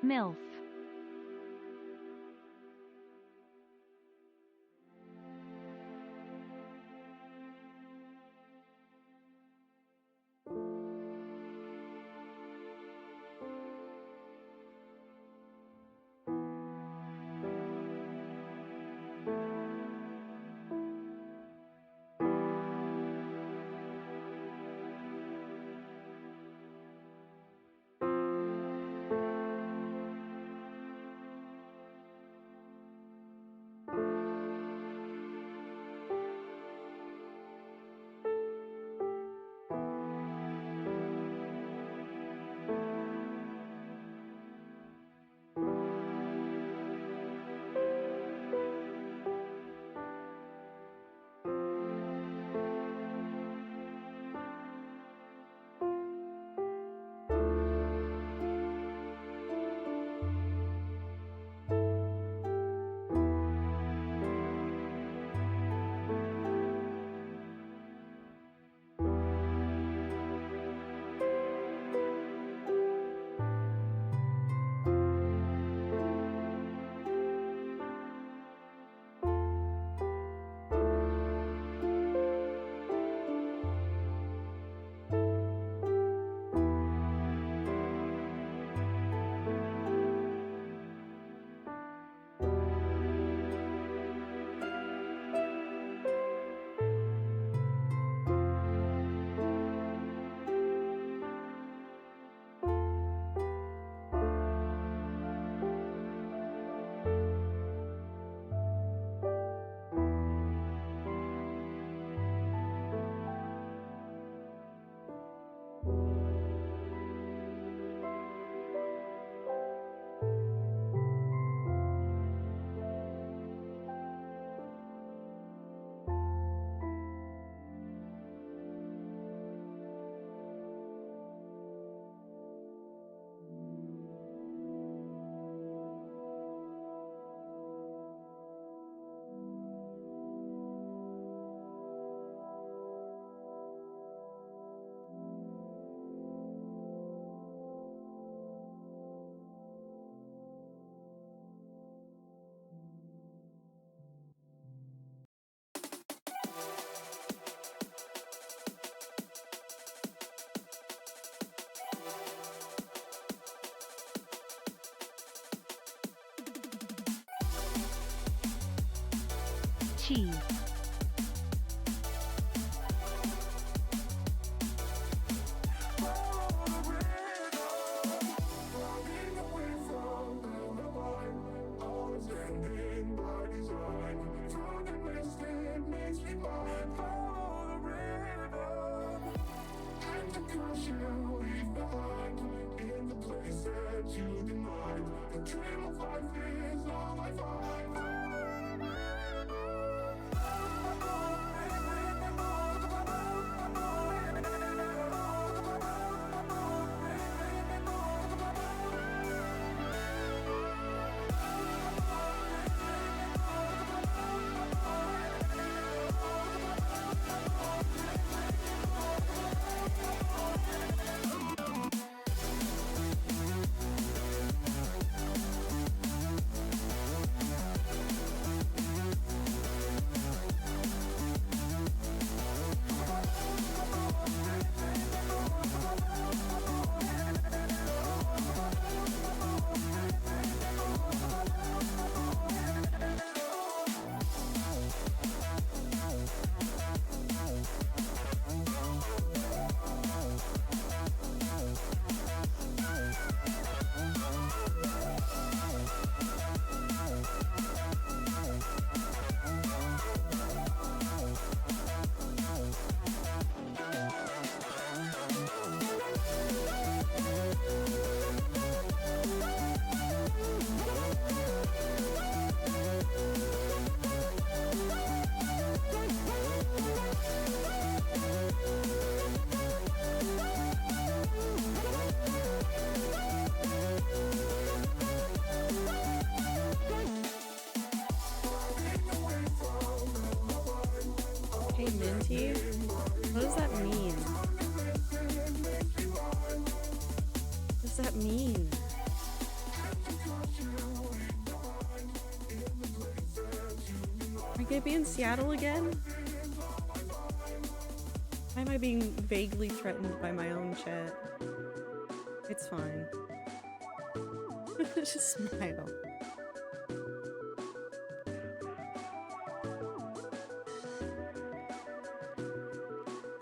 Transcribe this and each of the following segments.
MILF. Cheese. Hey, Minty, what does that mean? What does that mean? gonna be in Seattle again? Why am I being vaguely threatened by my own chat? It's fine. Just smile.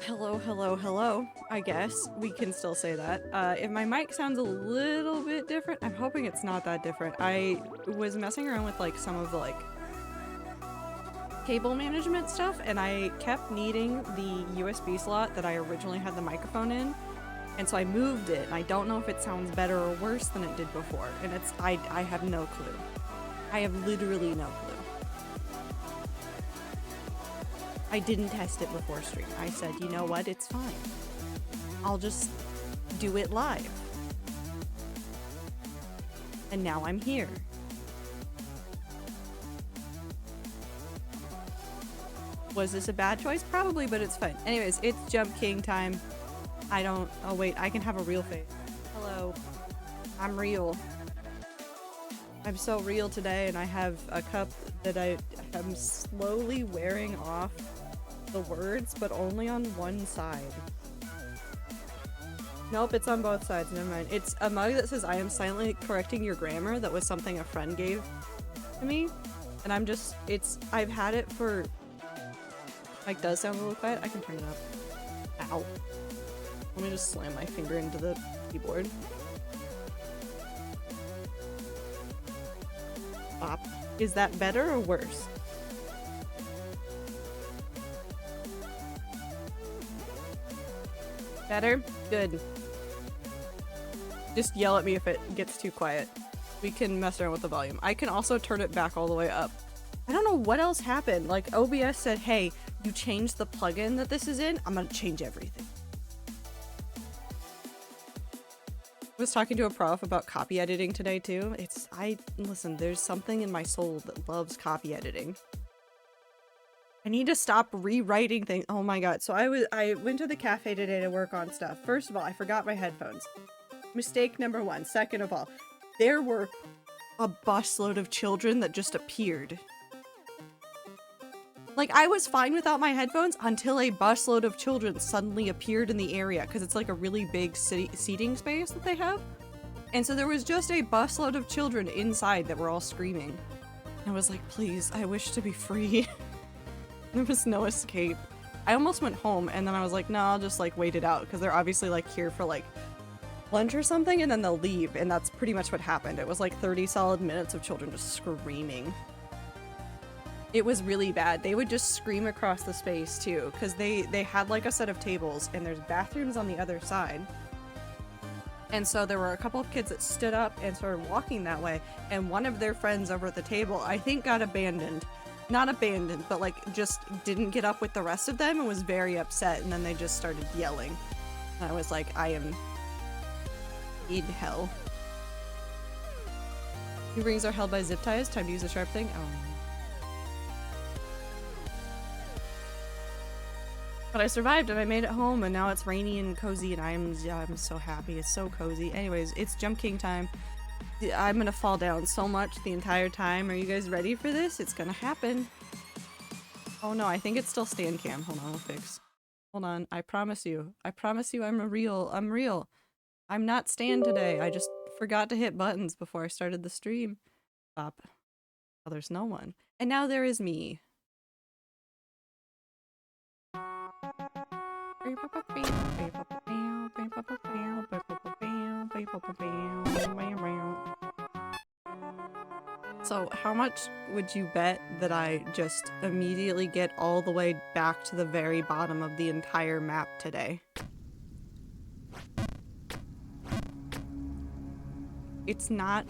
Hello, hello, hello. I guess we can still say that. If my mic sounds a little bit different, I'm hoping it's not that different. I was messing around with like some of the like cable management stuff, and I kept needing the USB slot that I originally had the microphone in, and so I moved it, and I don't know if it sounds better or worse than it did before, and I have no clue. I have literally no clue. I didn't test it before stream. I said, you know what, it's fine. I'll just do it live. And now I'm here. Was this a bad choice? Probably, but it's fine. Anyways, it's Jump King time. Oh wait, I can have a real face. Hello. I'm real. I'm so real today, and I have a cup that I am slowly wearing off the words, but only on one side. Nope, it's on both sides, never mind. It's a mug that says, I am silently correcting your grammar. That was something a friend gave to me. And I've had it for, like, does sound a little quiet. I can turn it up. Ow. Let me just slam my finger into the keyboard. Bop. Is that better or worse? Better? Good. Just yell at me if it gets too quiet. We can mess around with the volume. I can also turn it back all the way up. I don't know what else happened. Like, OBS said, hey, you changed the plugin that this is in. I'm gonna change everything. I was talking to a prof about copy editing today too. Listen, there's something in my soul that loves copy editing. I need to stop rewriting things. Oh my god. So I went to the cafe today to work on stuff. First of all, I forgot my headphones. Mistake number one. Second of all, there were a busload of children that just appeared. Like, I was fine without my headphones until a busload of children suddenly appeared in the area, because it's like a really big seating space that they have. And so there was just a busload of children inside that were all screaming. And I was like, please, I wish to be free. There was no escape. I almost went home, and then I was like, no, I'll just like wait it out, because they're obviously like here for like lunch or something, and then they'll leave, and that's pretty much what happened. It was like 30 solid minutes of children just screaming. It was really bad. They would just scream across the space too, because they had like a set of tables, and there's bathrooms on the other side. And so there were a couple of kids that stood up and started walking that way, and one of their friends over at the table, I think, got abandoned. Not abandoned, but like just didn't get up with the rest of them and was very upset, and then they just started yelling. And I was like, I am in hell. Your rings are held by zip ties. Time to use a sharp thing. Oh. But I survived and I made it home, and now it's rainy and cozy, and I'm so happy. It's so cozy. Anyways, it's Jump King time. I'm gonna fall down so much the entire time. Are you guys ready for this? It's gonna happen. Oh no, I think it's still stand cam. Hold on, I'll fix. Hold on, I promise you. I promise you I'm real. I'm not stand today. I just forgot to hit buttons before I started the stream. Stop. Oh, there's no one. And now there is me. So, how much would you bet that I just immediately get all the way back to the very bottom of the entire map today? It's not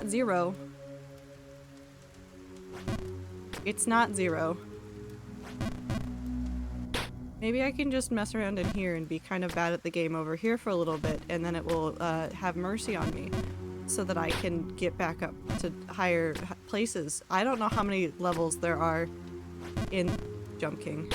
zero. It's not zero. Maybe I can just mess around in here and be kind of bad at the game over here for a little bit, and then it will have mercy on me so that I can get back up to higher places. I don't know how many levels there are in Jump King.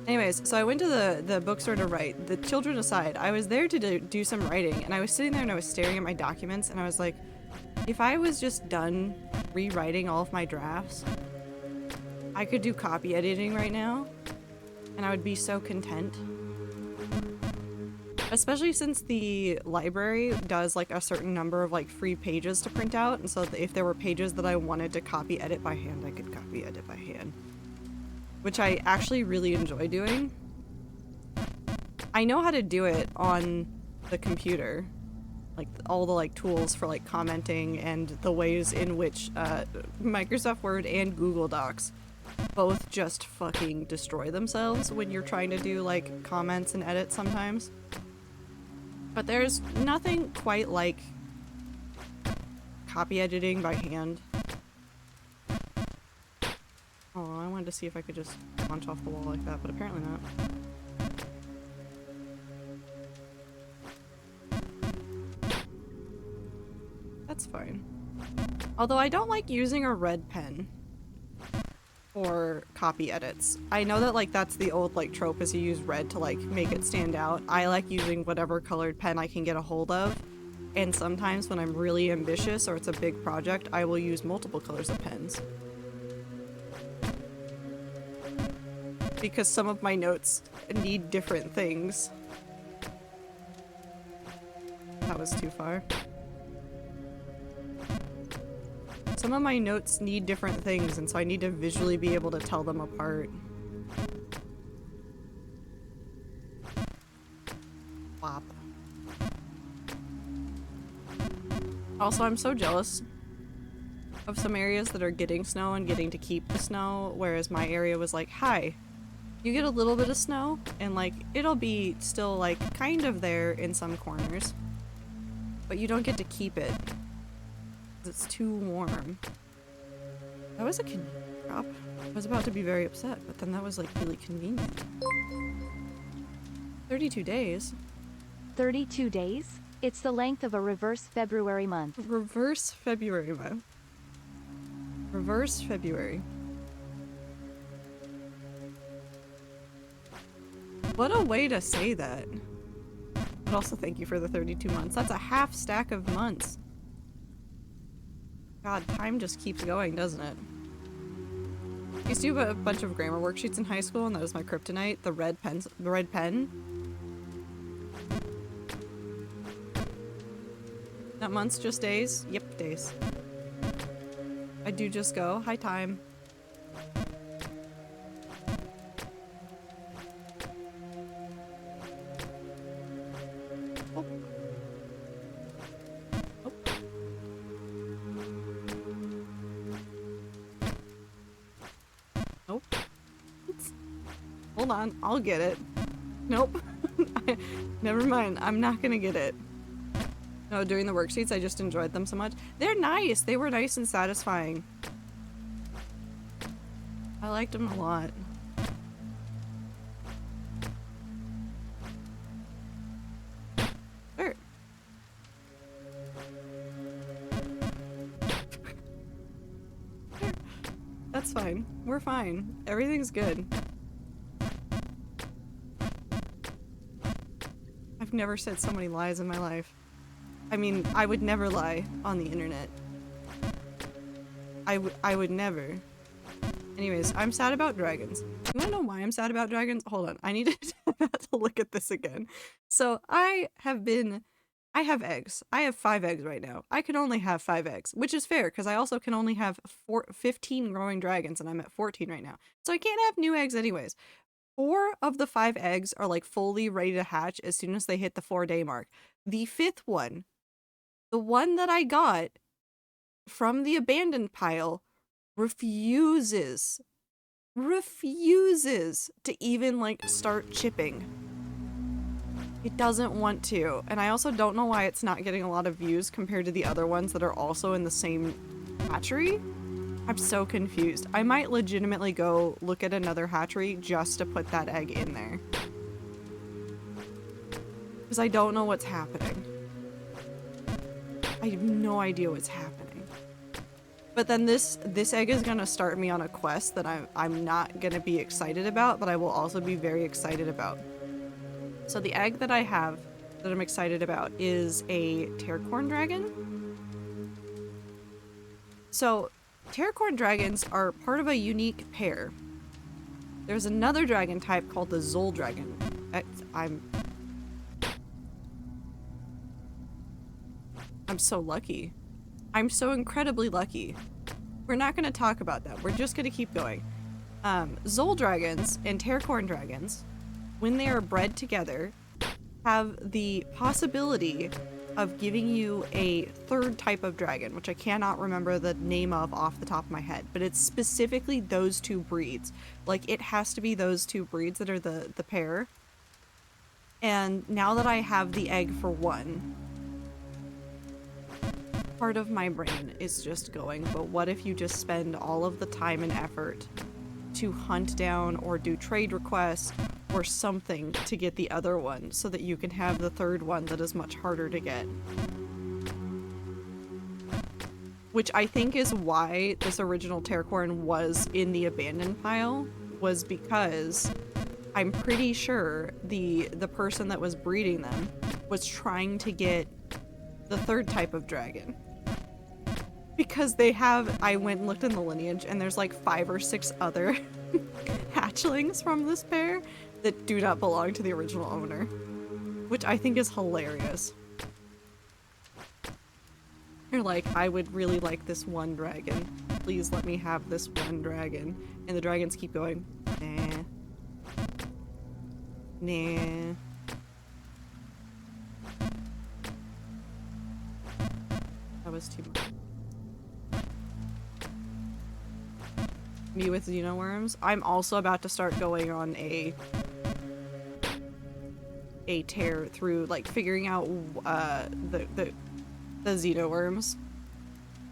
Anyways, so I went to the bookstore to write. The children aside, I was there to do some writing, and I was sitting there and I was staring at my documents, and I was like, if I was just done rewriting all of my drafts, I could do copy editing right now, and I would be so content. Especially since the library does like a certain number of like free pages to print out, and so if there were pages that I wanted to copy edit by hand, I could copy edit by hand. Which I actually really enjoy doing. I know how to do it on the computer. Like all the like tools for like commenting and the ways in which Microsoft Word and Google Docs both just fucking destroy themselves when you're trying to do like comments and edits sometimes. But there's nothing quite like copy editing by hand. Oh, I wanted to see if I could just punch off the wall like that, but apparently not. That's fine. Although I don't like using a red pen for copy edits. I know that like that's the old like trope is you use red to like make it stand out. I like using whatever colored pen I can get a hold of. And sometimes when I'm really ambitious or it's a big project, I will use multiple colors of pens. Because some of my notes need different things. That was too far. Some of my notes need different things, and so I need to visually be able to tell them apart. Wop. Also, I'm so jealous of some areas that are getting snow and getting to keep the snow, whereas my area was like, hi, you get a little bit of snow, and like, it'll be still like kind of there in some corners, but you don't get to keep it. It's too warm. That was a drop. I was about to be very upset, but then that was like really convenient. 32 days. 32 days? It's the length of a reverse February month. Reverse February month. Reverse February. What a way to say that. But also thank you for the 32 months. That's a half stack of months. God, time just keeps going, doesn't it? I used to do a bunch of grammar worksheets in high school, and that was my kryptonite. The red pen. Not months, just days? Yep, days. I do just go, hi time. Oh. Oh. Nope. Hold on, I'll get it. Nope. Never mind, I'm not gonna get it. No, doing the worksheets, I just enjoyed them so much. They're nice! They were nice and satisfying. I liked them a lot. Sure. That's fine. We're fine. Everything's good. I've never said so many lies in my life. I mean, I would never lie on the internet. I would never. Anyways, I'm sad about dragons. You wanna know why I'm sad about dragons? Hold on, I need to look at this again. So I have eggs. I have 5 eggs right now. I can only have 5 eggs, which is fair because I also can only have 15 growing dragons and I'm at 14 right now. So I can't have new eggs anyways. 4 of the 5 eggs are like fully ready to hatch as soon as they hit the 4-day mark. The 5th one, the one that I got from the abandoned pile, refuses to even like start chipping. It doesn't want to, and I also don't know why it's not getting a lot of views compared to the other ones that are also in the same hatchery. I'm so confused. I might legitimately go look at another hatchery just to put that egg in there. Because I don't know what's happening. I have no idea what's happening. But then this egg is gonna start me on a quest that I'm not gonna be excited about, but I will also be very excited about. So the egg that I have that I'm excited about is a Terracorn dragon. So Terracorn dragons are part of a unique pair. There's another dragon type called the Zol dragon. I'm so lucky. I'm so incredibly lucky. We're not going to talk about that. We're just going to keep going. Zol dragons and Terracorn dragons, when they are bred together, have the possibility of giving you a third type of dragon, which I cannot remember the name of off the top of my head, but it's specifically those two breeds. Like, it has to be those two breeds that are the pair. And now that I have the egg for one, part of my brain is just going, but what if you just spend all of the time and effort to hunt down or do trade requests or something to get the other one so that you can have the third one that is much harder to get? Which I think is why this original Terracorn was in the abandoned pile, was because I'm pretty sure the person that was breeding them was trying to get the third type of dragon. Because they have, I went and looked in the lineage and there's like 5 or 6 other hatchlings from this pair that do not belong to the original owner, which I think is hilarious. You're like, I would really like this one dragon. Please let me have this one dragon. And the dragons keep going, nah. Nah. That was too much. Me with xenoworms. I'm also about to start going on a tear through, like, figuring out the xenoworms.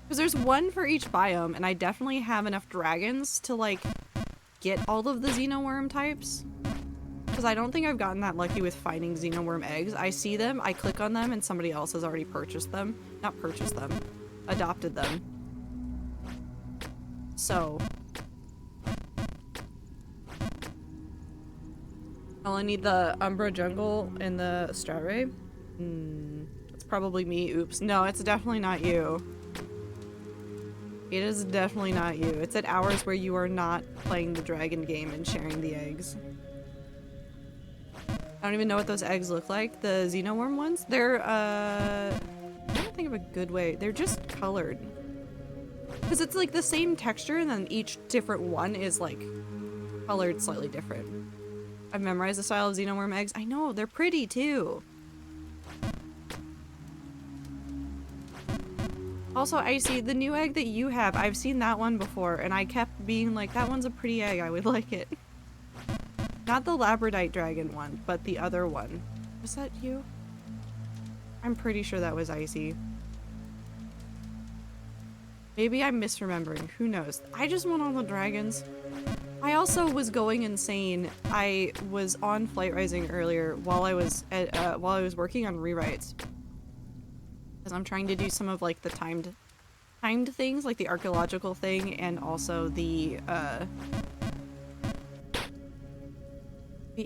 Because there's one for each biome, and I definitely have enough dragons to, like, get all of the xenoworm types. Because I don't think I've gotten that lucky with finding xenoworm eggs. I see them, I click on them, and somebody else has already purchased them. Not purchased them. Adopted them. So... I'll only need the Umbra Jungle and the Strawberry. It's probably me. Oops. No, it's definitely not you. It is definitely not you. It's at hours where you are not playing the dragon game and sharing the eggs. I don't even know what those eggs look like. The xenoworm ones? They're, I don't think of a good way. They're just colored. Because it's like the same texture and then each different one is like colored slightly different. I've memorized the style of xenoworm eggs. I know, they're pretty too. Also, I see the new egg that you have. I've seen that one before and I kept being like, that one's a pretty egg. I would like it. Not the labradorite dragon one, but the other one. Was that you? I'm pretty sure that was Icy. Maybe I'm misremembering. Who knows? I just want all the dragons. I also was going insane. I was on Flight Rising earlier while I was working on rewrites. Because I'm trying to do some of like the timed things, like the archaeological thing and also the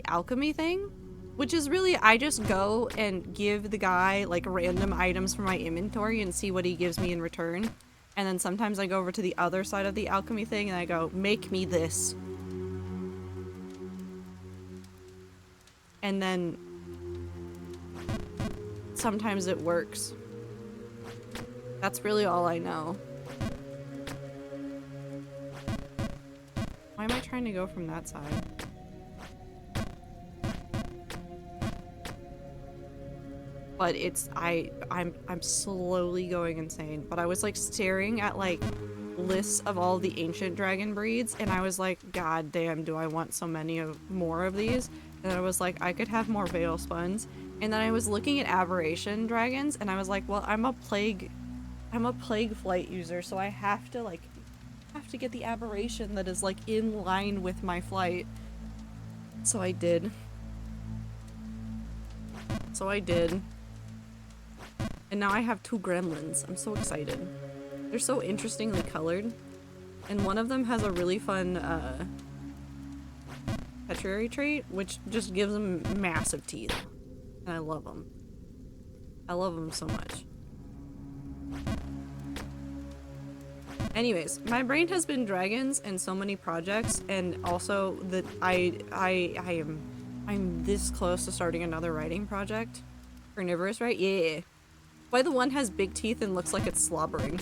alchemy thing, which is really, I just go and give the guy like random items from my inventory and see what he gives me in return. And then sometimes I go over to the other side of the alchemy thing and I go, make me this. And then sometimes it works. That's really all I know. Why am I trying to go from that side? But it's, I'm slowly going insane. But I was like staring at like lists of all the ancient dragon breeds and I was like, god damn, do I want so many more of these? And I was like, I could have more Veil Spuns. And then I was looking at aberration dragons and I was like, well, I'm a plague flight user, so I have to get the aberration that is like in line with my flight. So I did. And now I have 2 gremlins. I'm so excited. They're so interestingly colored. And one of them has a really fun petuary trait, which just gives them massive teeth. And I love them. I love them so much. Anyways, my brain has been dragons and so many projects, and also that I'm this close to starting another writing project. Carnivorous, right? Yeah. Why the one has big teeth and looks like it's slobbering.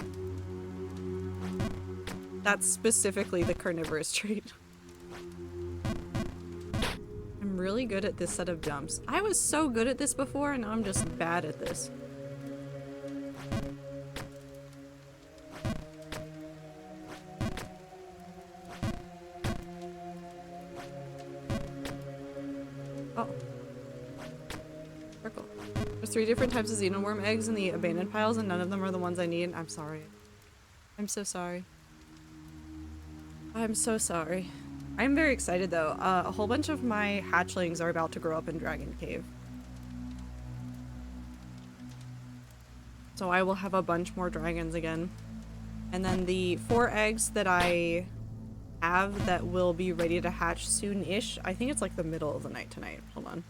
That's specifically the carnivorous trait. I'm really good at this set of jumps. I was so good at this before, and now I'm just bad at this. Oh. Circle. There's 3 different types of xenoworm eggs in the abandoned piles, and none of them are the ones I need. I'm sorry. I'm so sorry. I'm so sorry. I'm very excited though. A whole bunch of my hatchlings are about to grow up in Dragon Cave. So I will have a bunch more dragons again. And then the 4 eggs that I have that will be ready to hatch soon-ish. I think it's like the middle of the night tonight. Hold on.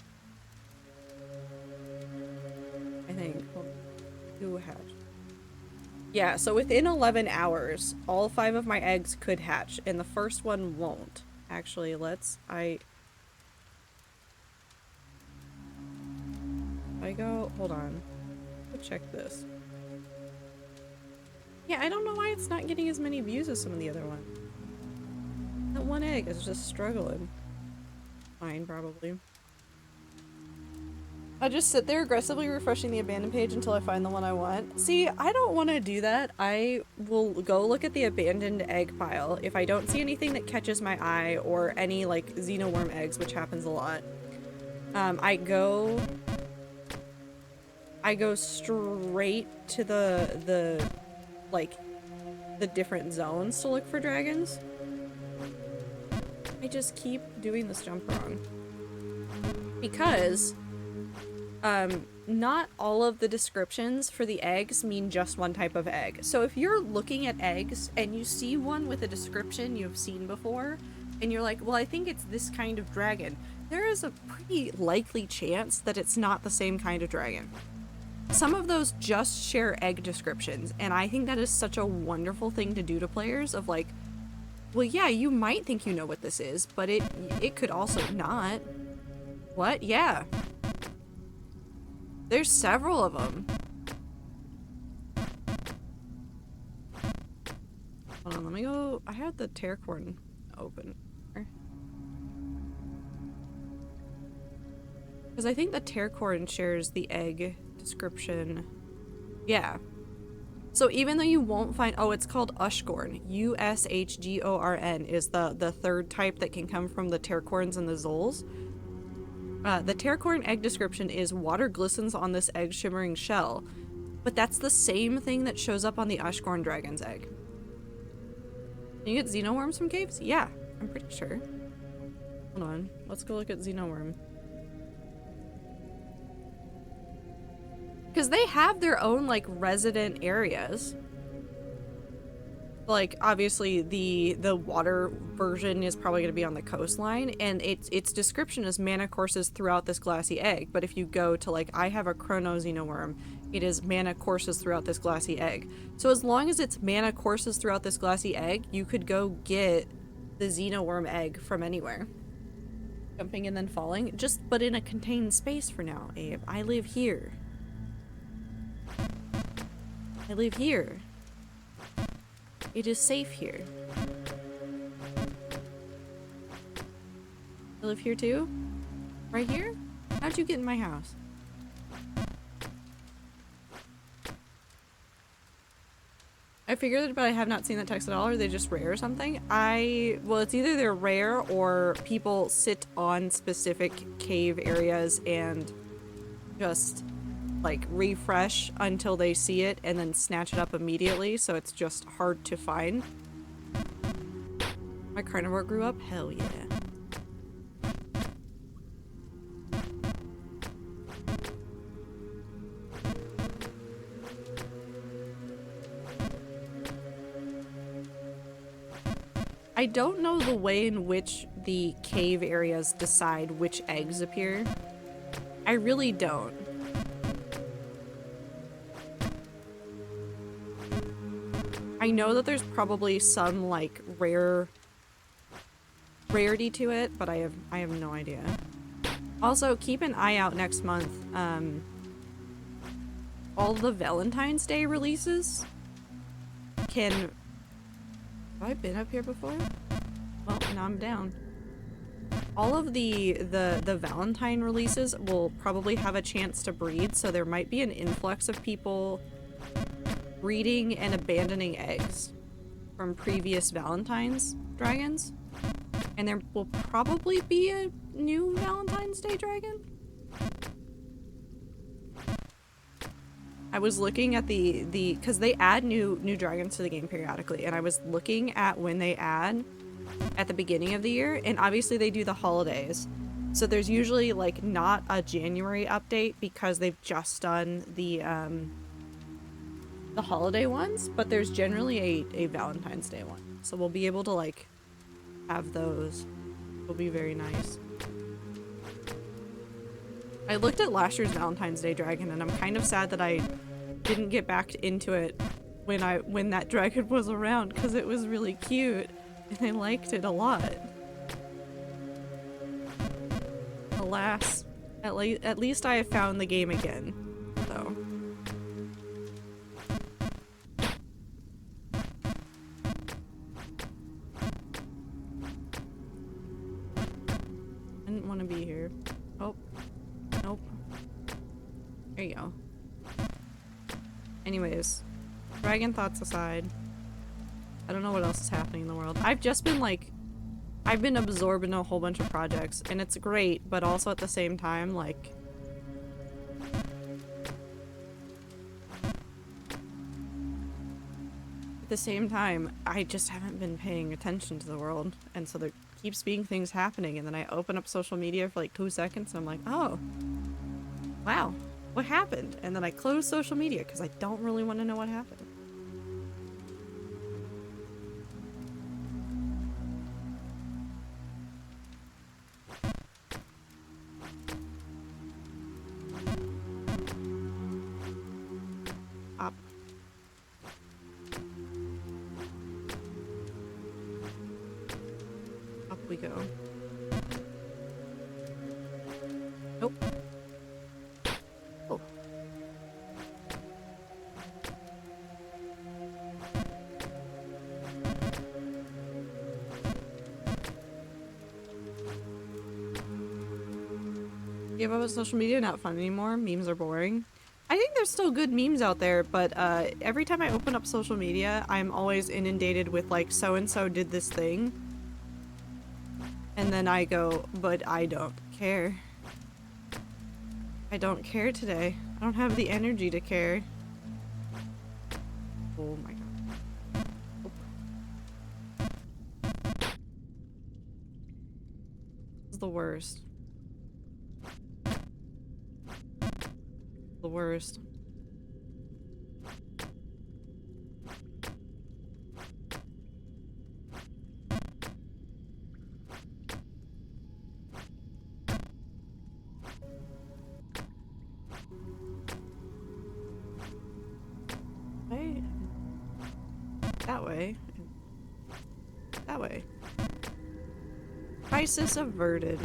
I think. Who hatched? Yeah, so within 11 hours, all 5 of my eggs could hatch, and the first one won't. Actually, I go, hold on. Let's check this. Yeah, I don't know why it's not getting as many views as some of the other ones. That one egg is just struggling. Fine, probably. I just sit there aggressively refreshing the abandoned page until I find the one I want. See, I don't want to do that. I will go look at the abandoned egg pile. If I don't see anything that catches my eye or any like xenoworm eggs, which happens a lot, I go straight to the different zones to look for dragons. I just keep doing this jump wrong. Because not all of the descriptions for the eggs mean just one type of egg. So if you're looking at eggs and you see one with a description you've seen before, and you're like, well, I think it's this kind of dragon, there is a pretty likely chance that it's not the same kind of dragon. Some of those just share egg descriptions, and I think that is such a wonderful thing to do to players of like, well, yeah, you might think you know what this is, but it could also not. What? Yeah. There's several of them. Hold on, let me go. I had the Terracorn open. Because I think the Terracorn shares the egg description. Yeah. So even though you won't find, oh, it's called Ushgorn. Ushgorn is the third type that can come from the Terracorns and the Zols. The Terracorn egg description is water glistens on this egg shimmering shell, but that's the same thing that shows up on the Ushgorn dragon's egg. Can you get xenoworms from caves? Yeah, I'm pretty sure. Hold on, let's go look at xenoworm. Because they have their own, like, resident areas. Like, obviously, the water version is probably going to be on the coastline, and its description is mana courses throughout this glassy egg. But if you go to, like, I have a chrono xenoworm, it is mana courses throughout this glassy egg. So as long as it's mana courses throughout this glassy egg, you could go get the xenoworm egg from anywhere. Jumping and then falling, but in a contained space for now, Abe. I live here. I live here. It is safe here. I live here too? Right here? How'd you get in my house? I figured, but I have not seen that text at all. Are they just rare or something? Well, it's either they're rare or people sit on specific cave areas and just like refresh until they see it and then snatch it up immediately, so it's just hard to find. My carnivore grew up? Hell yeah. I don't know the way in which the cave areas decide which eggs appear. I really don't. I I know that there's probably some like rarity to it, but I have no idea. Also, keep an eye out next month. All the Valentine's Day releases can... Have I been up here before? Well, now I'm down. All of the Valentine releases will probably have a chance to breed, so there might be an influx of people breeding and abandoning eggs from previous Valentine's dragons. And there will probably be a new Valentine's Day dragon. I was looking at the because they add new dragons to the game periodically, and I was looking at when they add at the beginning of the year, and obviously they do the holidays. So there's usually like not a January update because they've just done the holiday ones, but there's generally a Valentine's Day one. So we'll be able to like have those. It'll be very nice. I looked at last year's Valentine's Day dragon, and I'm kind of sad that I didn't get back into it when that dragon was around, because it was really cute and I liked it a lot. Alas, at least I have found the game again. So I didn't want to be here. Oh. Nope. There you go. Anyways, dragon thoughts aside, I don't know what else is happening in the world. I've just been like, I've been absorbed in a whole bunch of projects, and it's great, but also at the same time, like, at the same time, I just haven't been paying attention to the world, and so there keeps being things happening, and then I open up social media for like 2 seconds, and I'm like, oh, wow, what happened? And then I close social media because I don't really want to know what happened. Up. Up we go. Nope. Oh. Give up on social media, not fun anymore. Memes are boring. I think there's still good memes out there, but every time I open up social media, I'm always inundated with like, so-and-so did this thing. And then I go, but I don't care. I don't care today. I don't have the energy to care. Oh my god. Oh. This is the worst. The worst. Right? That way. That way. Crisis averted.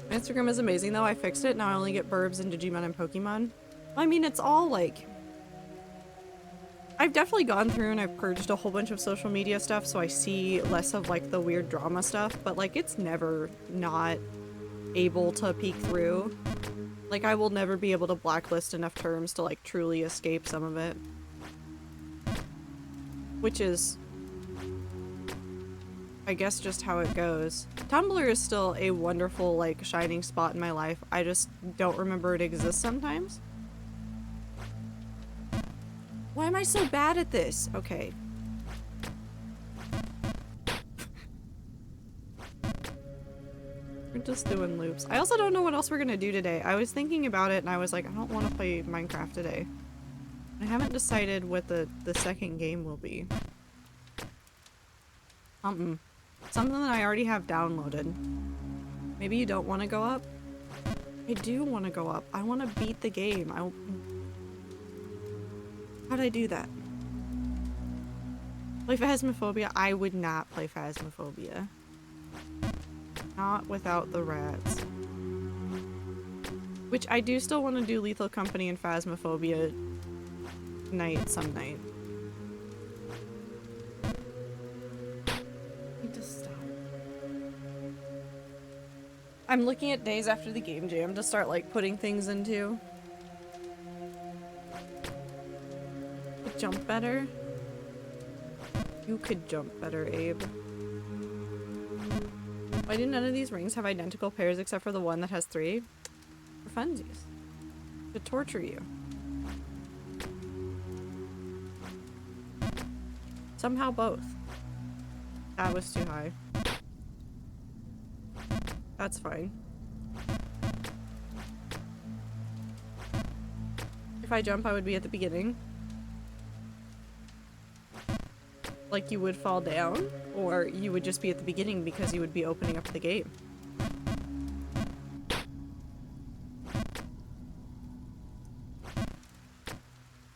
Instagram is amazing though. I fixed it. Now I only get burbs and Digimon and Pokemon. I mean, it's all like... I've definitely gone through and I've purged a whole bunch of social media stuff, so I see less of like the weird drama stuff, but like it's never not able to peek through. Like I will never be able to blacklist enough terms to like truly escape some of it. Which is, I guess, just how it goes. Tumblr is still a wonderful, like, shining spot in my life. I just don't remember it exists sometimes. Why am I so bad at this? Okay. We're just doing loops. I also don't know what else we're gonna do today. I was thinking about it and I was like, I don't want to play Minecraft today. I haven't decided what the second game will be. Something that I already have downloaded. Maybe you don't want to go up? I do want to go up. I want to beat the game. How'd I do that? Play Phasmophobia? I would not play Phasmophobia. Not without the rats. Which I do still want to do Lethal Company and Phasmophobia night some night. I need to stop. I'm looking at days after the game jam to start like putting things into. Could jump better? You could jump better, Abe. Why do none of these rings have identical pairs except for the one that has 3? For funsies. To torture you. Somehow both. That was too high. That's fine. If I jump, I would be at the beginning. Like you would fall down, or you would just be at the beginning because you would be opening up the game.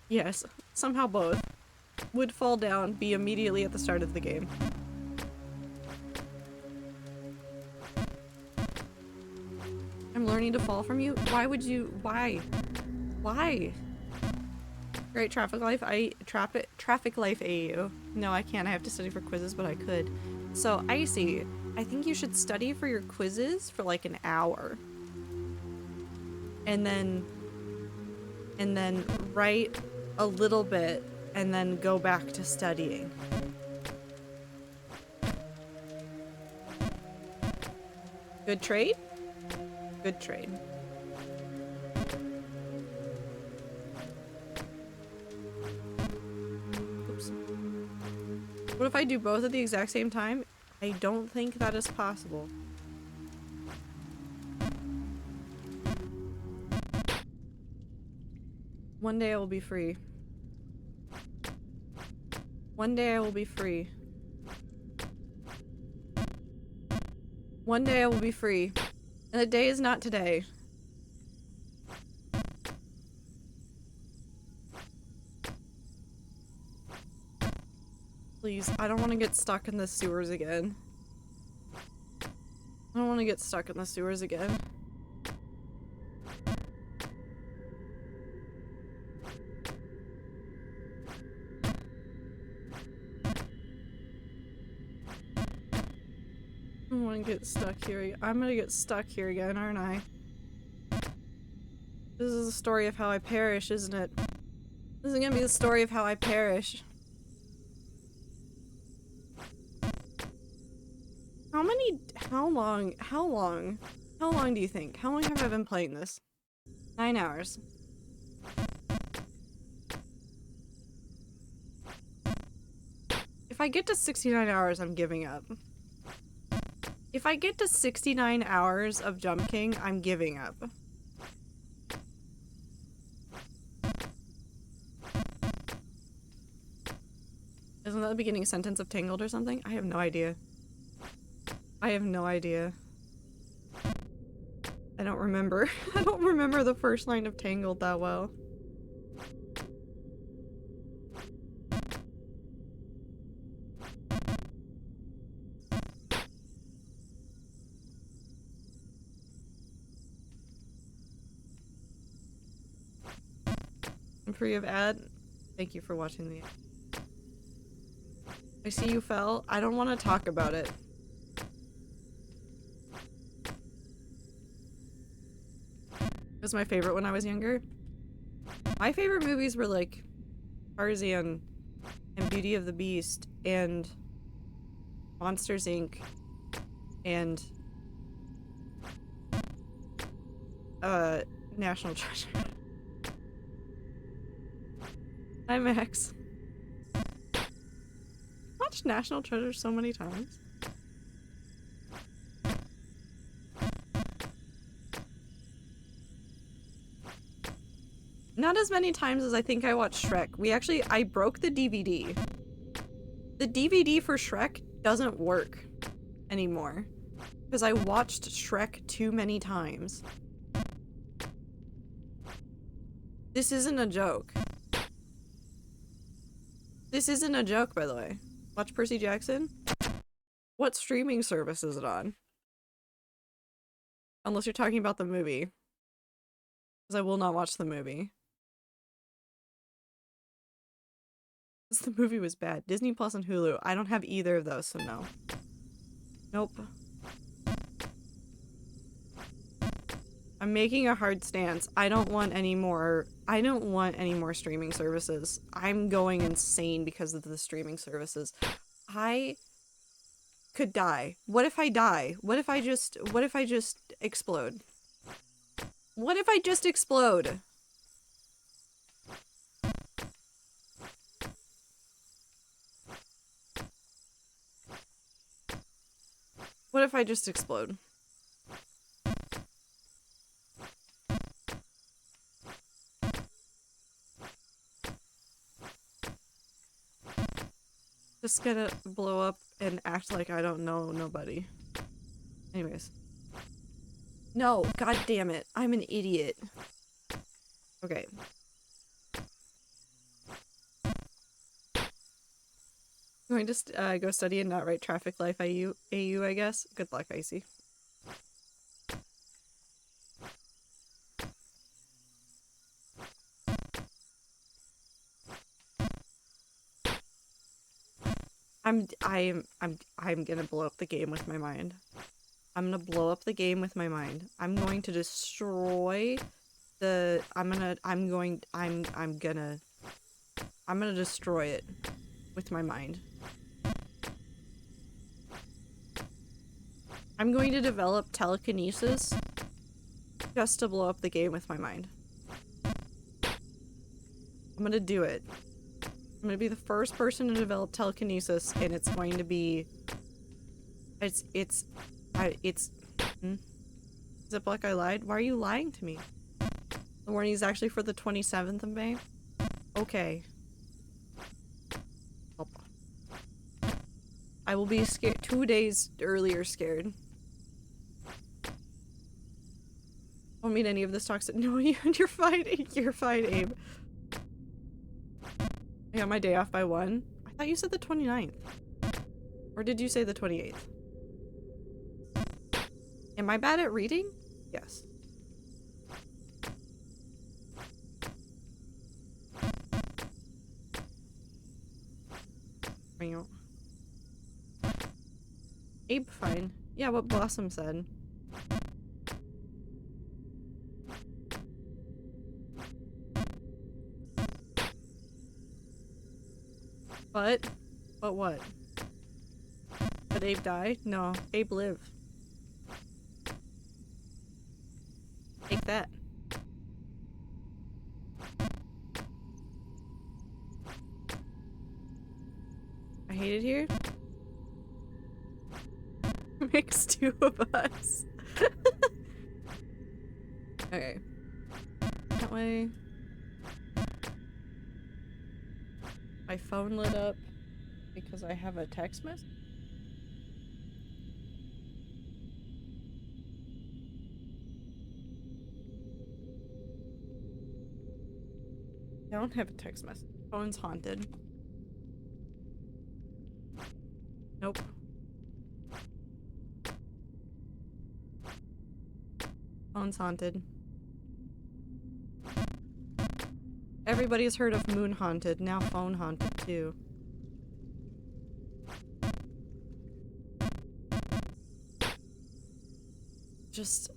Yes, somehow both. Would fall down, be immediately at the start of the game. I'm learning to fall from you? Why would you? Why? Why? Great traffic life. Traffic life AU. No, I can't. I have to study for quizzes, but I could. So, Icy, I think you should study for your quizzes for like an hour. And then write a little bit and then go back to studying. Good trade? Good trade. Oops. What if I do both at the exact same time? I don't think that is possible. One day I will be free. One day I will be free. One day I will be free. And the day is not today. Please, I don't want to get stuck in the sewers again. I don't want to get stuck in the sewers again. I don't want to get stuck here. I'm gonna get stuck here again, aren't I? This is the story of how I perish, isn't it? This is gonna be the story of how I perish. How long do you think? How long have I been playing this? 9 hours. If I get to 69 hours, I'm giving up. If I get to 69 hours of Jump King, I'm giving up. Isn't that the beginning sentence of Tangled or something? I have no idea. I have no idea. I don't remember. I don't remember the first line of Tangled that well. I'm free of ad. Thank you for watching the ad. I see you fell. I don't want to talk about it. It was my favorite when I was younger. My favorite movies were like Tarzan and Beauty of the Beast and Monsters Inc. and National Treasure. Hi Max. Watched National Treasure so many times. Not as many times as I think I watched Shrek. I broke the DVD. The DVD for Shrek doesn't work. anymore. Because I watched Shrek too many times. This isn't a joke. This isn't a joke, by the way. Watch Percy Jackson? What streaming service is it on? Unless you're talking about the movie. Because I will not watch the movie. Because the movie was bad. Disney Plus and Hulu. I don't have either of those, so no. Nope. I'm making a hard stance. I don't want any more streaming services. I'm going insane because of the streaming services. I could die. What if I die? What if I just explode? What if I just explode? What if I just explode? Just gonna blow up and act like I don't know nobody. Anyways. No, god damn it. I'm an idiot. Okay. Going to go study and not write traffic life AU, I guess. Good luck, Icy. I'm gonna blow up the game with my mind. I'm gonna blow up the game with my mind. I'm going to destroy the I'm gonna destroy it with my mind. I'm going to develop telekinesis just to blow up the game with my mind. I'm gonna do it. I'm gonna be the first person to develop telekinesis, and it's going to be... Ziploc, I lied? Why are you lying to me? The warning is actually for the 27th of May? Okay. I will be scared 2 days earlier scared. I don't mean any of this toxic. No, you're fine. You're fine, Abe. I got my day off by 1. I thought you said the 29th. Or did you say the 28th? Am I bad at reading? Yes. Abe, fine. Yeah, what Blossom said. But what? Did Abe die? No, Abe lived. Take that. I hate it here. Makes 2 of us. Okay. That way. My phone lit up because I have a text message. I don't have a text message. Phone's haunted. Nope. Phone's haunted. Everybody's heard of moon haunted, now phone haunted too. Just...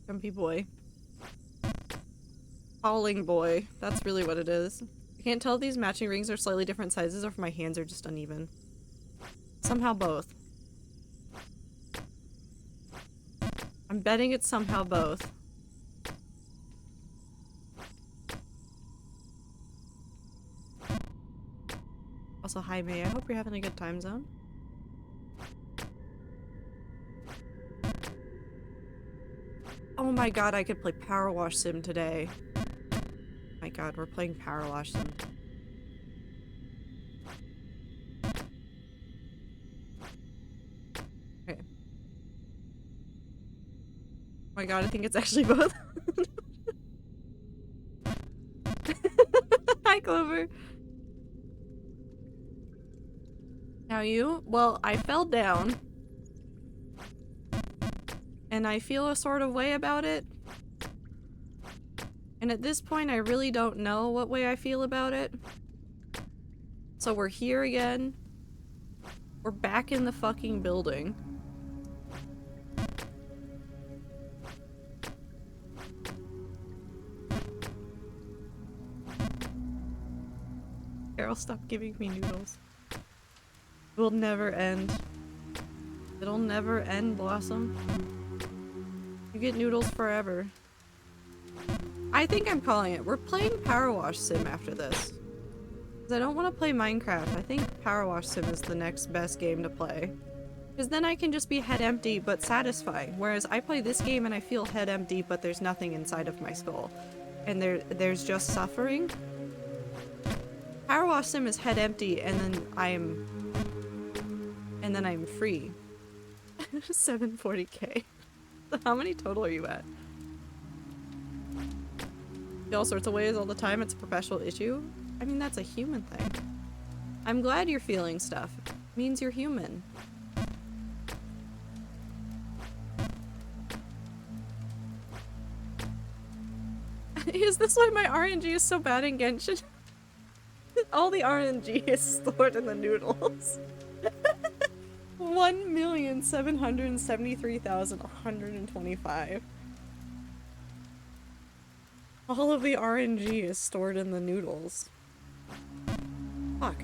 Grumpy boy. Howling boy. That's really what it is. I can't tell if these matching rings are slightly different sizes or if my hands are just uneven. Somehow both. I'm betting it's somehow both. Also, hi May, I hope you're having a good time zone. my god, I could play Powerwash Sim today. My god, we're playing Powerwash Sim. Okay. Oh my god, I think it's actually both. Hi, Clover. Now you? Well, I fell down. And I feel a sort of way about it. And at this point, I really don't know what way I feel about it. So we're here again. We're back in the fucking building. Carol, stop giving me noodles. It will never end. It'll never end, Blossom. You get noodles forever. I think I'm calling it. We're playing Powerwash Sim after this. Because I don't want to play Minecraft. I think Powerwash Sim is the next best game to play. Because then I can just be head empty but satisfying. Whereas I play this game and I feel head empty but there's nothing inside of my skull. And there's just suffering. Powerwash Sim is head empty and then I'm free. 740k. How many total are you at? Feel all sorts of ways all the time. It's a professional issue. I mean, that's a human thing. I'm glad you're feeling stuff. It means you're human. Is this why my RNG is so bad in Genshin? All the RNG is stored in the noodles. 1,773,125. All of the RNG is stored in the noodles. Fuck.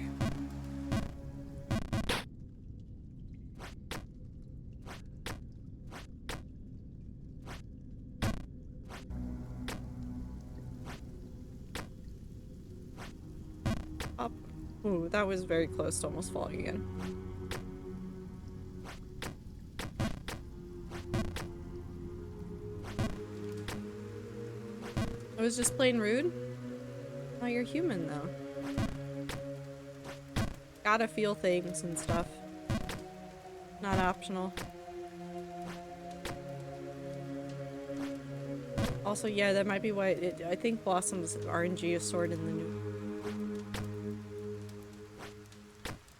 Up. Ooh, that was very close to almost falling again. I was just plain rude? Oh, you're human, though. Gotta feel things and stuff. Not optional. Also, yeah, that might be why I think Blossom's RNG is stored in the noodle.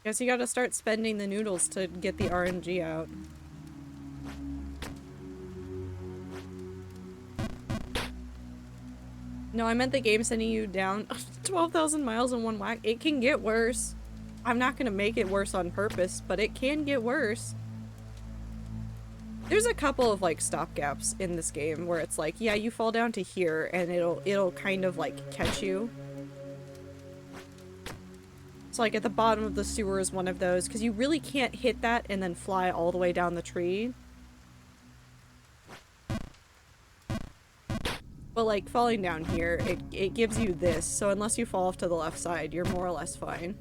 Guess you gotta start spending the noodles to get the RNG out. No, I meant the game sending you down 12,000 miles in one whack. It can get worse. I'm not gonna make it worse on purpose, but it can get worse. There's a couple of like stopgaps in this game where it's like, yeah, you fall down to here and it'll kind of like catch you. So like at the bottom of the sewer is one of those, because you really can't hit that and then fly all the way down the tree. But like falling down here, it gives you this, so unless you fall off to the left side, you're more or less fine.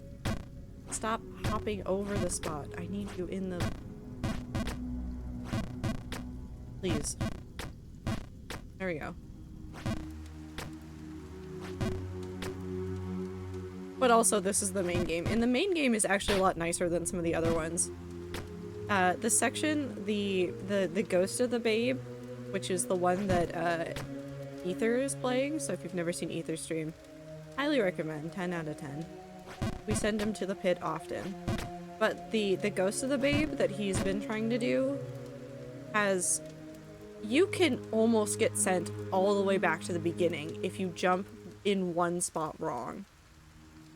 Stop hopping over the spot. I need you in the... Please. There we go. But also, this is the main game. And the main game is actually a lot nicer than some of the other ones. The section, the Ghost of the Babe, which is the one that, Ether is playing, so if you've never seen Ether stream, highly recommend. 10 out of 10. We send him to the pit often. But the Ghost of the Babe that he's been trying to do has... You can almost get sent all the way back to the beginning if you jump in one spot wrong.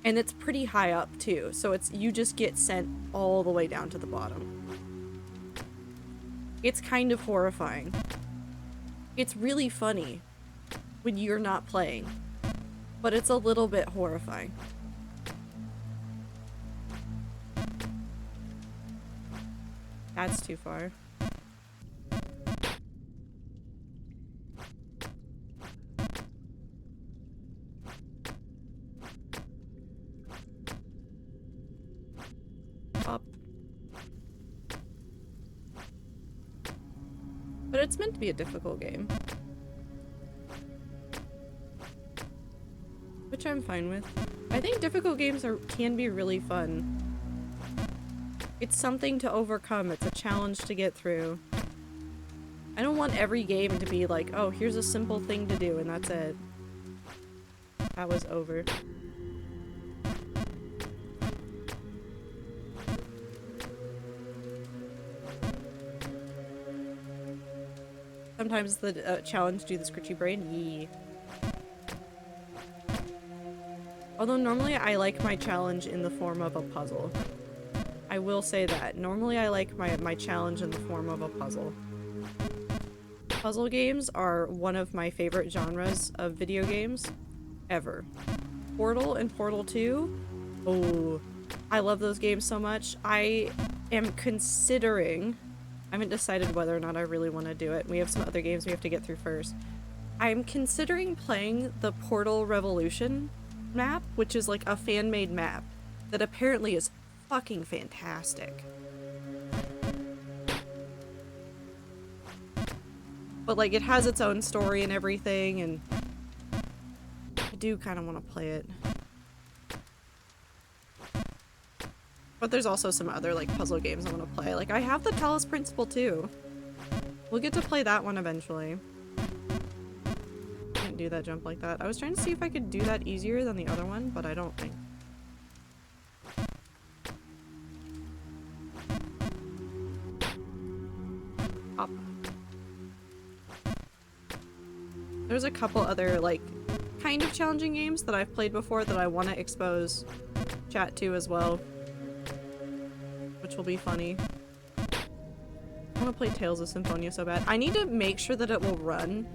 And it's pretty high up too, so you just get sent all the way down to the bottom. It's kind of horrifying. It's really funny when you're not playing, but it's a little bit horrifying. That's too far. Up. But it's meant to be a difficult game. Which I'm fine with. I think difficult games can be really fun. It's something to overcome. It's a challenge to get through. I don't want every game to be like, oh, here's a simple thing to do and that's it. That was over. Sometimes the challenge do the scritchy brain. Yee. Although normally I like my challenge in the form of a puzzle. I will say that. Normally I like my challenge in the form of a puzzle. Puzzle games are one of my favorite genres of video games ever. Portal and Portal 2. Oh, I love those games so much. I am considering... I haven't decided whether or not I really want to do it. We have some other games we have to get through first. I'm considering playing the Portal Revolution map, which is like a fan-made map that apparently is fucking fantastic. But like it has its own story and everything, and I do kind of want to play it. But there's also some other like puzzle games I want to play. Like I have the Talos Principle too. We'll get to play that one eventually. Can't do that jump like that. I was trying to see if I could do that easier than the other one, but I don't think. Up. There's a couple other like kind of challenging games that I've played before that I want to expose chat to as well, which will be funny. I want to play Tales of Symphonia so bad. I need to make sure that it will run.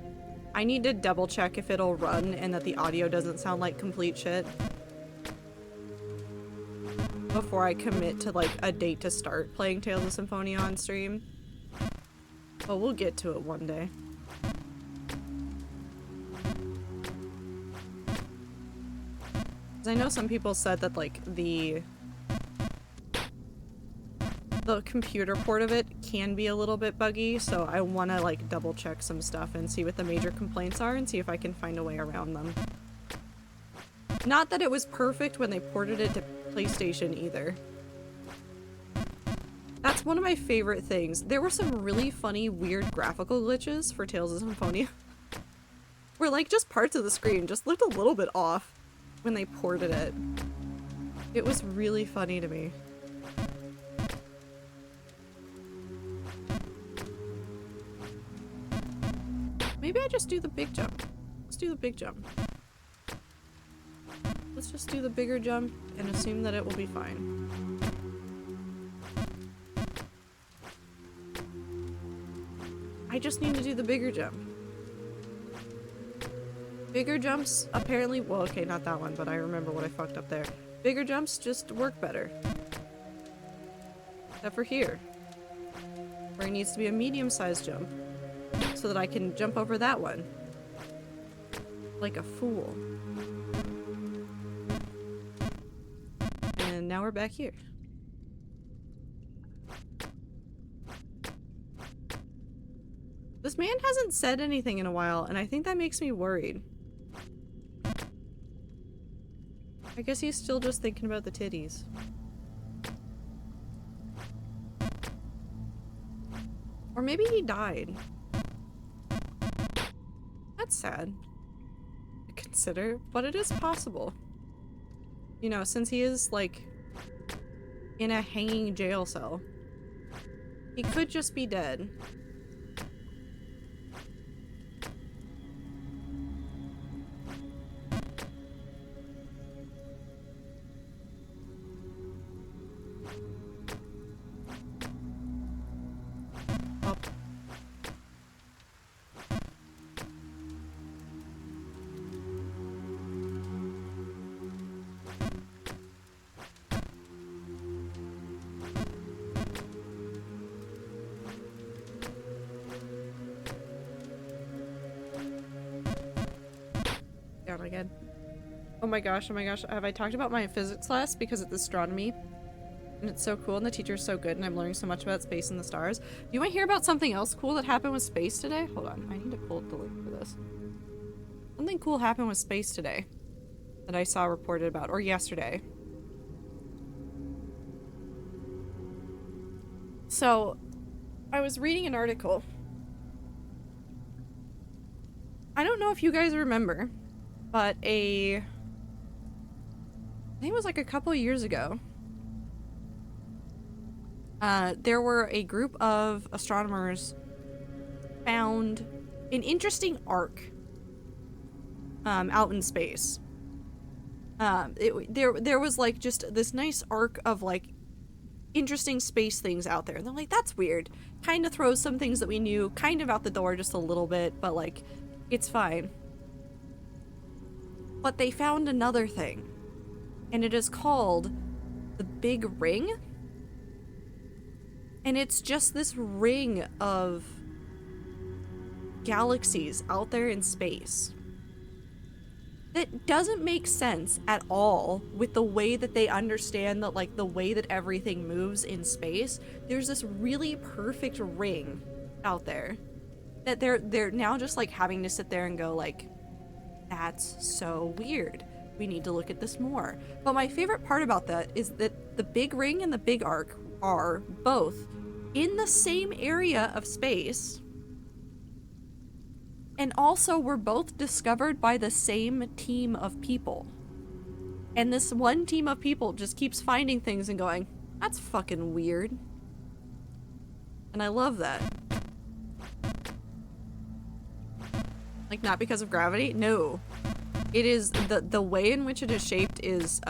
I need to double check if it'll run and that the audio doesn't sound like complete shit before I commit to like a date to start playing Tales of Symphonia on stream. But we'll get to it one day. I know some people said that like the computer port of it can be a little bit buggy, so I want to like double check some stuff and see what the major complaints are and see if I can find a way around them. Not that it was perfect when they ported it to PlayStation either. That's one of my favorite things. There were some really funny, weird graphical glitches for Tales of Symphonia where like just parts of the screen just looked a little bit off when they ported it. It was really funny to me. Maybe I just do the big jump. Let's do the big jump. Let's just do the bigger jump and assume that it will be fine. I just need to do the bigger jump. Bigger jumps apparently, well, okay, not that one, but I remember what I fucked up there. Bigger jumps just work better. Except for here, where it needs to be a medium-sized jump so that I can jump over that one. Like a fool. And now we're back here. This man hasn't said anything in a while, and I think that makes me worried. I guess he's still just thinking about the titties. Or maybe he died. That's sad to consider, but it is possible. You know, since he is, like, in a hanging jail cell. He could just be dead. Again. Oh my gosh, have I talked about my physics class because it's astronomy and it's so cool and the teacher's so good and I'm learning so much about space and the stars. Do you want to hear about something else cool that happened with space today? Hold on, I need to pull up the link for this. Something cool happened with space today. that I saw reported about, or yesterday. So, I was reading an article. I don't know if you guys remember, but I think it was like a couple years ago, there were a group of astronomers found an interesting arc out in space. There was like just this nice arc of like interesting space things out there. And they're like, that's weird. Kind of throws some things that we knew kind of out the door just a little bit, but like, it's fine. But they found another thing, and it is called the Big Ring. And it's just this ring of galaxies out there in space that doesn't make sense at all with the way that they understand that, like, the way that everything moves in space. There's this really perfect ring out there that they're now just like having to sit there and go like, that's so weird. We need to look at this more. But my favorite part about that is that the Big Ring and the Big Arc are both in the same area of space, and also were both discovered by the same team of people. And this one team of people just keeps finding things and going, that's fucking weird. And I love that. Like, not because of gravity? No. It is, the way in which it is shaped is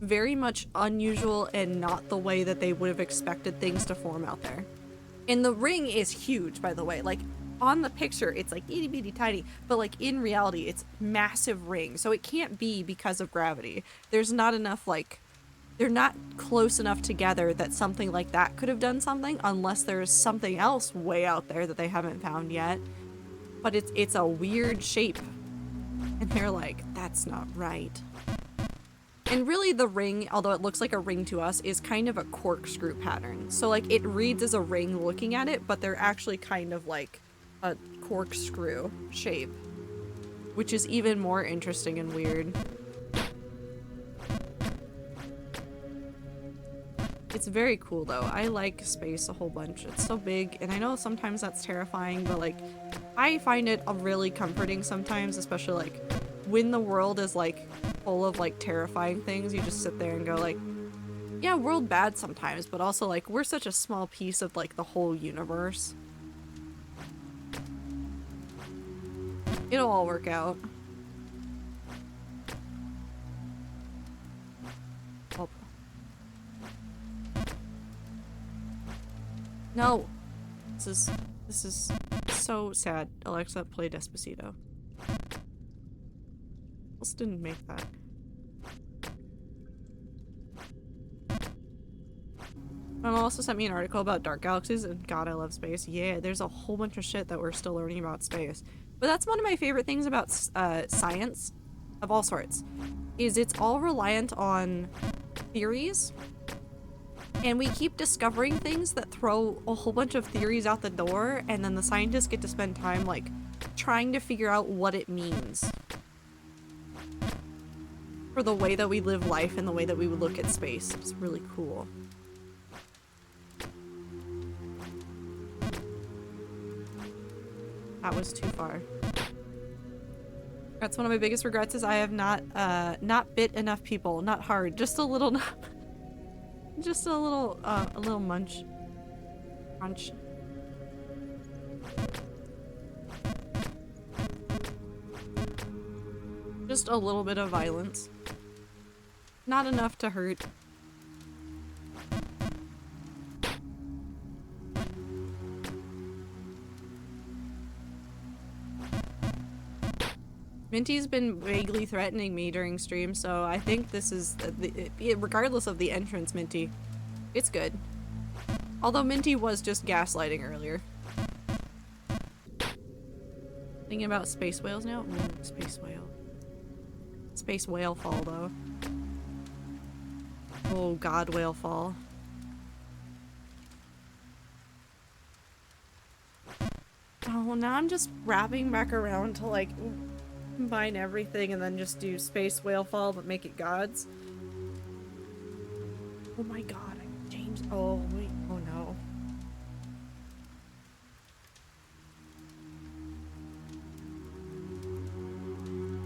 very much unusual and not the way that they would have expected things to form out there. And the ring is huge, by the way. Like, on the picture, it's like itty bitty tiny, but like in reality, it's massive ring. So it can't be because of gravity. There's not enough, like, they're not close enough together that something like that could have done something, unless there's something else way out there that they haven't found yet. But it's a weird shape. And they're like, that's not right. And really the ring, although it looks like a ring to us, is kind of a corkscrew pattern. So like it reads as a ring looking at it, but they're actually kind of like a corkscrew shape, which is even more interesting and weird. It's very cool though. I like space a whole bunch. It's so big, and I know sometimes that's terrifying, but like I find it really comforting sometimes, especially like when the world is like full of like terrifying things. You just sit there and go like, yeah, world bad sometimes, but also like we're such a small piece of like the whole universe. It'll all work out. Oh. No. This is so sad. Alexa, play Despacito. Else didn't make that. Mom also sent me an article about dark galaxies, and God, I love space. Yeah, there's a whole bunch of shit that we're still learning about space. But that's one of my favorite things about science of all sorts, is it's all reliant on theories. And we keep discovering things that throw a whole bunch of theories out the door, and then the scientists get to spend time like trying to figure out what it means for the way that we live life and the way that we would look at space. It's really cool. That was too far. That's one of my biggest regrets, is I have not bit enough people. Not hard, just a little just a little munch. Crunch. Just a little bit of violence. Not enough to hurt. Minty's been vaguely threatening me during stream, so I think this is, regardless of the entrance, Minty, it's good. Although Minty was just gaslighting earlier. Thinking about space whales now? Ooh, space whale. Space whale fall, though. Oh, God, whale fall. Oh, now I'm just wrapping back around to, like, Combine everything and then just do space whale fall but make it gods. Oh my god, I changed. Oh wait, oh no.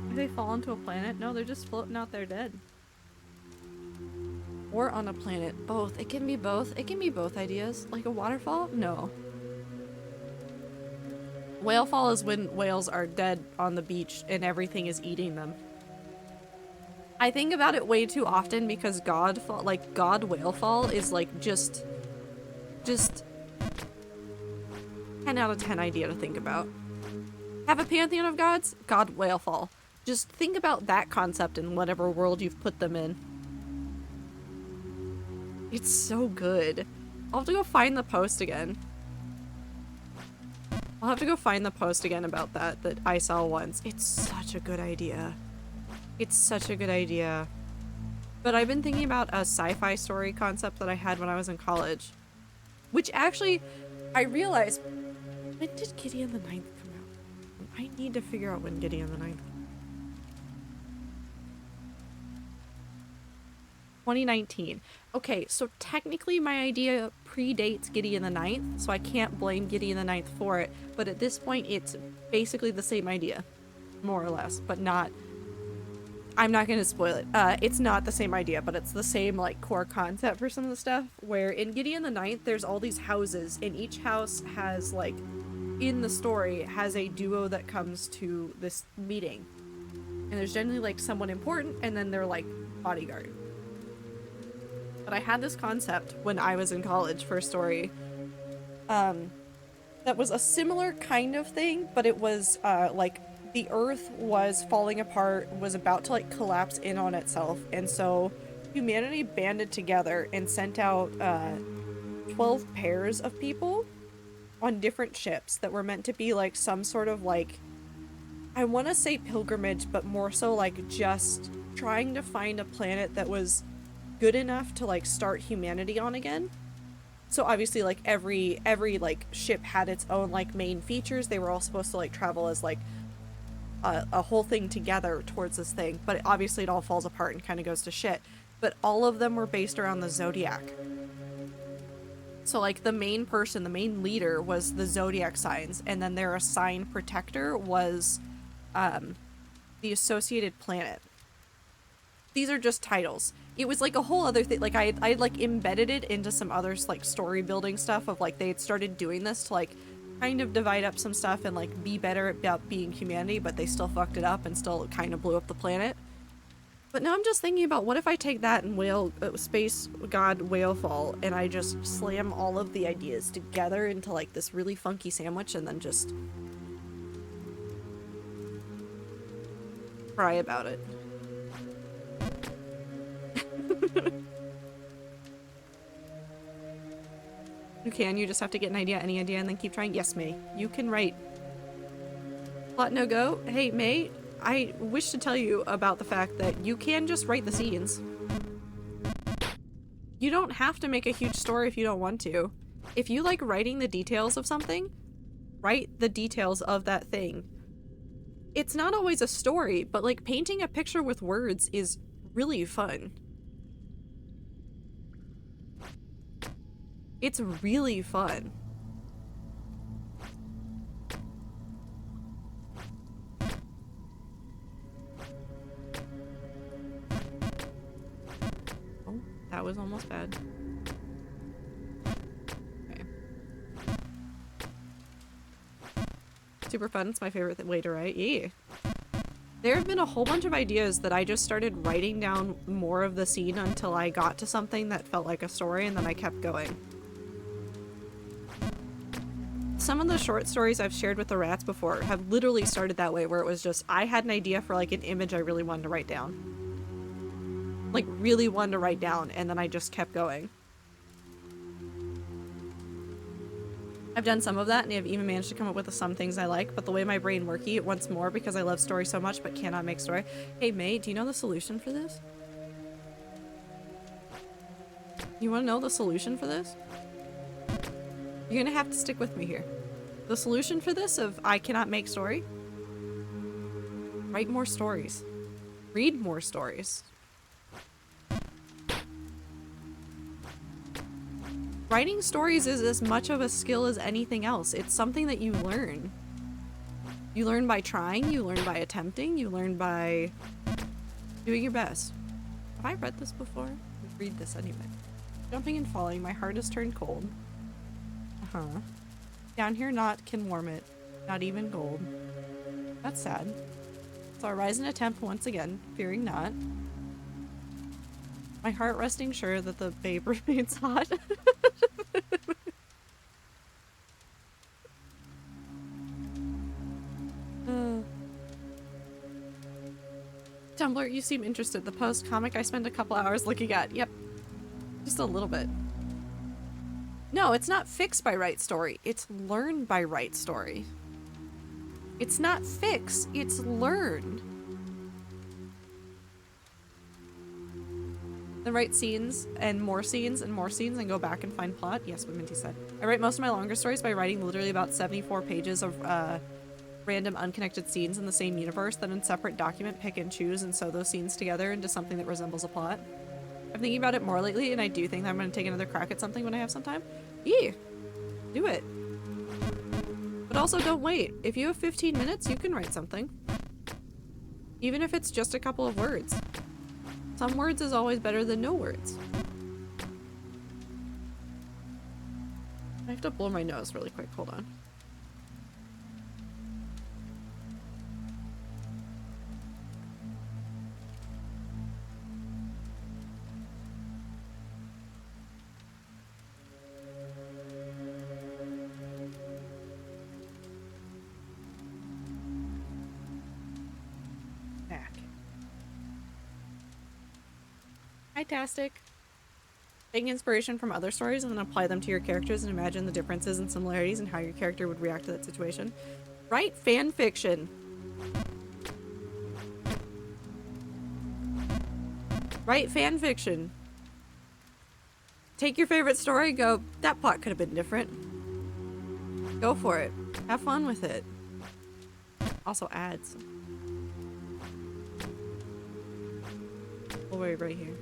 Did they fall into a planet? No, they're just floating out there dead. Or on a planet. Both. It can be both. It can be both ideas. Like a waterfall? No. Whale fall is when whales are dead on the beach and everything is eating them. I think about it way too often because God whale fall is like just 10 out of 10 idea to think about. Have a pantheon of gods? God whale fall. Just think about that concept in whatever world you've put them in. It's so good. I'll have to go find the post again. I'll have to go find the post again about that I saw once. It's such a good idea. It's such a good idea. But I've been thinking about a sci-fi story concept that I had when I was in college. Which actually, I realized, when did Gideon the Ninth come out? I need to figure out when Gideon the Ninth. 2019. Okay, so technically my idea predates Gideon the Ninth, so I can't blame Gideon the Ninth for it, but at this point it's basically the same idea, more or less, but not, I'm not going to spoil it. It's not the same idea, but it's the same like core concept for some of the stuff, where in Gideon the Ninth there's all these houses, and each house has like, in the story, has a duo that comes to this meeting. And there's generally like someone important, and then they're like bodyguard. But I had this concept when I was in college for a story that was a similar kind of thing, but it was like the earth was falling apart, was about to like collapse in on itself, and so humanity banded together and sent out 12 pairs of people on different ships that were meant to be like some sort of like, I want to say pilgrimage, but more so like just trying to find a planet that was good enough to like start humanity on again. So obviously like every like ship had its own like main features. They were all supposed to like travel as like a whole thing together towards this thing, but obviously it all falls apart and kind of goes to shit. But all of them were based around the zodiac. So like the main person, the main leader was the zodiac signs, and then their assigned protector was the associated planet. These are just titles. It was like a whole other thing. Like I like embedded it into some other like story building stuff of like they had started doing this to like kind of divide up some stuff and like be better about being humanity, but they still fucked it up and still kind of blew up the planet. But now I'm just thinking about what if I take that and space god whale fall and I just slam all of the ideas together into like this really funky sandwich and then just cry about it. You can, you just have to get an idea, any idea, and then keep trying. Yes, May, you can write. Plot no go. Hey, May, I wish to tell you about the fact that you can just write the scenes. You don't have to make a huge story if you don't want to. If you like writing the details of something, write the details of that thing. It's not always a story, but like painting a picture with words is really fun. It's really fun. Oh, that was almost bad. Okay. Super fun. It's my favorite way to write. Yeah. There have been a whole bunch of ideas that I just started writing down more of the scene until I got to something that felt like a story, and then I kept going. Some of the short stories I've shared with the rats before have literally started that way, where it was just, I had an idea for like an image I really wanted to write down. Like really wanted to write down, and then I just kept going. I've done some of that, and I've even managed to come up with some things I like, but the way my brain works, it wants more because I love story so much but cannot make story. Hey May, do you know the solution for this? You want to know the solution for this? You're gonna have to stick with me here. The solution for this of I cannot make story Write more stories. Read more stories. Writing stories is as much of a skill as anything else. It's something that you learn. You learn by trying, you learn by attempting, you learn by doing your best. Have I read this before? Let's read this anyway. Jumping and falling, my heart has turned cold. Uh-huh. Down here naught can warm it, not even gold. That's sad. So I rise and attempt once again, fearing not. My heart resting sure that the babe remains hot. Tumblr, you seem interested. The post comic I spent a couple hours looking at. Yep. Just a little bit. No, it's not fixed by Right Story. It's learned by Right Story. It's not fix, it's learn. Then write scenes and more scenes and more scenes and go back and find plot. Yes, what Minty said. I write most of my longer stories by writing literally about 74 pages of random unconnected scenes in the same universe, then in separate document pick and choose and sew those scenes together into something that resembles a plot. I'm thinking about it more lately and I do think that I'm going to take another crack at something when I have some time. Yeah, do it. But also don't wait. If you have 15 minutes, you can write something. Even if it's just a couple of words. Some words is always better than no words. I have to blow my nose really quick. Hold on. Fantastic. Take inspiration from other stories and then apply them to your characters and imagine the differences and similarities and how your character would react to that situation. Write fan fiction. Write fan fiction. Take your favorite story, go, that plot could have been different. Go for it. Have fun with it. Also ads. We'll wait right here.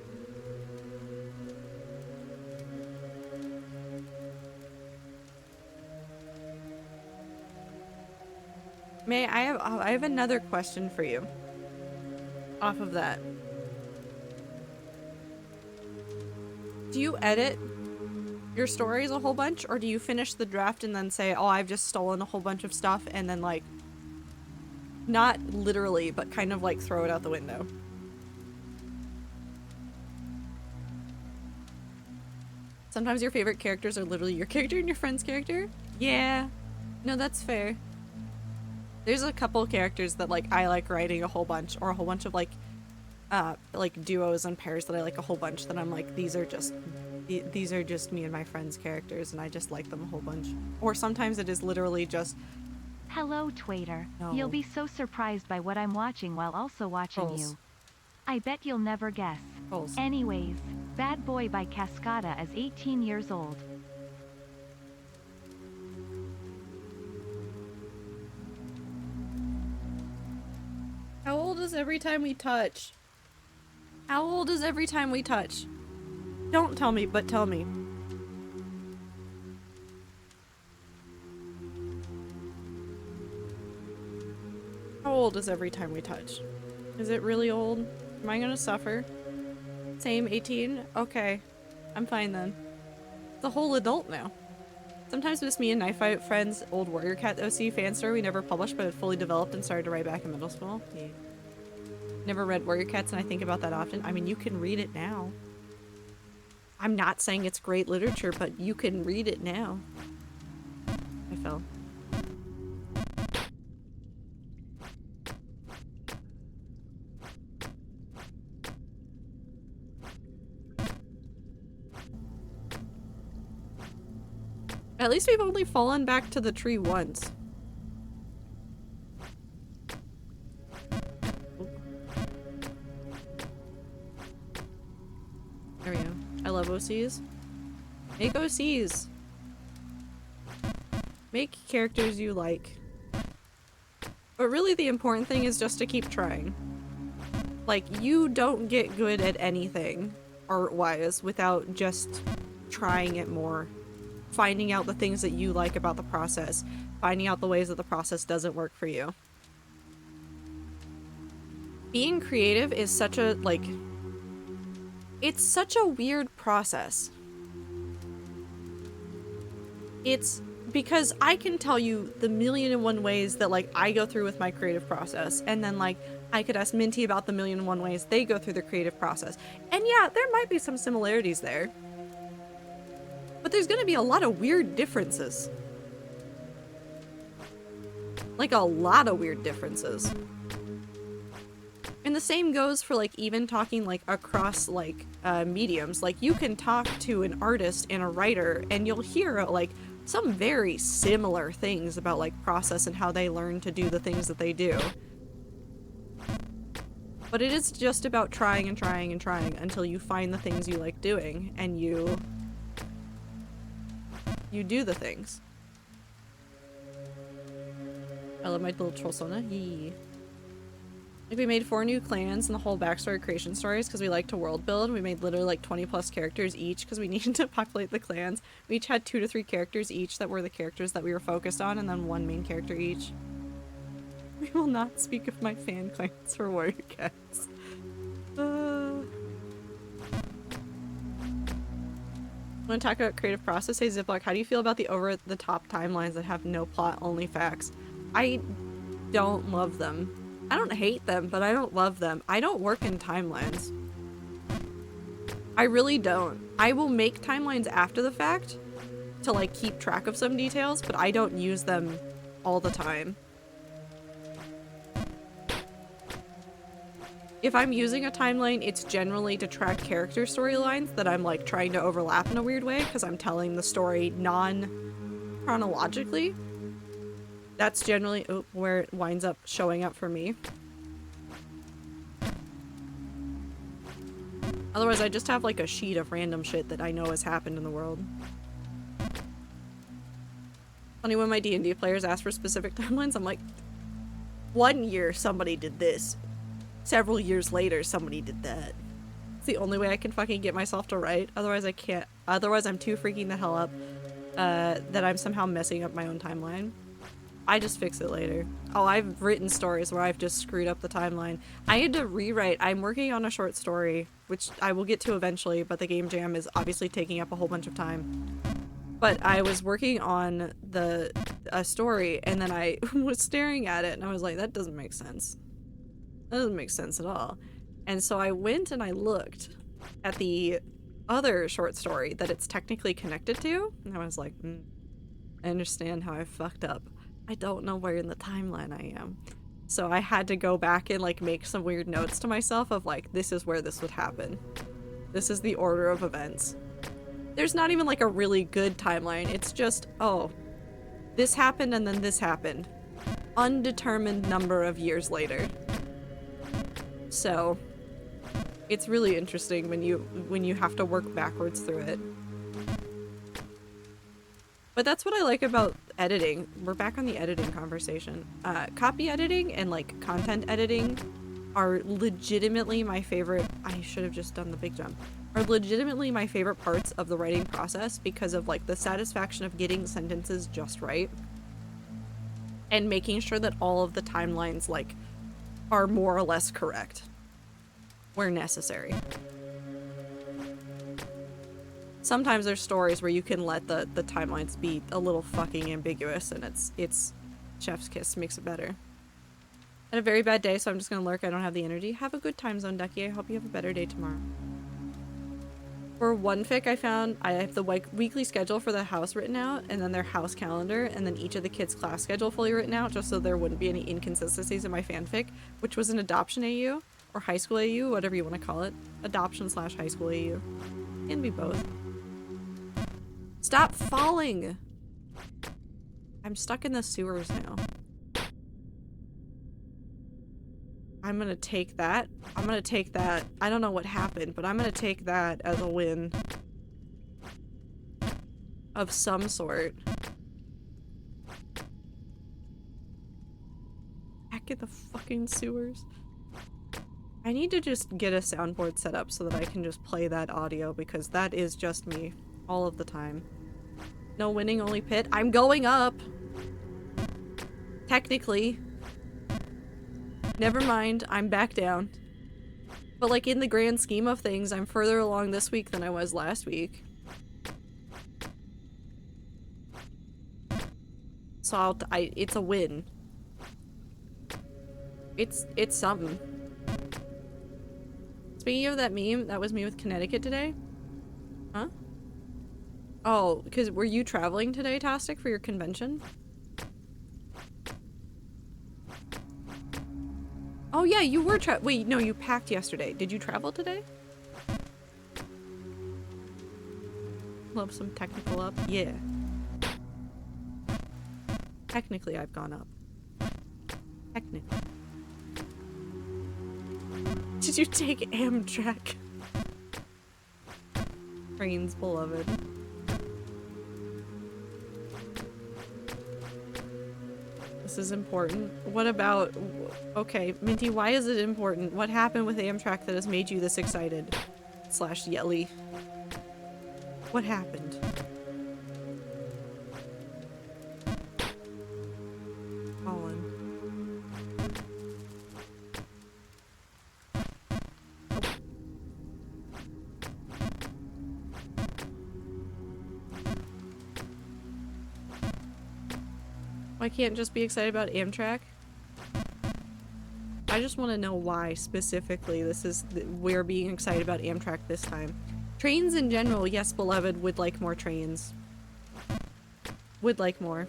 May I have another question for you. Off of that. Do you edit your stories a whole bunch, or do you finish the draft and then say, oh, I've just stolen a whole bunch of stuff, and then like, not literally, but kind of like throw it out the window? Sometimes your favorite characters are literally your character and your friend's character? Yeah. No, that's fair. There's a couple characters that like I like writing a whole bunch, or a whole bunch of like duos and pairs that I like a whole bunch that I'm like, these are just me and my friend's characters and I just like them a whole bunch. Or sometimes it is literally just hello, Twaiter. No. You'll be so surprised by what I'm watching while also watching Trolls. you. I bet you'll never guess. Trolls. Anyways, Bad Boy by Cascada is 18 years old. How old is Every Time We Touch? How old is Every Time We Touch? Don't tell me, but tell me. How old is Every Time We Touch? Is it really old? Am I gonna suffer? Same, 18? Okay. I'm fine then. It's a whole adult now. Sometimes it's me and Knife Fight Friends' old Warrior Cat OC fan story we never published but had fully developed and started to write back in middle school. Yeah. Never read Warrior Cats and I think about that often. I mean, you can read it now. I'm not saying it's great literature, but you can read it now. I fell. At least we've only fallen back to the tree once. There we go. I love OCs. Make OCs. Make characters you like. But really the important thing is just to keep trying. Like, you don't get good at anything, art-wise, without just trying it more. Finding out the things that you like about the process. Finding out the ways that the process doesn't work for you. Being creative is such a, like... It's such a weird process. It's because I can tell you the million and one ways that, like, I go through with my creative process, and then, like, I could ask Minty about the million and one ways they go through their creative process. And yeah, there might be some similarities there. But there's gonna be a lot of weird differences. Like, a lot of weird differences. And the same goes for, like, even talking, like, across, like, mediums. Like, you can talk to an artist and a writer, and you'll hear, like, some very similar things about, like, process and how they learn to do the things that they do. But it is just about trying and trying and trying until you find the things you like doing, and you do the things. I love my little troll Sona. Yee. Like, we made 4 new clans and the whole backstory creation stories because we like to world build. We made literally like 20 plus characters each because we needed to populate the clans. We each had 2 to 3 characters each that were the characters that we were focused on, and then 1 main character each. We will not speak of my fan clans for warrior cats. Want to talk about creative process? Hey Ziploc, how do you feel about the over-the-top timelines that have no plot, only facts? I don't love them. I don't hate them, but I don't love them. I don't work in timelines. I really don't. I will make timelines after the fact to, like, keep track of some details, but I don't use them all the time. If I'm using a timeline, it's generally to track character storylines that I'm, like, trying to overlap in a weird way because I'm telling the story non-chronologically. That's generally where it winds up showing up for me. Otherwise, I just have, like, a sheet of random shit that I know has happened in the world. Funny when my D&D players ask for specific timelines, I'm like, 1 year somebody did this. Several years later, somebody did that. It's the only way I can fucking get myself to write. Otherwise, I can't. Otherwise, I'm too freaking the hell up that I'm somehow messing up my own timeline. I just fix it later. Oh, I've written stories where I've just screwed up the timeline. I had to rewrite. I'm working on a short story, which I will get to eventually, but the game jam is obviously taking up a whole bunch of time. But I was working on a story, and then I was staring at it, and I was like, that doesn't make sense. That doesn't make sense at all. And so I went and I looked at the other short story that it's technically connected to, and I was like, I understand how I fucked up. I don't know where in the timeline I am. So I had to go back and, like, make some weird notes to myself of, like, this is where this would happen. This is the order of events. There's not even, like, a really good timeline. It's just, oh, this happened and then this happened. Undetermined number of years later. So it's really interesting when you have to work backwards through it. But that's what I like about editing. We're back on the editing conversation. Copy editing and, like, content editing are legitimately my favorite. I should have just done the big jump. Are legitimately my favorite parts of the writing process because of, like, the satisfaction of getting sentences just right and making sure that all of the timelines, like, are more or less correct where necessary. Sometimes there's stories where you can let the timelines be a little fucking ambiguous, and it's chef's kiss, makes it better. I had a very bad day, so I'm just gonna lurk. I don't have the energy. Have a good time zone, Ducky. I hope you have a better day tomorrow. For one fic I found, I have the weekly schedule for the house written out, and then their house calendar, and then each of the kids' class schedule fully written out, just so there wouldn't be any inconsistencies in my fanfic, which was an adoption AU, or high school AU, whatever you want to call it. Adoption/high school AU. Can be both. Stop falling! I'm stuck in the sewers now. I'm gonna take that. I'm gonna take that. I don't know what happened, but I'm gonna take that as a win. Of some sort. at the fucking sewers. I need to just get a soundboard set up so that I can just play that audio because that is just me all of the time. No winning, only pit. I'm going up! Technically. Never mind, I'm back down. But like in the grand scheme of things, I'm further along this week than I was last week. So it's a win. It's something. Speaking of that meme, that was me with Connecticut today. Huh? Oh, because were you traveling today, Tastic, for your convention? Oh yeah, you were wait, no, you packed yesterday. Did you travel today? Love some technical up. Yeah. Technically, I've gone up. Technically. Did you take Amtrak? Trains, beloved. This is important. What about... Okay, Minty, why is it important? What happened with Amtrak that has made you this excited? Slash Yelly. What happened? Colin. I can't just be excited about Amtrak. I just want to know why specifically we're being excited about Amtrak this time. Trains in general, yes, beloved, would like more trains. Would like more.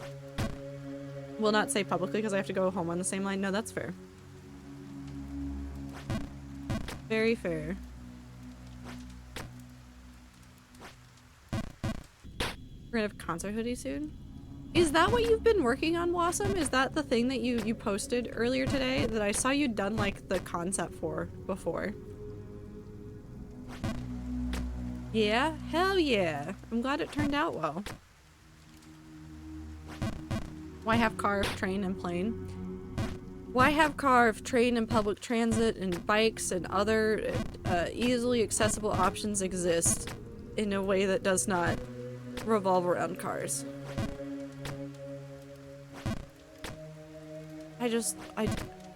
Will not say publicly because I have to go home on the same line. No, that's fair. Very fair. We're gonna have concert hoodie soon. Is that what you've been working on, Blossom? Is that the thing that you posted earlier today that I saw you'd done like the concept for before? Yeah? Hell yeah. I'm glad it turned out well. Why have car, train, and plane? Why have car, train, and public transit, and bikes, and other easily accessible options exist in a way that does not revolve around cars?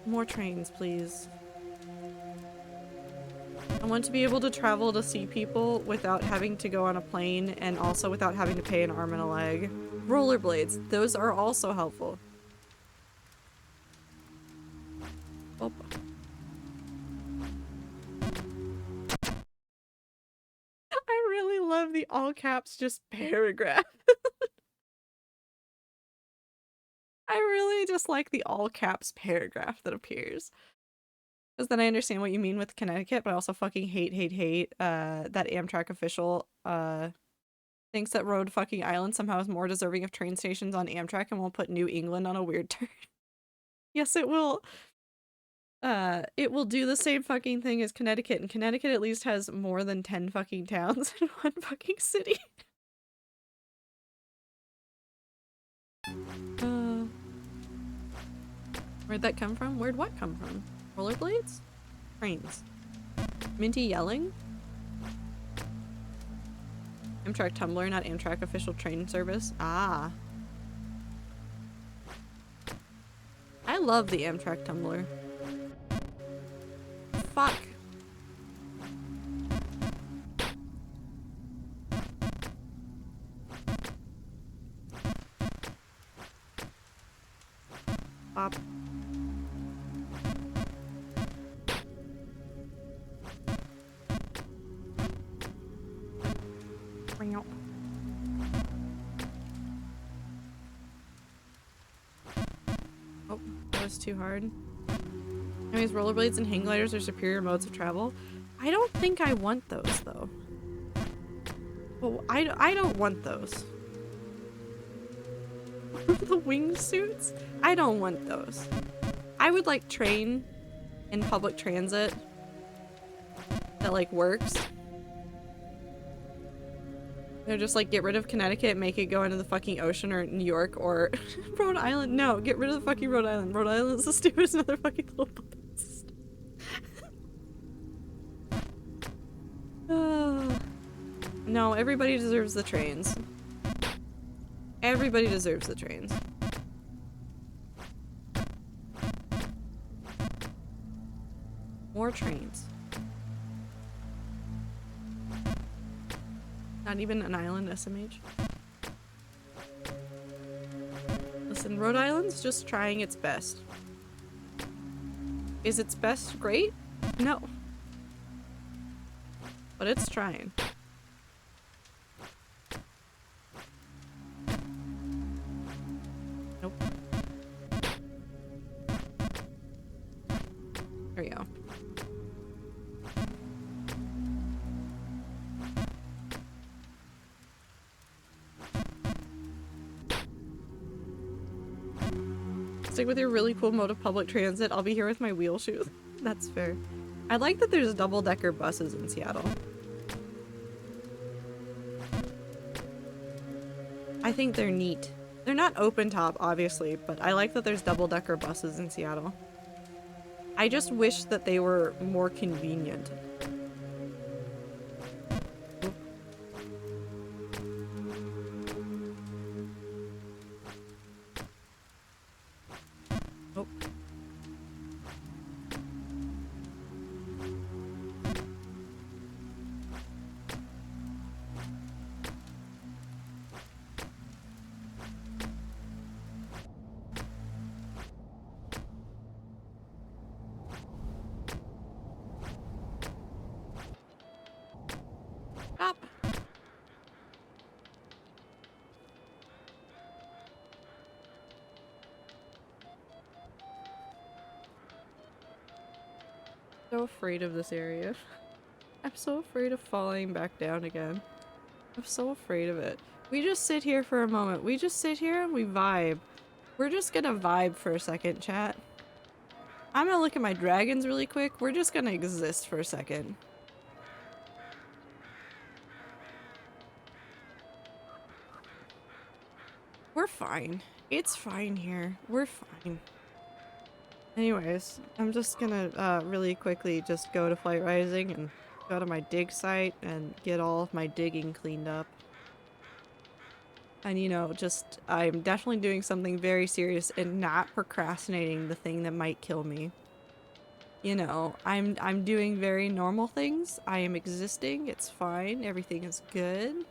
More trains, please. I want to be able to travel to see people without having to go on a plane and also without having to pay an arm and a leg. Rollerblades, those are also helpful. Oh. I really love the all caps just paragraph. I really just like the all caps paragraph that appears. Because then I understand what you mean with Connecticut, but I also fucking hate that Amtrak official thinks that Rhode fucking Island somehow is more deserving of train stations on Amtrak and will put New England on a weird turn. Yes, it will. It will do the same fucking thing as Connecticut, and Connecticut at least has more than 10 fucking towns in one fucking city. Where'd that come from? Where'd what come from? Rollerblades? Trains. Minty yelling? Amtrak Tumblr, not Amtrak official train service. Ah. I love the Amtrak Tumblr. Fuck. Bop. Oh, that was too hard. Anyways, rollerblades and hang gliders are superior modes of travel. I don't think I want those, though. Well, I don't want those. The wingsuits? I don't want those. I would like train and public transit that, like, works. They're just like, get rid of Connecticut, make it go into the fucking ocean, or New York, or Rhode Island. No, get rid of the fucking Rhode Island. Rhode Island is the stupidest motherfucking little puppets. No, everybody deserves the trains. Everybody deserves the trains. More trains. Not even an island SMH. Listen, Rhode Island's just trying its best. Is its best great? No. But it's trying. Nope. There we go. Stick with your really cool mode of public transit. I'll be here with my wheel shoes. That's fair. I like that there's double-decker buses in Seattle. I think they're neat. They're not open top, obviously, but I like that there's double-decker buses in Seattle. I just wish that they were more convenient. Oh. Stop. So afraid of this area. I'm so afraid of falling back down again. I'm so afraid of it. We just sit here for a moment. We just sit here and we vibe. We're just gonna vibe for a second, chat. I'm gonna look at my dragons really quick. We're just gonna exist for a second. We're fine. It's fine here. We're fine. Anyways, I'm just gonna really quickly just go to Flight Rising and go to my dig site and get all of my digging cleaned up. And you know, just I'm definitely doing something very serious and not procrastinating the thing that might kill me. You know, I'm doing very normal things. I am existing. It's fine. Everything is good.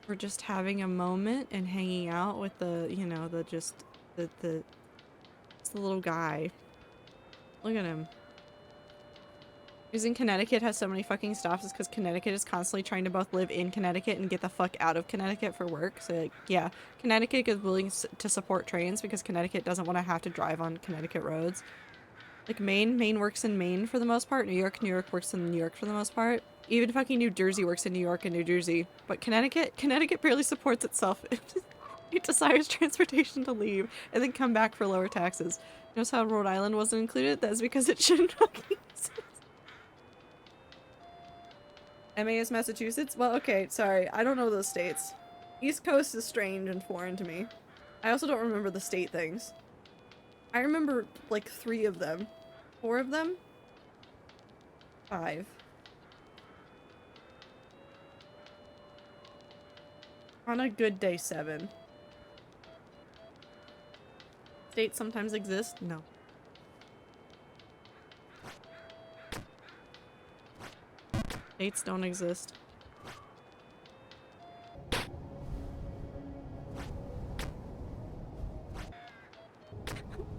We're just having a moment and hanging out with the, you know, it's the little guy. Look at him. Reason Connecticut has so many fucking stops is because Connecticut is constantly trying to both live in Connecticut and get the fuck out of Connecticut for work. So like, yeah, Connecticut is willing to support trains because Connecticut doesn't want to have to drive on Connecticut roads. Like Maine works in Maine for the most part. New York works in New York for the most part. Even fucking New Jersey works in New York and New Jersey. But Connecticut barely supports itself. It desires transportation to leave and then come back for lower taxes. Notice how Rhode Island wasn't included? That's because it shouldn't fucking exist. MA is Massachusetts? Well, okay, sorry. I don't know those states. East Coast is strange and foreign to me. I also don't remember the state things. I remember, like, 3 of them. 4 of them? 5. On a good day, 7. States sometimes exist? No. States don't exist.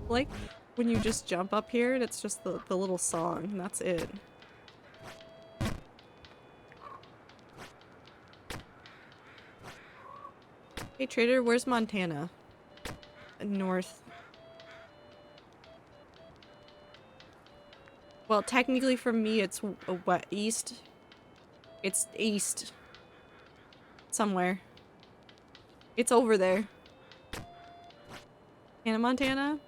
Like when you just jump up here and it's just the little song and that's it. Hey trader, where's Montana? North. Well, technically from me it's what, east? It's east. Somewhere. It's over there. Hannah, Montana?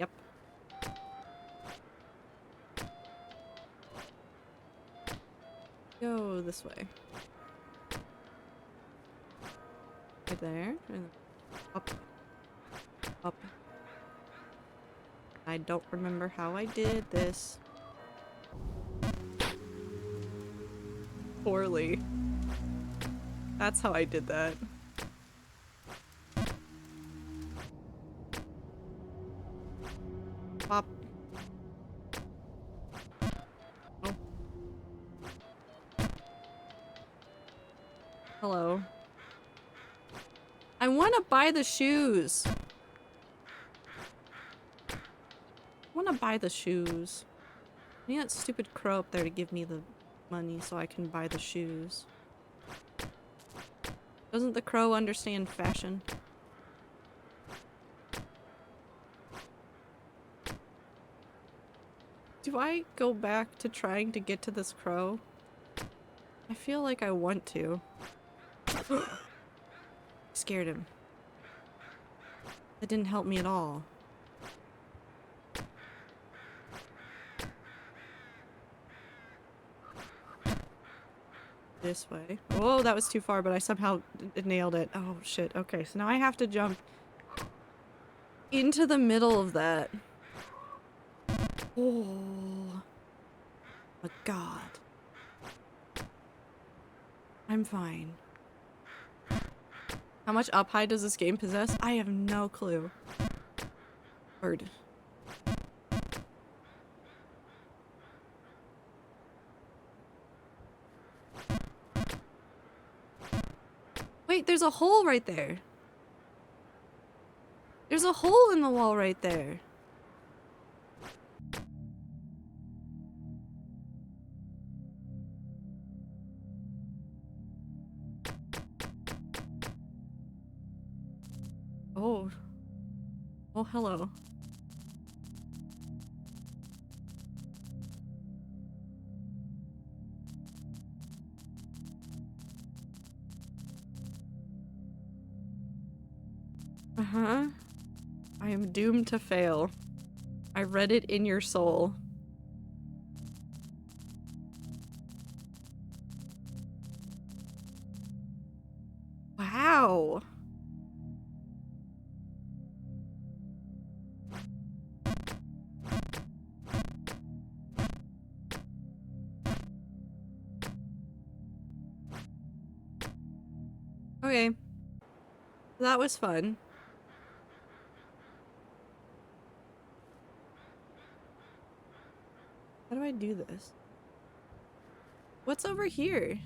Yep. Go this way. there. And up. Up. I don't remember how I did this. Poorly. That's how I did that. Pop. Oh. Hello. I want to buy the shoes. I want to buy the shoes. I need that stupid crow up there to give me the money so I can buy the shoes. Doesn't the crow understand fashion? Do I go back to trying to get to this crow? I feel like I want to. Scared him. That didn't help me at all. This way. Whoa, that was too far, but I somehow nailed it. Oh shit. Okay, so now I have to jump into the middle of that. Oh my god. I'm fine. How much up high does this game possess? I have no clue. Bird. Wait, there's a hole right there. There's a hole in the wall right there. Oh. Oh, hello. Uh-huh. I am doomed to fail. I read it in your soul. Wow. Okay. That was fun. How do I do this? What's over here?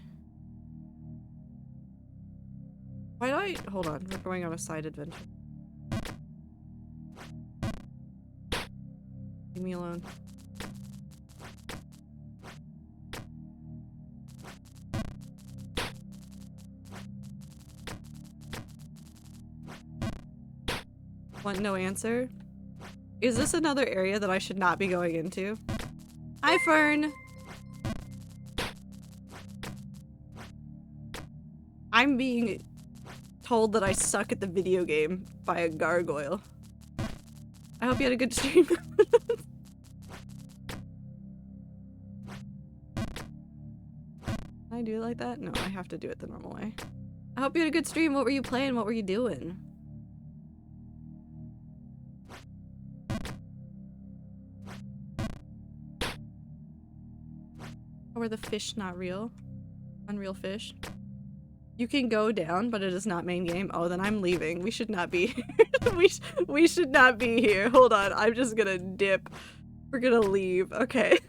Why do I— hold on, we're going on a side adventure. Leave me alone. Want no answer? Is this another area that I should not be going into? Hi, Fern! I'm being told that I suck at the video game by a gargoyle. I hope you had a good stream. Can I do it like that? No, I have to do it the normal way. I hope you had a good stream. What were you playing? What were you doing? Or were the fish not real? Unreal fish? You can go down, but it is not main game. Oh, then I'm leaving. We should not be here. we should not be here. Hold on, I'm just gonna dip. We're gonna leave. Okay.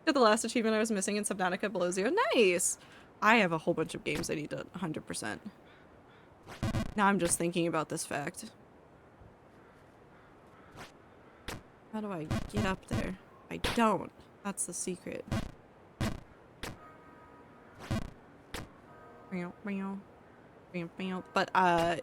Got the last achievement I was missing in Subnautica below 0. Nice! I have a whole bunch of games I need to 100%. Now I'm just thinking about this fact. How do I get up there? I don't. That's the secret. But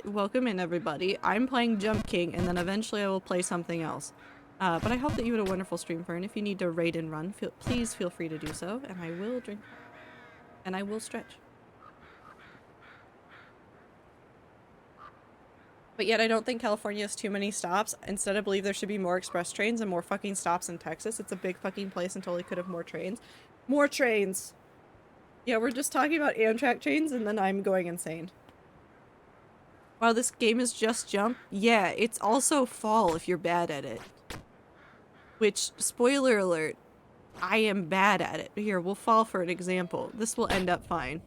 welcome in everybody. I'm playing Jump King and then eventually I will play something else. But I hope that you had a wonderful stream, Fern. If you need to raid and run, please feel free to do so, and I will drink and I will stretch. But yet I don't think California has too many stops. Instead, I believe there should be more express trains and more fucking stops in Texas. It's a big fucking place and totally could have more trains. More trains! Yeah, we're just talking about Amtrak trains and then I'm going insane. Wow, this game is just jump? Yeah, it's also fall if you're bad at it. Which, spoiler alert, I am bad at it. Here, we'll fall for an example. This will end up fine.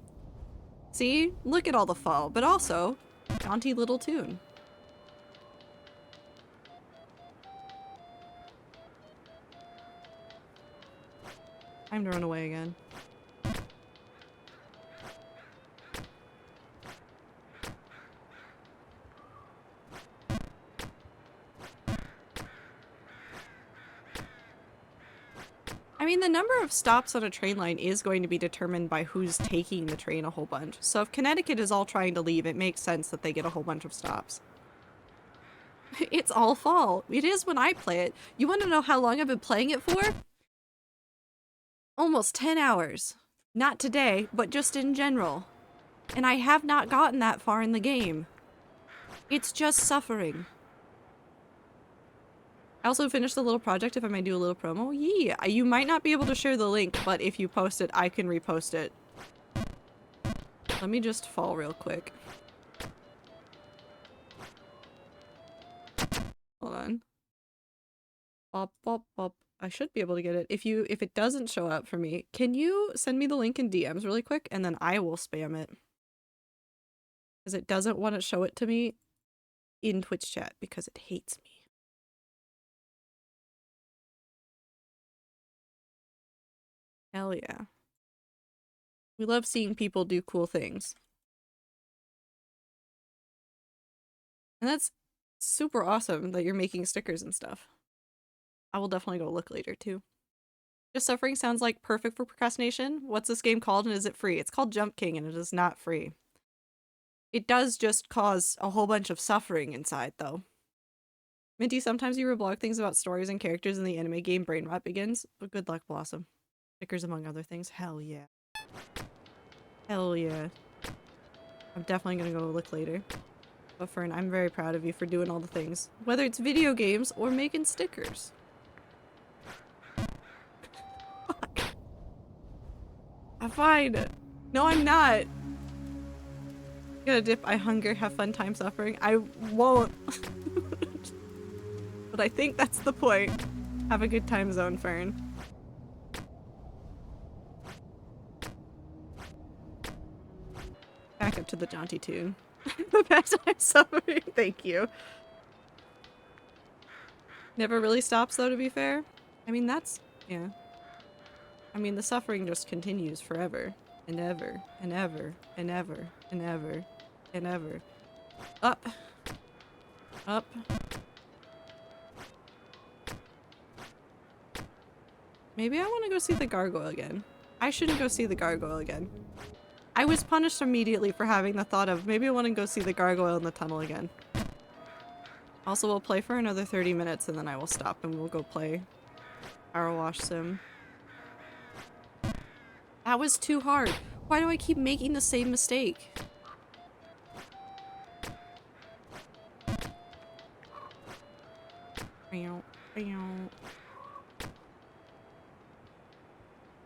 See? Look at all the fall, but also, jaunty little tune. Time to run away again. I mean, the number of stops on a train line is going to be determined by who's taking the train a whole bunch. So if Connecticut is all trying to leave, it makes sense that they get a whole bunch of stops. It's all fall. It is when I play it. You want to know how long I've been playing it for? Almost 10 hours. Not today, but just in general. And I have not gotten that far in the game. It's just suffering. I also finished the little project, if I may do a little promo. Yeah, you might not be able to share the link, but if you post it, I can repost it. Let me just fall real quick. Hold on. Bop, bop, bop. I should be able to get it. If it doesn't show up for me, can you send me the link in DMs really quick, and then I will spam it. Because it doesn't want to show it to me in Twitch chat because it hates me. Hell yeah. We love seeing people do cool things. And that's super awesome that you're making stickers and stuff. I will definitely go look later too. Just suffering sounds like perfect for procrastination. What's this game called and is it free? It's called Jump King and it is not free. It does just cause a whole bunch of suffering inside though. Minty, sometimes you reblog things about stories and characters in the anime game Brain Rot Begins, but good luck, Blossom. Stickers among other things. Hell yeah. Hell yeah. I'm definitely gonna go look later. But Fern, I'm very proud of you for doing all the things. Whether it's video games or making stickers. Fuck. I'm fine. No, I'm not. Gonna dip, I hunger, have fun time suffering. I won't. But I think that's the point. Have a good time zone, Fern. Back up to the jaunty tune. The best time suffering, thank you. Never really stops though, to be fair. I mean, that's, yeah. I mean, the suffering just continues forever. And ever, and ever, and ever, and ever, and ever. Up. Up. Maybe I want to go see the gargoyle again. I shouldn't go see the gargoyle again. I was punished immediately for having the thought of maybe I want to go see the gargoyle in the tunnel again. Also, we'll play for another 30 minutes and then I will stop and we'll go play Powerwash Sim. That was too hard. Why do I keep making the same mistake?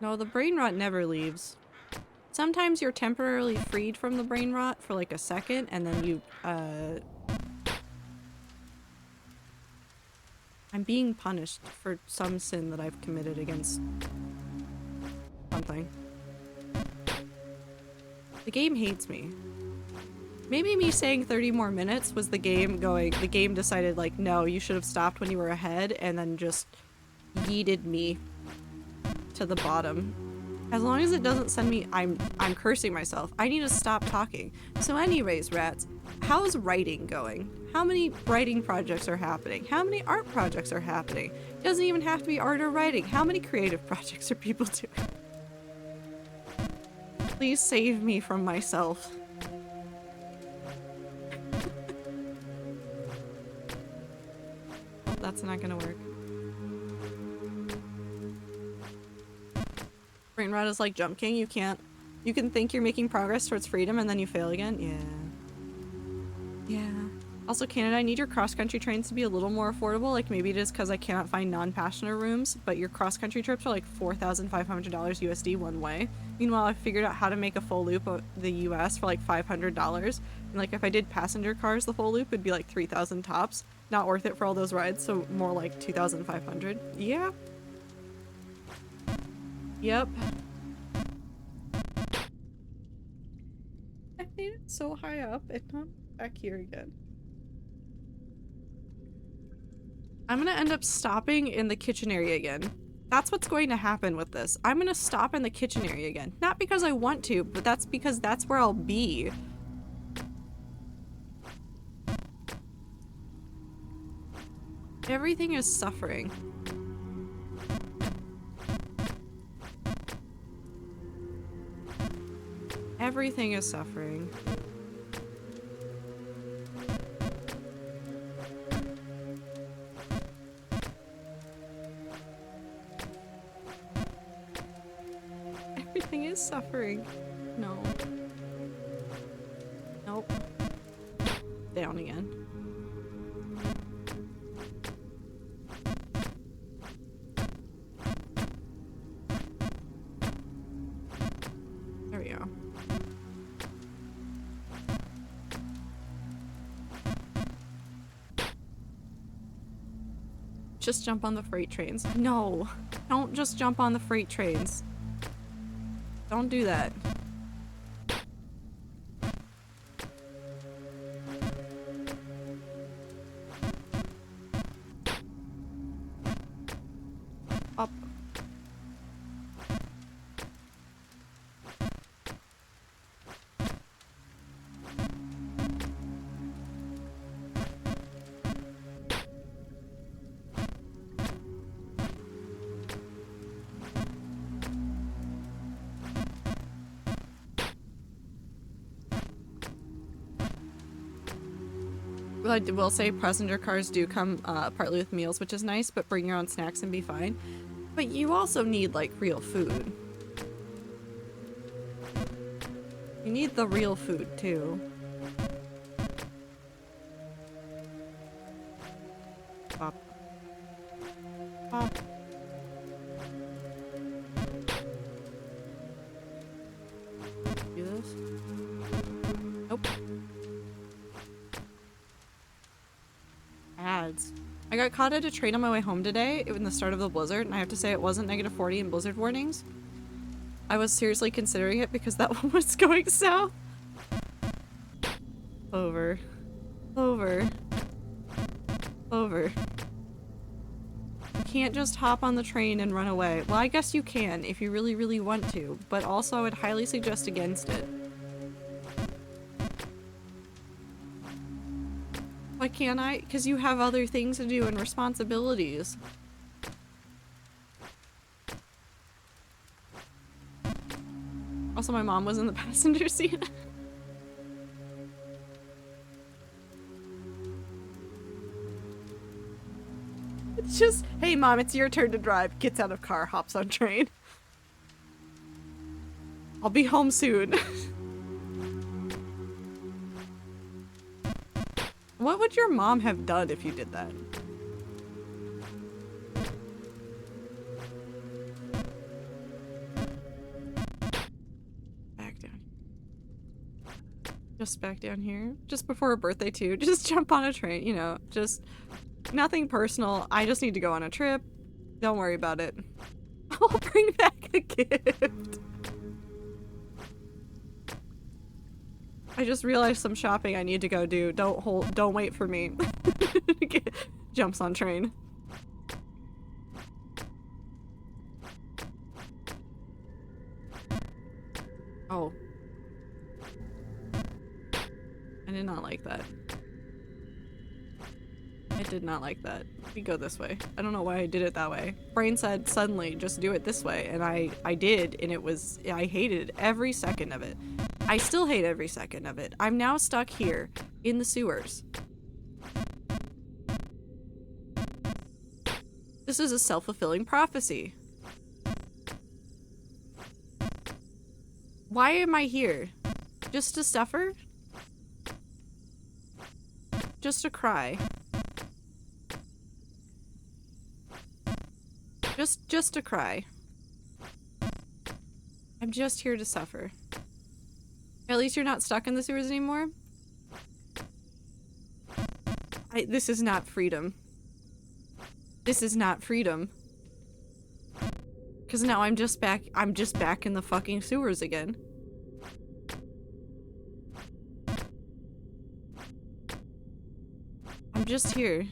No, the brain rot never leaves. Sometimes you're temporarily freed from the brain rot for like a second and then you, I'm being punished for some sin that I've committed against something. The game hates me. Maybe me saying 30 more minutes was the game decided like, no, you should have stopped when you were ahead and then just yeeted me to the bottom. As long as it doesn't send me, I'm cursing myself. I need to stop talking. So anyways, rats, how's writing going? How many writing projects are happening? How many art projects are happening? It doesn't even have to be art or writing. How many creative projects are people doing? Please save me from myself. Oh, that's not gonna work. Brain rot is like Jump King. You can think you're making progress towards freedom and then you fail again. Yeah. Also, Canada, I need your cross-country trains to be a little more affordable. Like, maybe it is because I cannot find non-passenger rooms, but your cross-country trips are like $4,500 USD one way. Meanwhile, I figured out how to make a full loop of the US for like $500. And like, if I did passenger cars the full loop, it'd be like 3,000 tops. Not worth it for all those rides, so more like 2,500. Yeah. Yep. I made it so high up and not back here again. I'm gonna end up stopping in the kitchen area again. That's what's going to happen with this. I'm gonna stop in the kitchen area again. Not because I want to, but that's because that's where I'll be. Everything is suffering. Everything is suffering. Everything is suffering. No. Nope. Down again. There we go. Just jump on the freight trains. No, don't just jump on the freight trains. Don't do that. Up. I will say passenger cars do come partly with meals, which is nice, but bring your own snacks and be fine. But you also need, like, real food. You need the real food, too. Pop. Pop. Do this? Nope. Ads. I got caught at a train on my way home today in the start of the blizzard, and I have to say it wasn't -40 in blizzard warnings. I was seriously considering it because that one was going south. Over. Over. Over. You can't just hop on the train and run away. Well, I guess you can if you really, really want to, but also I would highly suggest against it. Why can't I? Because you have other things to do and responsibilities. Also, my mom was in the passenger seat. It's just, hey mom, it's your turn to drive. Gets out of car, hops on train. I'll be home soon. What would your mom have done if you did that? Back down. Just back down here. Just before her birthday too. Just jump on a train, you know, just nothing personal. I just need to go on a trip. Don't worry about it. I'll bring back a gift. I just realized some shopping I need to go do. Don't wait for me. Jumps on train. Oh. I did not like that. I did not like that. We go this way. I don't know why I did it that way. Brain said suddenly just do it this way, and I did, and I hated every second of it. I still hate every second of it. I'm now stuck here in the sewers. This is a self-fulfilling prophecy. Why am I here? Just to suffer? just to cry. Just to cry. I'm just here to suffer. At least you're not stuck in the sewers anymore. This is not freedom. This is not freedom. Because now I'm just back in the fucking sewers again. I'm just here.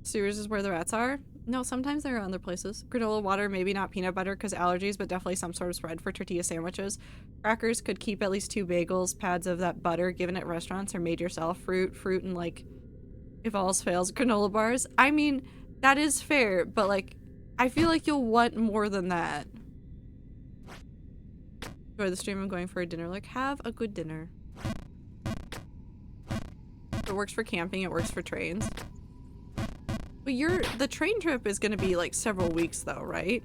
Sewers is where the rats are? No, sometimes they're other places. Granola water, maybe not peanut butter because allergies, but definitely some sort of spread for tortilla sandwiches. Crackers could keep at least 2 bagels, pads of that butter given at restaurants or made yourself. Fruit, and like, if all else fails, granola bars. I mean, that is fair, but like, I feel like you'll want more than that. Enjoy the stream, I'm going for a dinner. Like, have a good dinner. It works for camping, it works for trains. But the train trip is gonna be like several weeks though, right?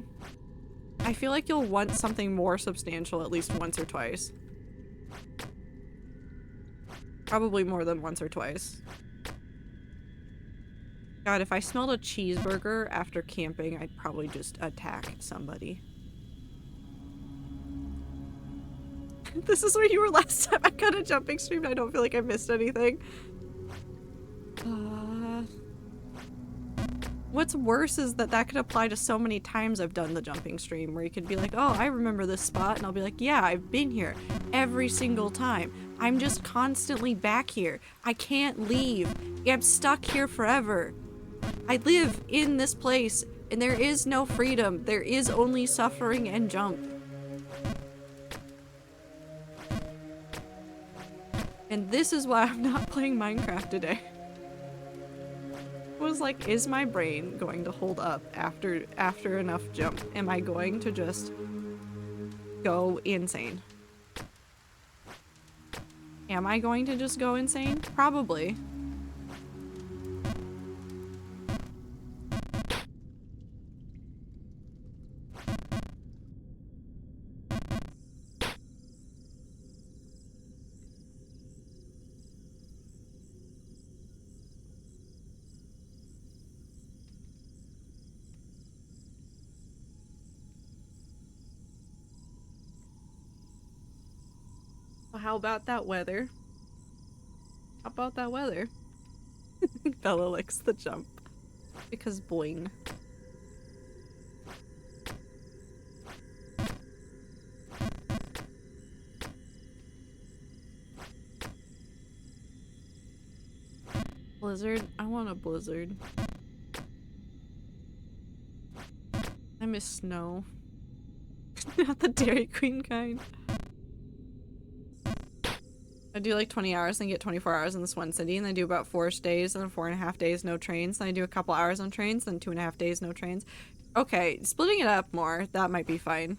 I feel like you'll want something more substantial at least once or twice. Probably more than once or twice. God, if I smelled a cheeseburger after camping, I'd probably just attack somebody. This is where you were last time I got a jumping stream and I don't feel like I missed anything. What's worse is that could apply to so many times I've done the jumping stream where you could be like, oh, I remember this spot, and I'll be like, yeah, I've been here every single time. I'm just constantly back here. I can't leave. I'm stuck here forever. I live in this place, and there is no freedom. There is only suffering and jump. And this is why I'm not playing Minecraft today. Was like, is my brain going to hold up after enough jump? Am I going to just go insane? Am I going to just go insane? Probably. How about that weather? How about that weather? Bella likes the jump. Because boing. Blizzard? I want a blizzard. I miss snow. Not the Dairy Queen kind. I do like 20 hours and get 24 hours in this one city, and I do about 4 days and then 4.5 days no trains. Then I do a couple hours on trains, then 2.5 days no trains. Okay, splitting it up more, that might be fine.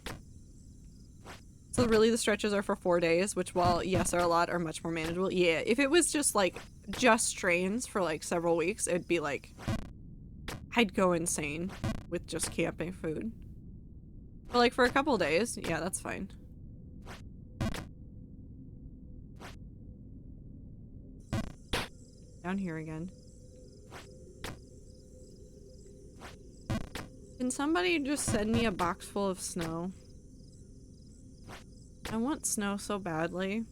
So really the stretches are for 4 days, which while yes are a lot, are much more manageable. Yeah, if it was just like, just trains for like several weeks, it'd be like, I'd go insane with just camping food. But like for a couple days, yeah, that's fine. Down here again. Can somebody just send me a box full of snow? I want snow so badly.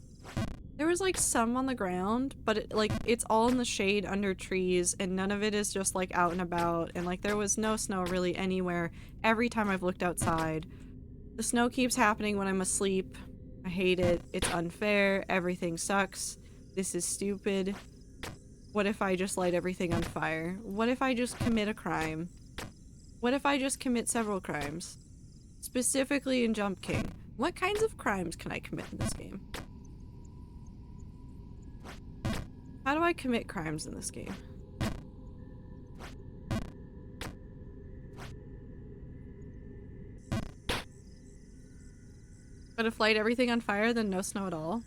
There was like some on the ground, but it's all in the shade under trees, and none of it is just like out and about, and like there was no snow really anywhere every time I've looked outside. The snow keeps happening when I'm asleep. I hate it. It's unfair. Everything sucks. This is stupid. What if I just light everything on fire? What if I just commit a crime? What if I just commit several crimes? Specifically in Jump King. What kinds of crimes can I commit in this game? How do I commit crimes in this game? But if light everything on fire, then no snow at all?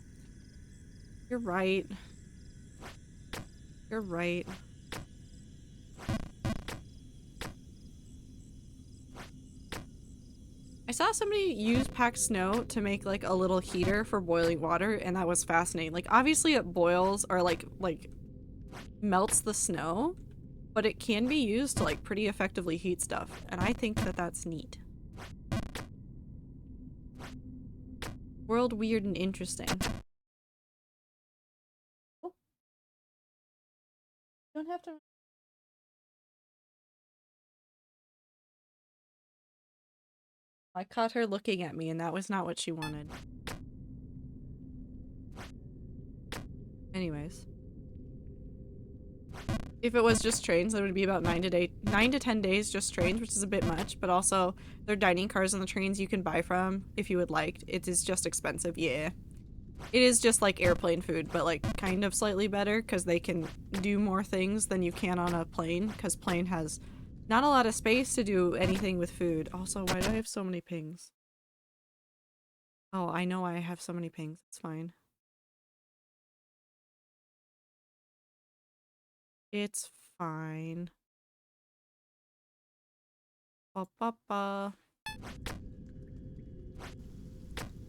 You're right. You're right. I saw somebody use packed snow to make like a little heater for boiling water, and that was fascinating. Like obviously it boils or like melts the snow, but it can be used to like pretty effectively heat stuff, and I think that that's neat. World weird and interesting. Oh. You don't have to. I caught her looking at me and that was not what she wanted. Anyways. If it was just trains, it would be about 9 to 10 days just trains, which is a bit much, but also there are dining cars on the trains you can buy from if you would like. It is just expensive, yeah. It is just like airplane food, but like kind of slightly better because they can do more things than you can on a plane, because plane has not a lot of space to do anything with food. Also, why do I have so many pings? Oh, I know I have so many pings. It's fine. It's fine. Ba ba ba.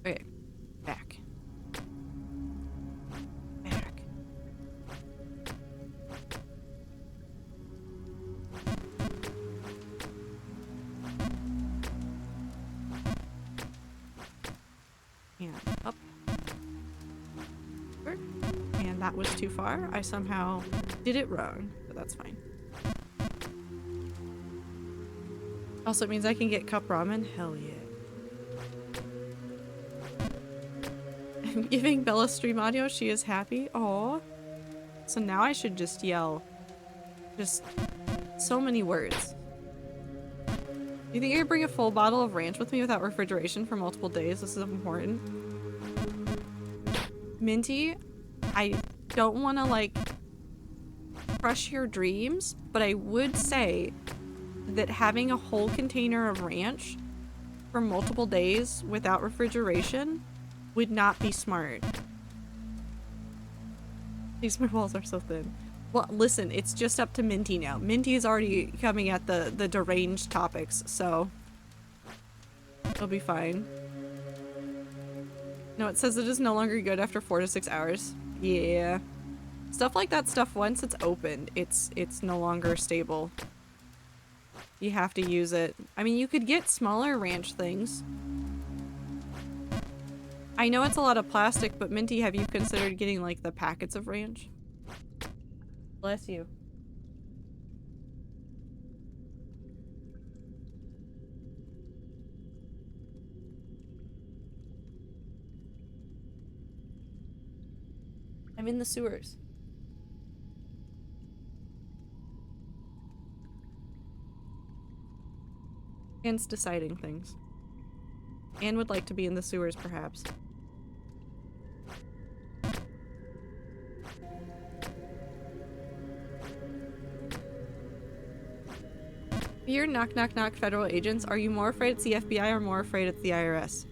Okay, back. Back. And up. And that was too far. I somehow did it wrong, but that's fine. Also, it means I can get cup ramen. Hell yeah. I'm giving Bella stream audio. She is happy. Aww. So now I should just yell. Just so many words. Do you think I could bring a full bottle of ranch with me without refrigeration for multiple days? This is important. Minty, I don't want to like crush your dreams, but I would say that having a whole container of ranch for multiple days without refrigeration would not be smart. These my walls are so thin. Well, listen, it's just up to Minty now. Minty is already coming at the deranged topics, so it'll be fine. No, it says it is no longer good after 4 to 6 hours. Yeah. Stuff like that stuff, once it's opened, it's no longer stable. You have to use it. I mean, you could get smaller ranch things. I know it's a lot of plastic, but Minty, have you considered getting like the packets of ranch? Bless you. I'm in the sewers. Anne's deciding things. Anne would like to be in the sewers, perhaps. Fear knock knock knock federal agents. Are you more afraid it's the FBI or more afraid it's the IRS?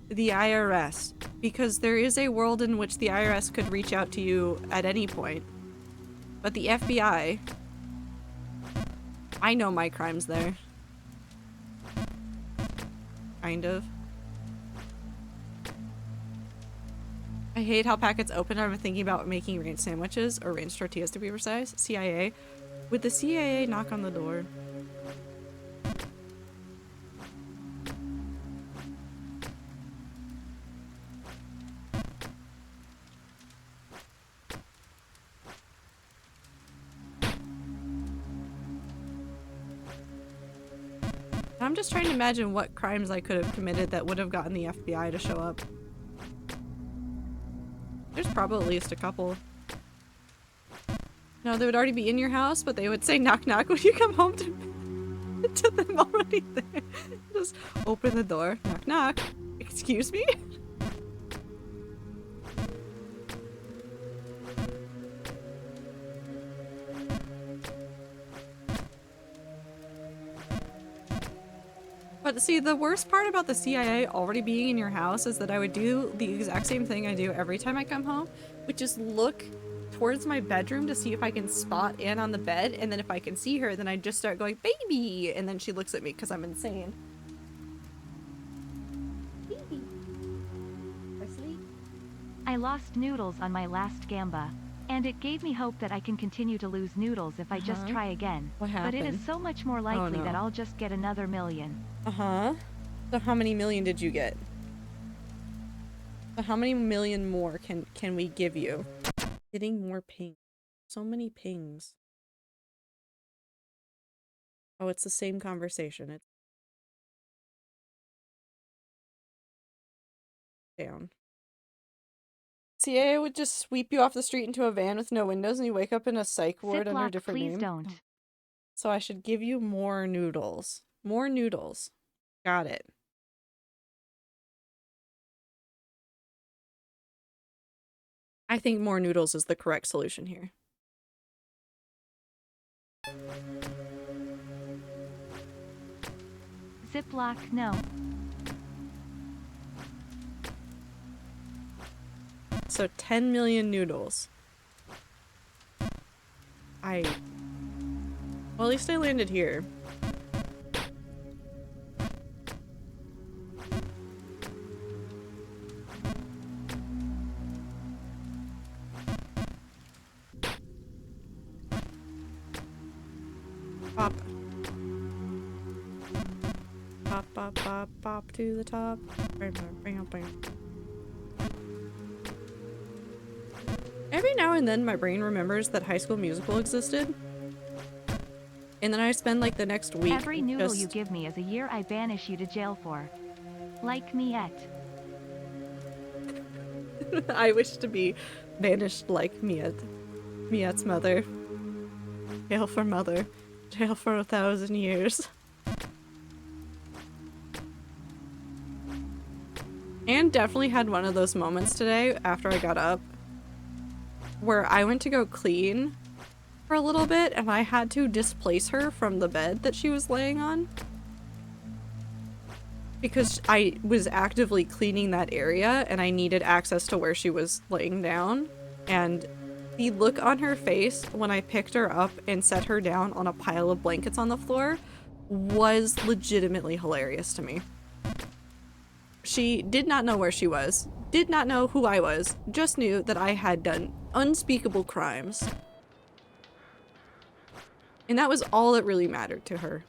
The IRS. Because there is a world in which the IRS could reach out to you at any point. But the FBI... I know my crimes there. Kind of. I hate how packets open. I'm thinking about making ranch sandwiches, or ranch tortillas to be precise. CIA. Would the CIA knock on the door? I'm just trying to imagine what crimes I could have committed that would have gotten the FBI to show up. There's probably at least a couple. No, they would already be in your house, but they would say knock knock when you come home to them already there. Just open the door, knock knock. Excuse me? But see, the worst part about the CIA already being in your house is that I would do the exact same thing I do every time I come home, which is look towards my bedroom to see if I can spot Anne on the bed, and then if I can see her, then I just start going, baby! And then she looks at me because I'm insane. Baby. Asleep? I lost noodles on my last gamba. And it gave me hope that I can continue to lose noodles if I just try again. What But it is happened? so much more likely no. that I'll just get another million. So how many million did you get? So how many million more can we give you? Getting more pings. So many pings. Oh, it's the same conversation. It's down. CIA would just sweep you off the street into a van with no windows and you wake up in a psych ward under a Ziploc, different please name. don't. So I should give you more noodles. More noodles. Got it. I think more noodles is the correct solution here. Ziploc, no. So 10 million noodles. Well, at least I landed here. Pop. Pop, pop, pop, pop to the top. Every now and then my brain remembers that High School Musical existed. And then I spend like the next week Every noodle you give me is a year I banish you to jail for. Like me yet. I wish to be banished like Miet. Miet's mother. Jail for mother. Jail for 1,000 years. Anne definitely had one of those moments today after I got up where I went to go clean for a little bit and I had to displace her from the bed that she was laying on because I was actively cleaning that area and I needed access to where she was laying down. And the look on her face when I picked her up and set her down on a pile of blankets on the floor was legitimately hilarious to me. She did not know where she was, did not know who I was, just knew that I had done unspeakable crimes. And that was all that really mattered to her.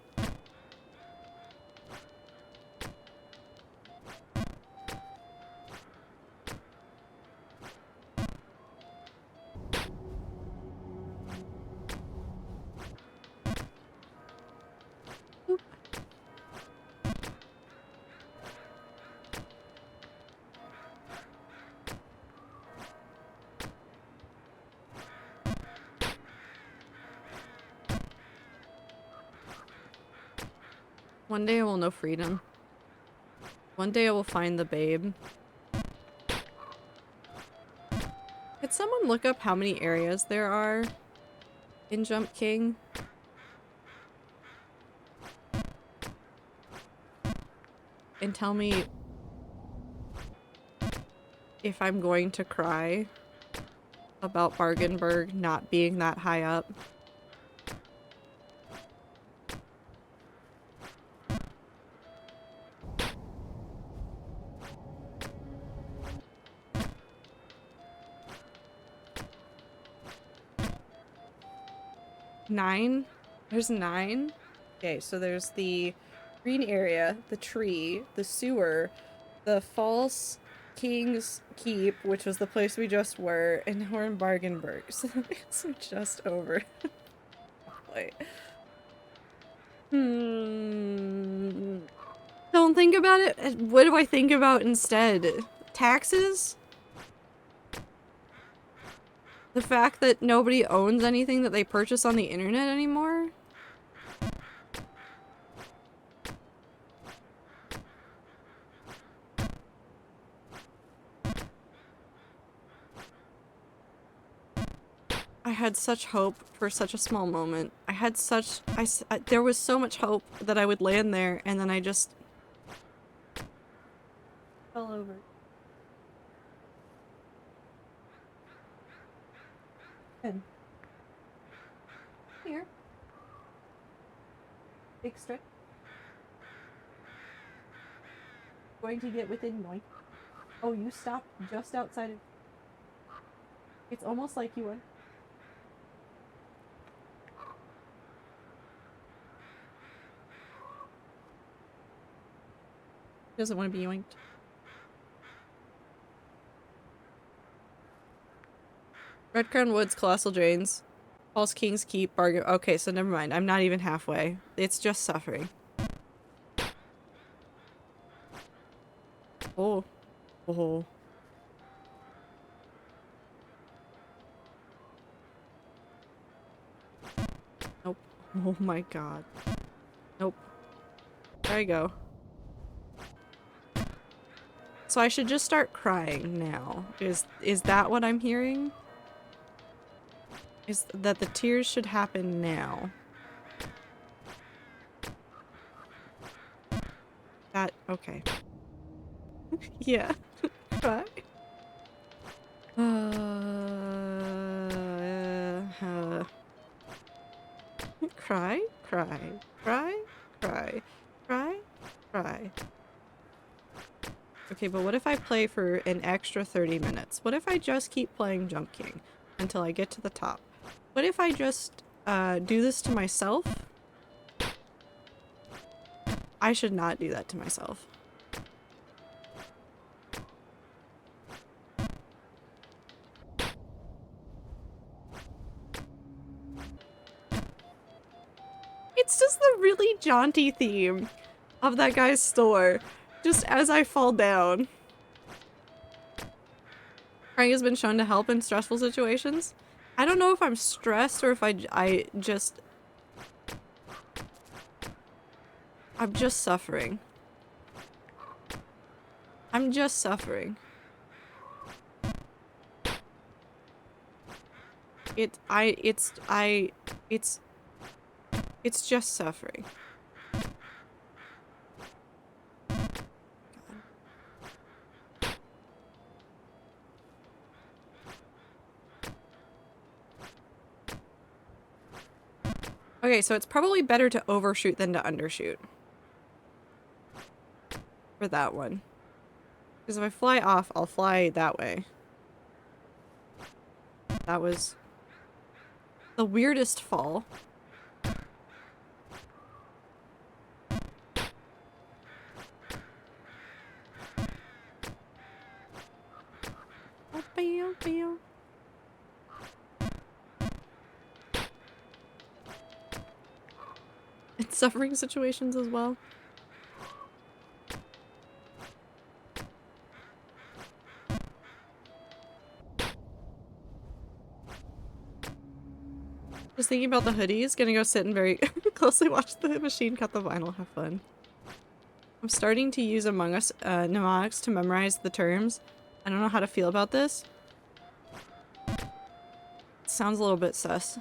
Oop. One day I will know freedom. One day I will find the babe. Could someone look up how many areas there are in Jump King? And tell me if I'm going to cry about Bargenberg not being that high up. Nine? There's 9? Okay, so there's the green area, the tree, the sewer, the false King's Keep, which was the place we just were, and we're in Bargenberg. So it's just over. Wait. Don't think about it. What do I think about instead? Taxes? The fact that nobody owns anything that they purchase on the internet anymore? I had such hope for such a small moment. I had such- there was so much hope that I would land there, and then I just fell over. Good. Here. Big stretch. Going to get within noise. Oh, you stopped just outside of... It's almost like you would. Doesn't want to be yoinked. Red Crown Woods, Colossal Drains, False King's Keep, Bargain. Okay, so never mind. I'm not even halfway. It's just suffering. Oh. Oh. Nope. Oh my god. Nope. There I go. So I should just start crying now. Is that what I'm hearing? Is that the tears should happen now? That okay. Yeah. Cry. Cry, cry, cry, cry, cry, cry. Okay, but what if I play for an extra 30 minutes? What if I just keep playing Jump King until I get to the top? What if I just do this to myself? I should not do that to myself. It's just the really jaunty theme of that guy's store. Just as I fall down. Crying has been shown to help in stressful situations. I don't know if I'm stressed or if I just... I'm just suffering. I'm just suffering. It's just suffering. Okay, so it's probably better to overshoot than to undershoot. For that one. Because if I fly off, I'll fly that way. That was the weirdest fall. In suffering situations as well. Just thinking about the hoodies. Gonna go sit and very closely watch the machine cut the vinyl. Have fun. I'm starting to use Among Us mnemonics to memorize the terms. I don't know how to feel about this. It sounds a little bit sus.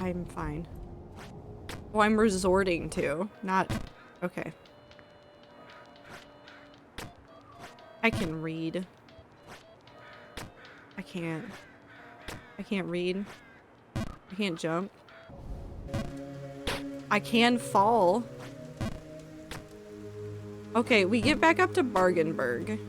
I'm fine. Oh, I'm resorting to. Not... Okay. I can read. I can't. I can't read. I can't jump. I can fall. Okay, we get back up to Bargainburg.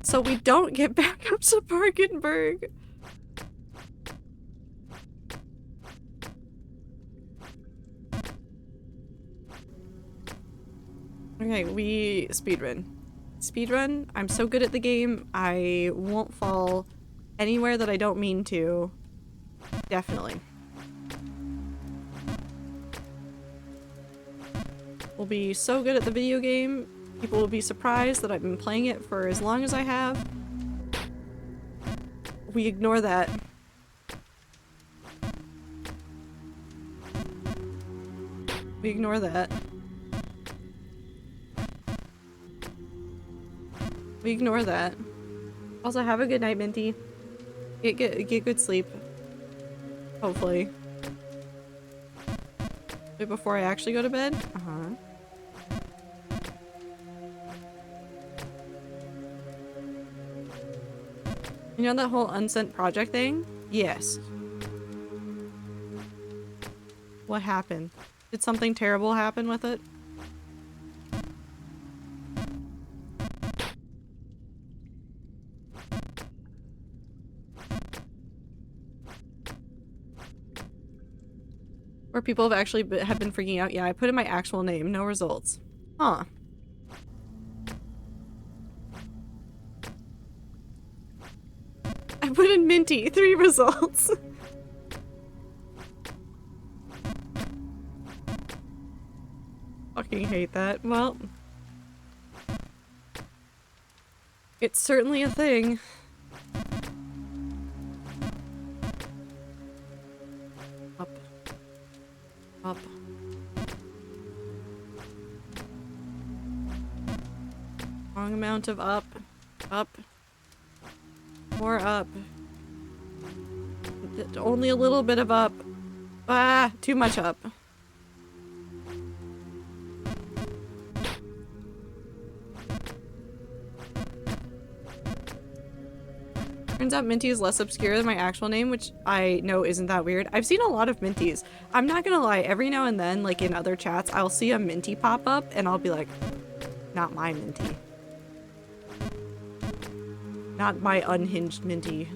So we don't get back up to Bargainburg. Okay, we speedrun. Speedrun. I'm so good at the game, I won't fall anywhere that I don't mean to. Definitely. We'll be so good at the video game, people will be surprised that I've been playing it for as long as I have. We ignore that. We ignore that. We ignore that. Also, have a good night, Minty. Get good sleep. Hopefully. Wait, before I actually go to bed? Uh-huh. You know that whole unsent project thing? Yes. What happened? Did something terrible happen with it? Where people have actually have been freaking out? Yeah, I put in my actual name. No results. Huh. I put in Minty. 3 results. Fucking hate that. Well. It's certainly a thing. Up. Up. Wrong amount of up. Up. More up. Only a little bit of up. Ah, too much up. Turns out Minty is less obscure than my actual name, which I know isn't that weird. I've seen a lot of Minties. I'm not gonna lie, every now and then, like in other chats, I'll see a Minty pop up and I'll be like, not my Minty. Not my unhinged Minty.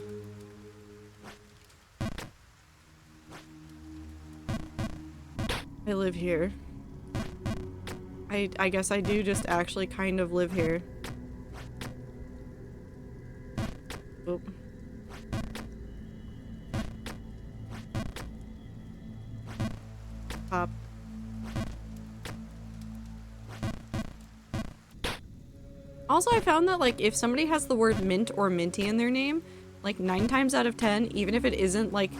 I live here. I guess I do just actually kind of live here. Oop. Pop. Also, I found that, like, if somebody has the word mint or minty in their name, like 9 times out of 10, even if it isn't, like,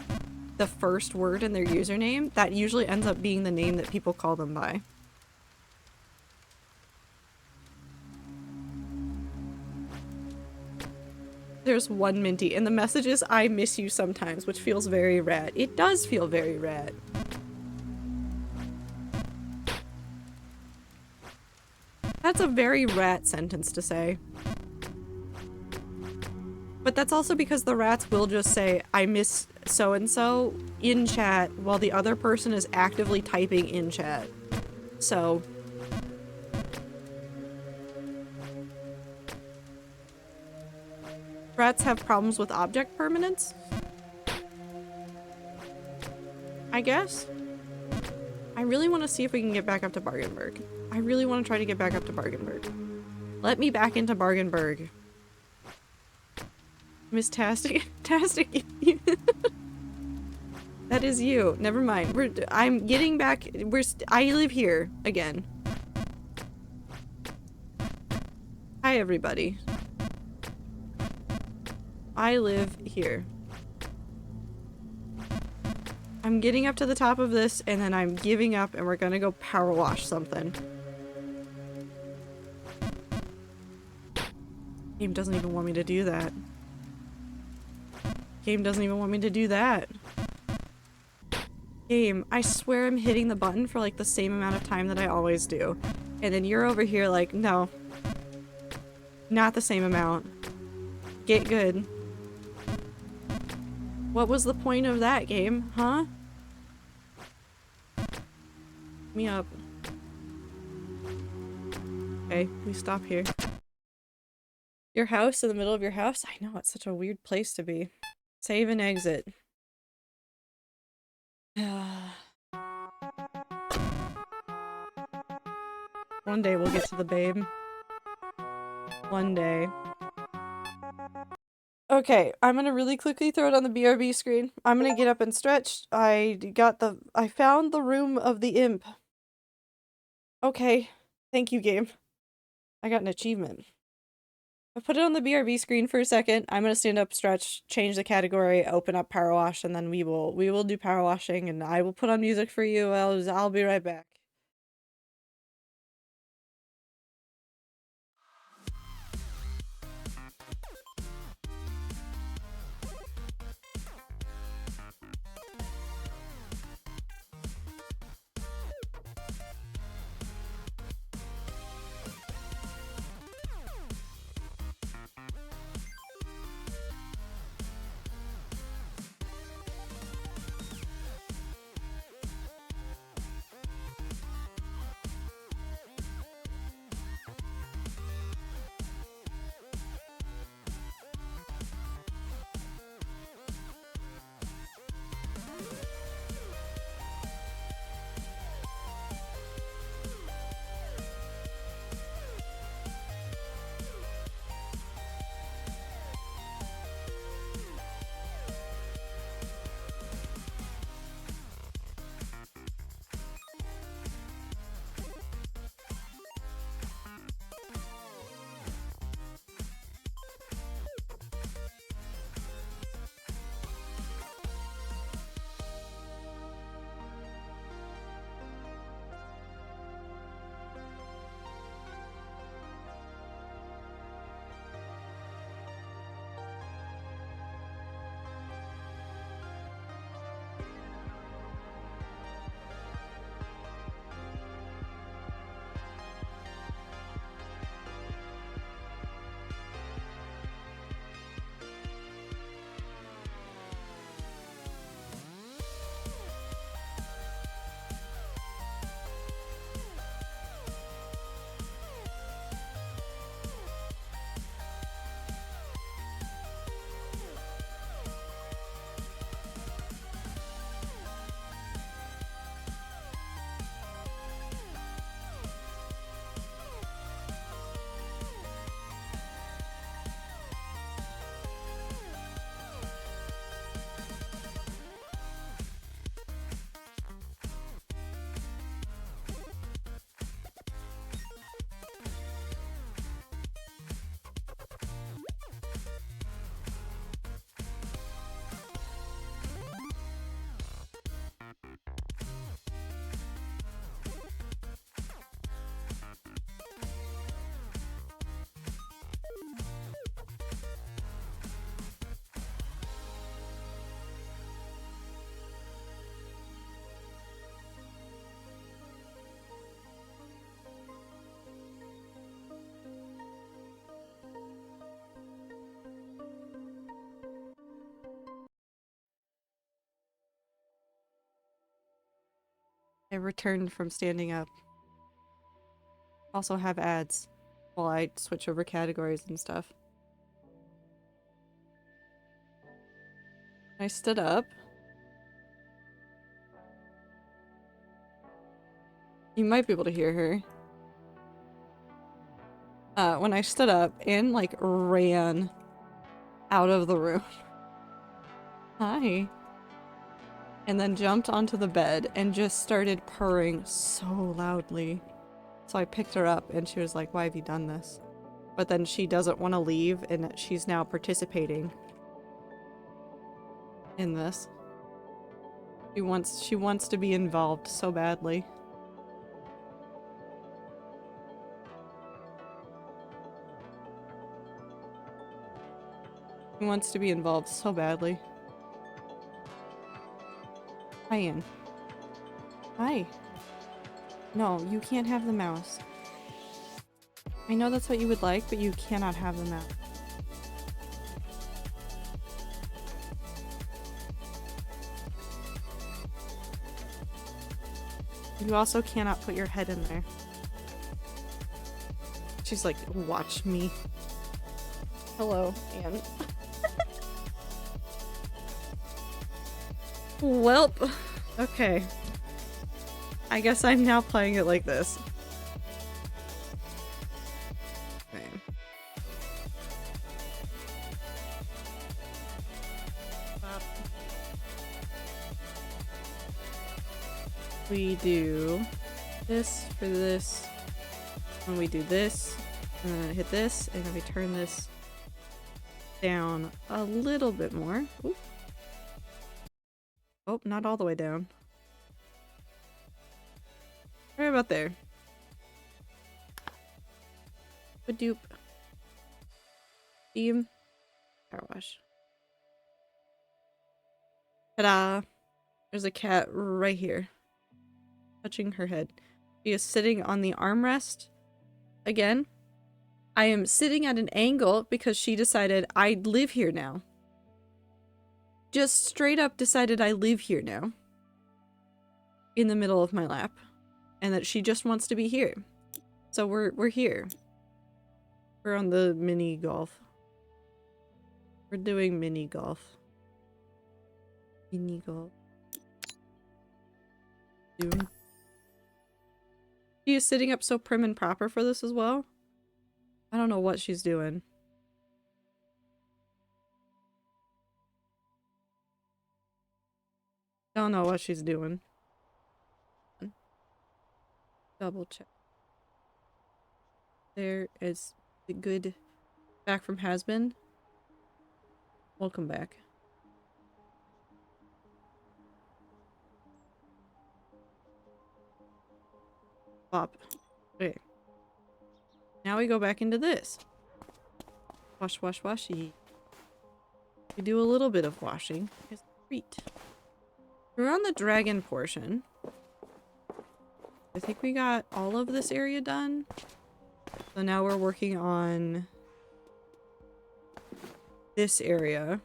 the first word in their username, that usually ends up being the name that people call them by. There's one Minty, and the message is, I miss you sometimes, which feels very rad. It does feel very rad. That's a very rat sentence to say. But that's also because the rats will just say, I miss so-and-so in chat while the other person is actively typing in chat. So... rats have problems with object permanence? I guess? I really want to see if we can get back up to Bargenberg. I really want to try to get back up to Bargenberg. Let me back into Bargenberg. Miss Tastic. Tastic. That is you. Never mind. I'm getting back. I live here again. Hi, everybody. I live here. I'm getting up to the top of this, and then I'm giving up, and we're gonna go power wash something. Game doesn't even want me to do that. Game doesn't even want me to do that. Game, I swear I'm hitting the button for like the same amount of time that I always do. And then you're over here like, no. Not the same amount. Get good. What was the point of that, game? Huh? Me up. Okay, we stop here. Your house in the middle of your house? I know, it's such a weird place to be. Save and exit. One day we'll get to the babe. One day. Okay, I'm gonna really quickly throw it on the BRB screen. I'm gonna get up and stretch. I found the room of the imp. Okay. Thank you, game. I got an achievement. I put it on the BRB screen for a second. I'm gonna stand up, stretch, change the category, open up power wash, and then we will do power washing, and I will put on music for you. I'll be right back. I returned from standing up. Also have ads while I switch over categories and stuff. I stood up. You might be able to hear her. When I stood up, Anne, like, ran out of the room. Hi. And then jumped onto the bed and just started purring so loudly. So I picked her up and she was like, why have you done this? But then she doesn't want to leave and she's now participating in this. She wants to be involved so badly. She wants to be involved so badly. Hi, Anne. Hi. No, you can't have the mouse. I know that's what you would like, but you cannot have the mouse. You also cannot put your head in there. She's like, watch me. Hello, Anne. Welp. Okay. I guess I'm now playing it like this. Okay. We do this for this, and we do this, and then I hit this, and then we turn this down a little bit more. Oop. Oh, not all the way down. Right about there. Badoop. Steam. Power wash. Ta-da! There's a cat right here. Touching her head. She is sitting on the armrest. Again, I am sitting at an angle because she decided I live here now. Just straight up decided I live here now. In the middle of my lap. And that she just wants to be here. So we're here. We're on the mini golf. We're doing mini golf. Mini golf. Doom. She is sitting up so prim and proper for this as well. I don't know what she's doing. Don't know what she's doing. Double check. There is the good back from has-been. Welcome back. Pop. Okay. Now we go back into this. Wash, wash, washy. We do a little bit of washing. It's a treat. We're on the dragon portion. I think we got all of this area done. So now we're working on this area.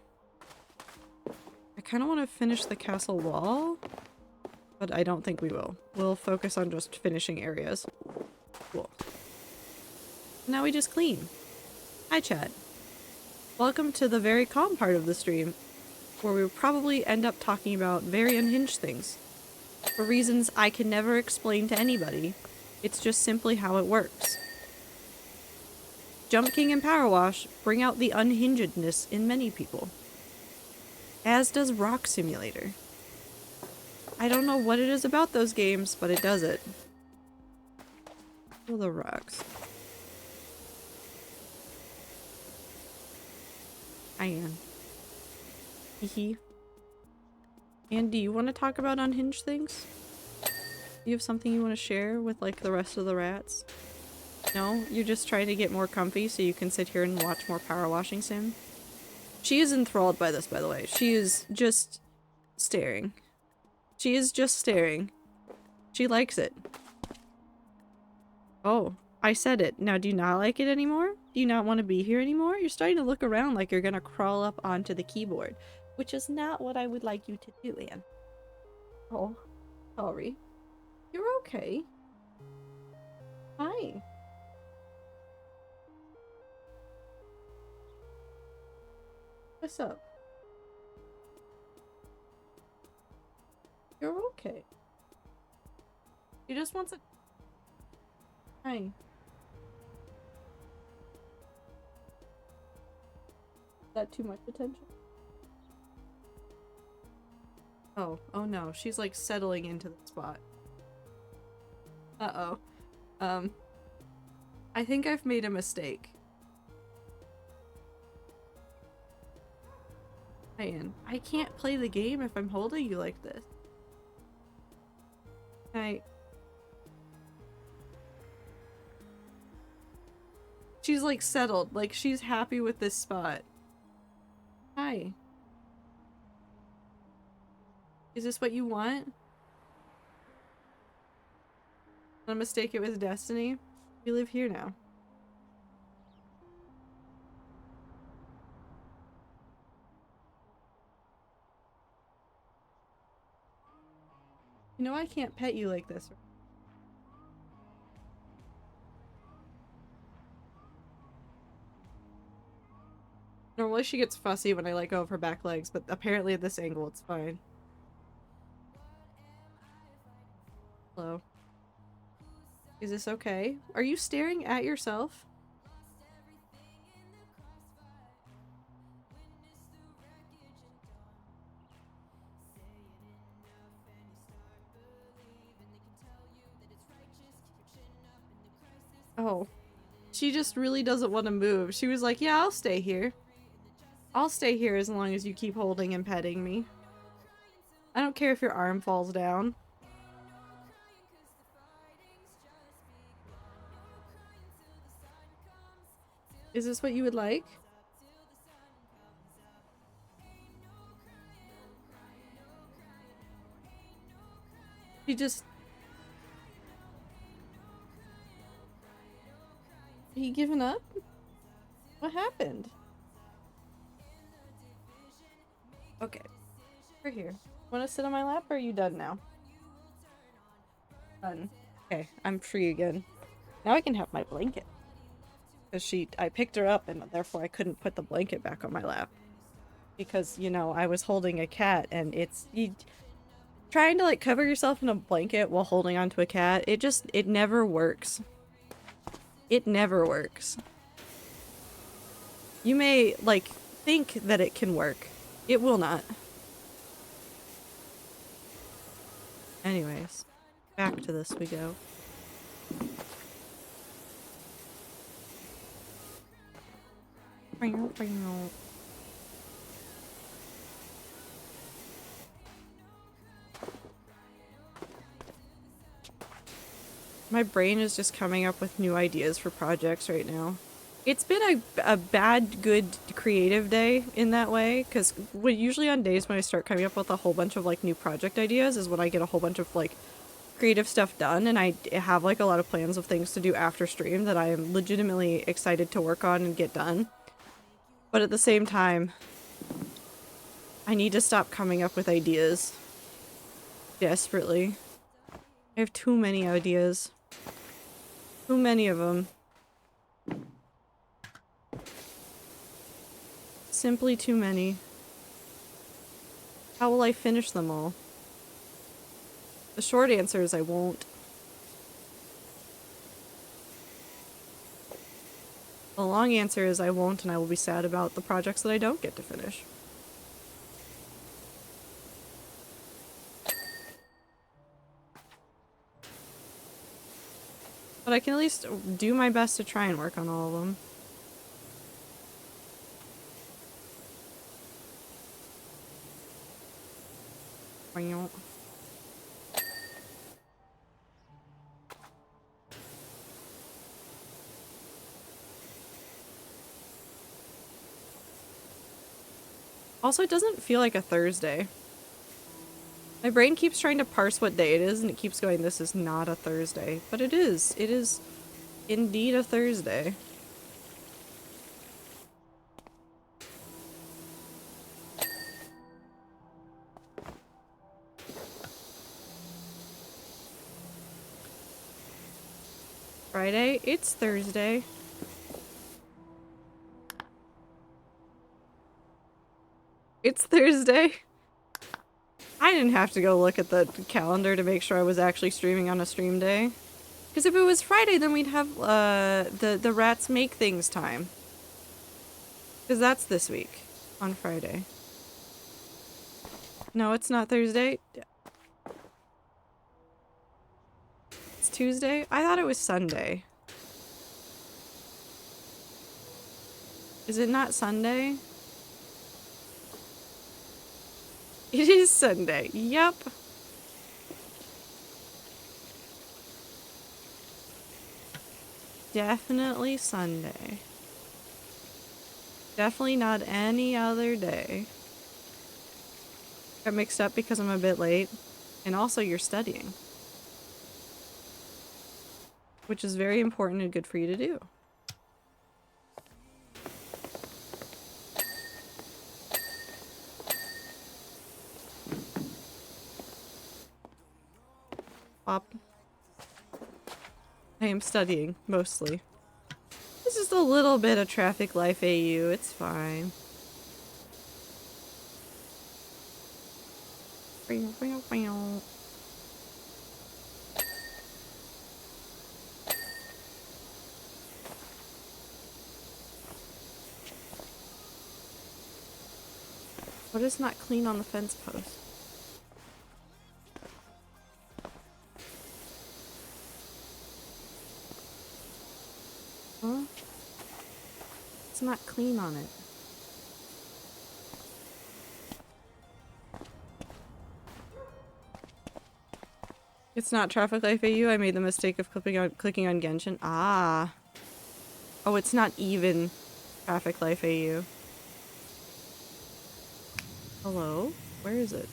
I kind of want to finish the castle wall, but I don't think we will. We'll focus on just finishing areas. Cool. Now we just clean. Hi, chat. Welcome to the very calm part of the stream, where we will probably end up talking about very unhinged things. For reasons I can never explain to anybody. It's just simply how it works. Jump King and Powerwash bring out the unhingedness in many people. As does Rock Simulator. I don't know what it is about those games, but it does it. Feel the rocks. I am. Hehe. And do you want to talk about unhinged things? Do you have something you want to share with, like, the rest of the rats? No? You're just trying to get more comfy so you can sit here and watch more power washing sim? She is enthralled by this, by the way. She is just staring. She is just staring. She likes it. Oh, I said it. Now, do you not like it anymore? Do you not want to be here anymore? You're starting to look around like you're gonna crawl up onto the keyboard, which is not what I would like you to do, Anne. Oh, sorry. You're okay. Hi. What's up? You're okay. She just wants a... Hi. Is that too much attention? Oh no, she's like settling into the spot. Uh-oh. I think I've made a mistake. Ian, I can't play the game if I'm holding you like this. She's like settled, like she's happy with this spot. Hi. Is this what you want? Not a mistake, it was destiny. We live here now. You know I can't pet you like this. Normally she gets fussy when I let go of her back legs, but apparently at this angle it's fine. Hello. Is this okay? Are you staring at yourself? Oh. She just really doesn't want to move. She was like, yeah, I'll stay here. I'll stay here as long as you keep holding and petting me. I don't care if your arm falls down. Is this what you would like? She just... Are you giving up? What happened? Okay. We're here. Want to sit on my lap or are you done now? Done. Okay, I'm free again. Now I can have my blanket. Because I picked her up and therefore I couldn't put the blanket back on my lap. Because, you know, I was holding a cat and trying to like cover yourself in a blanket while holding onto a cat, it never works. It never works. You may, like, think that it can work. It will not. Anyways, back to this we go. My brain is just coming up with new ideas for projects right now. It's been a bad, good, creative day in that way, because usually on days when I start coming up with a whole bunch of, like, new project ideas is when I get a whole bunch of, like, creative stuff done, and I have, like, a lot of plans of things to do after stream that I am legitimately excited to work on and get done. But at the same time, I need to stop coming up with ideas. Desperately. I have too many ideas. Too many of them. Simply too many. How will I finish them all? The short answer is I won't. The long answer is I won't, and I will be sad about the projects that I don't get to finish. But I can at least do my best to try and work on all of them. Also, it doesn't feel like a Thursday. My brain keeps trying to parse what day it is, and it keeps going, this is not a Thursday. But it is. It is indeed a Thursday. Friday? It's Thursday. It's Thursday. I didn't have to go look at the calendar to make sure I was actually streaming on a stream day. Because if it was Friday, then we'd have the rats make things time. Because that's this week on Friday. No, it's not Thursday. It's Tuesday? I thought it was Sunday. Is it not Sunday? It is Sunday. Yep. Definitely Sunday. Definitely not any other day. Got mixed up because I'm a bit late. And also you're studying. Which is very important and good for you to do. Pop. I am studying, mostly. It's just a little bit of traffic life AU, it's fine. What is not clean on the fence post? Huh? It's not clean on it. It's not traffic life AU. I made the mistake of clicking on Genshin. Ah. Oh, it's not even traffic life AU. Hello? Where is it?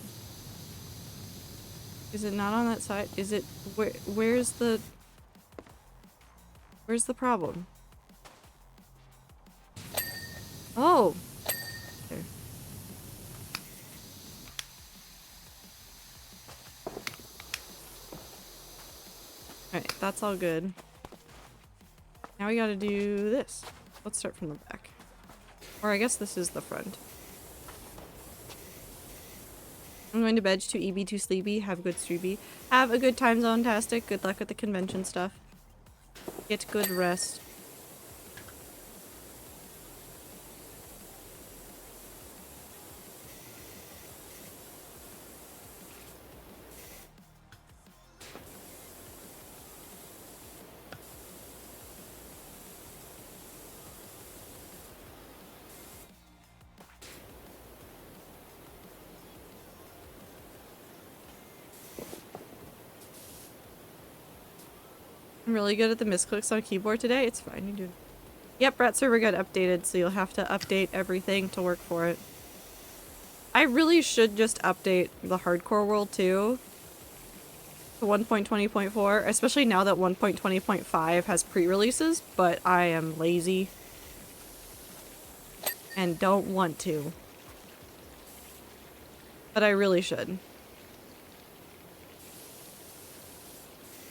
Is it not on that side? Is it where's the problem? Oh. There. Alright, that's all good. Now we gotta do this. Let's start from the back. Or I guess this is the front. I'm going to bed, too EB, too sleepy. Have a good streamy. Have a good time zone-tastic. Good luck with the convention stuff. Get good rest. I'm really good at the misclicks on keyboard today. It's fine, you do. Yep, Rat server got updated, so you'll have to update everything to work for it. I really should just update the hardcore world too. To 1.20.4, especially now that 1.20.5 has pre-releases, but I am lazy. And don't want to. But I really should.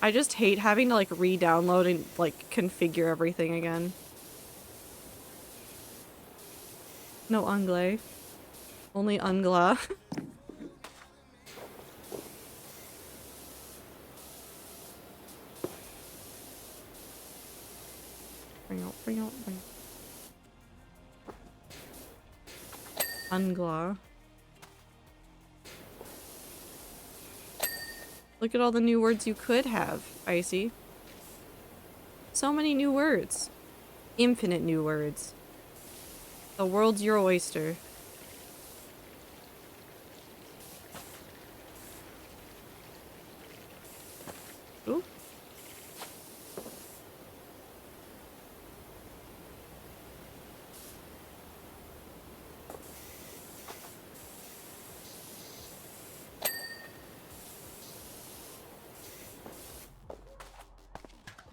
I just hate having to like re-download and like configure everything again. No Unglay. Only Ungla. Bring out. Ungla. Look at all the new words you could have, Icy. So many new words. Infinite new words. The world's your oyster. Ooh.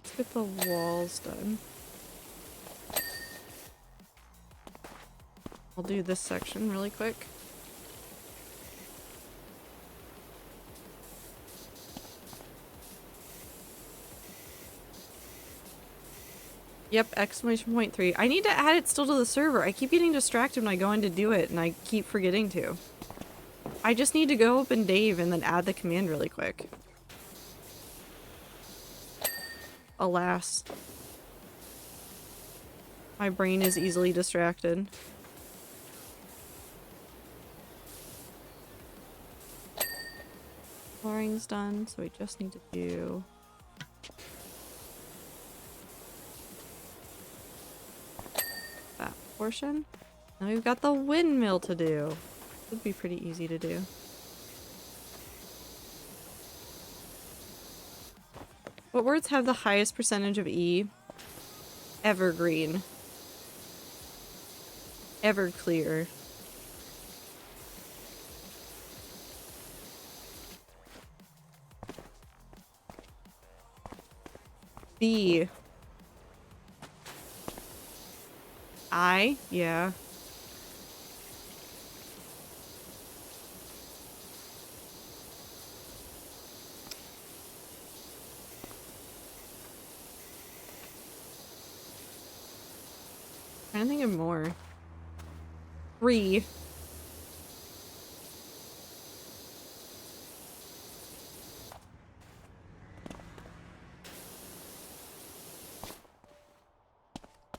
Let's get the walls done. I'll do this section really quick. Yep, exclamation point 3. I need to add it still to the server. I keep getting distracted when I go in to do it, and I keep forgetting to. I just need to go open Dave and then add the command really quick. Alas. My brain is easily distracted. Flooring's done, so we just need to do... that portion. Now we've got the windmill to do. Would be pretty easy to do. What words have the highest percentage of E? Evergreen. Everclear. B. I? Yeah. Trying to think of more. 3.